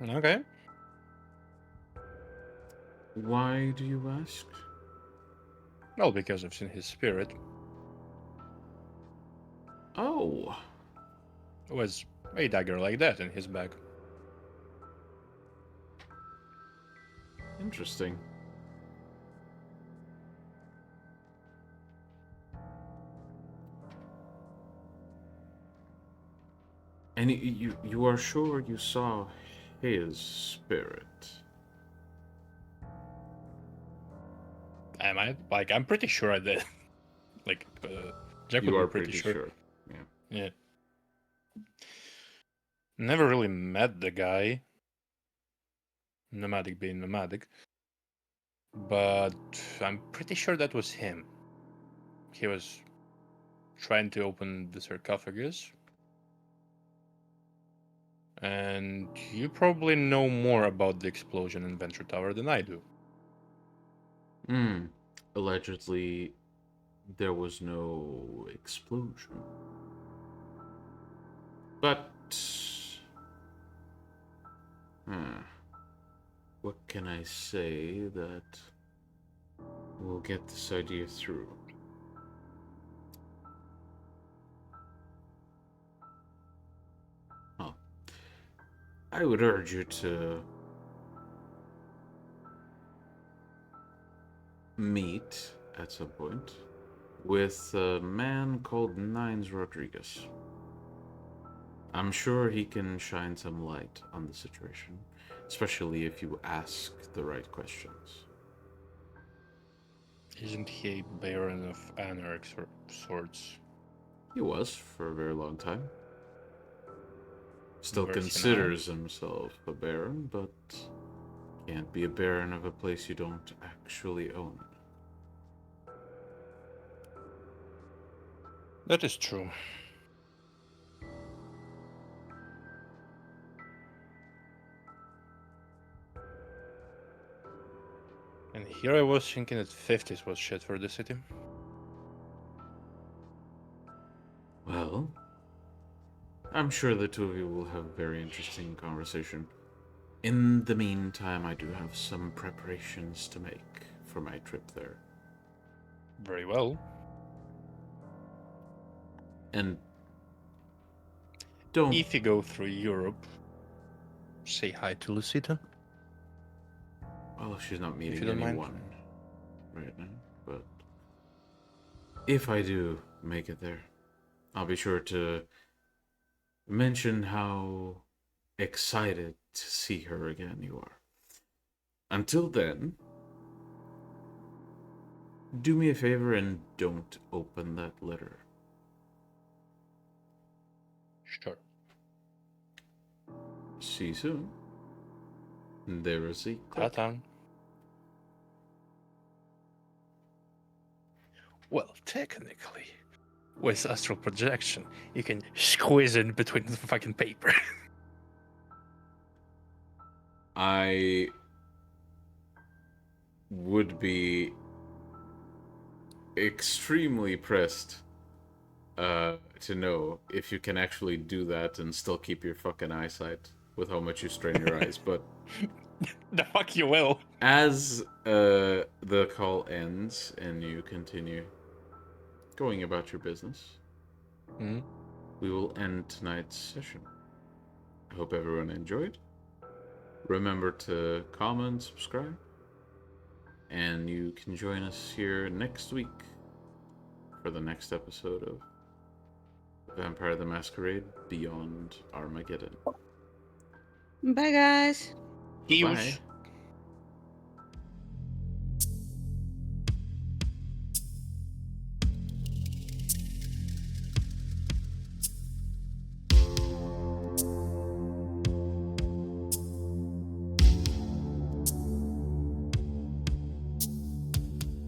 Okay. Why do you ask? Well, because I've seen his spirit. Oh, Was a dagger like that in his bag. interesting. And you are sure you saw his spirit? Am I? Like, I'm pretty sure I did. Like, Jack You would are be pretty sure. Yeah. Yeah. Never really met the guy. Nomadic being nomadic. But I'm pretty sure that was him. He was trying to open the sarcophagus. And you probably know more about the explosion in Venture Tower than I do. Allegedly, there was no explosion. But... what can I say that will get this idea through? Well, I would urge you to meet at some point with a man called Nines Rodriguez. I'm sure he can shine some light on the situation, especially if you ask the right questions. Isn't he a baron of anarchs or sorts? He was for a very long time. Still Where's he now? considers himself a baron, but can't be a baron of a place you don't actually own. That is true. And here I was thinking that 50s was shit for the city. Well, I'm sure the two of you will have a very interesting conversation. In the meantime, I do have some preparations to make for my trip there. Very well. And don't... If you go through Europe, say hi to Lucita. Well, she's not meeting you don't mind. anyone right now, but if I do make it there, I'll be sure to mention how excited to see her again you are. Until then, do me a favor and don't open that letter. Sure. See you soon. There is a click. Ta-ta. Well, technically, with astral projection, you can squeeze in between the fucking paper. I would be extremely pressed to know if you can actually do that and still keep your fucking eyesight with how much you strain your eyes. But The fuck you will. as the call ends and you continue going about your business, Mhm. we will end tonight's session. I hope everyone enjoyed. Remember to comment, subscribe, and you can join us here next week for the next episode of Vampire the Masquerade Beyond Armageddon. Bye, guys. He Bye. was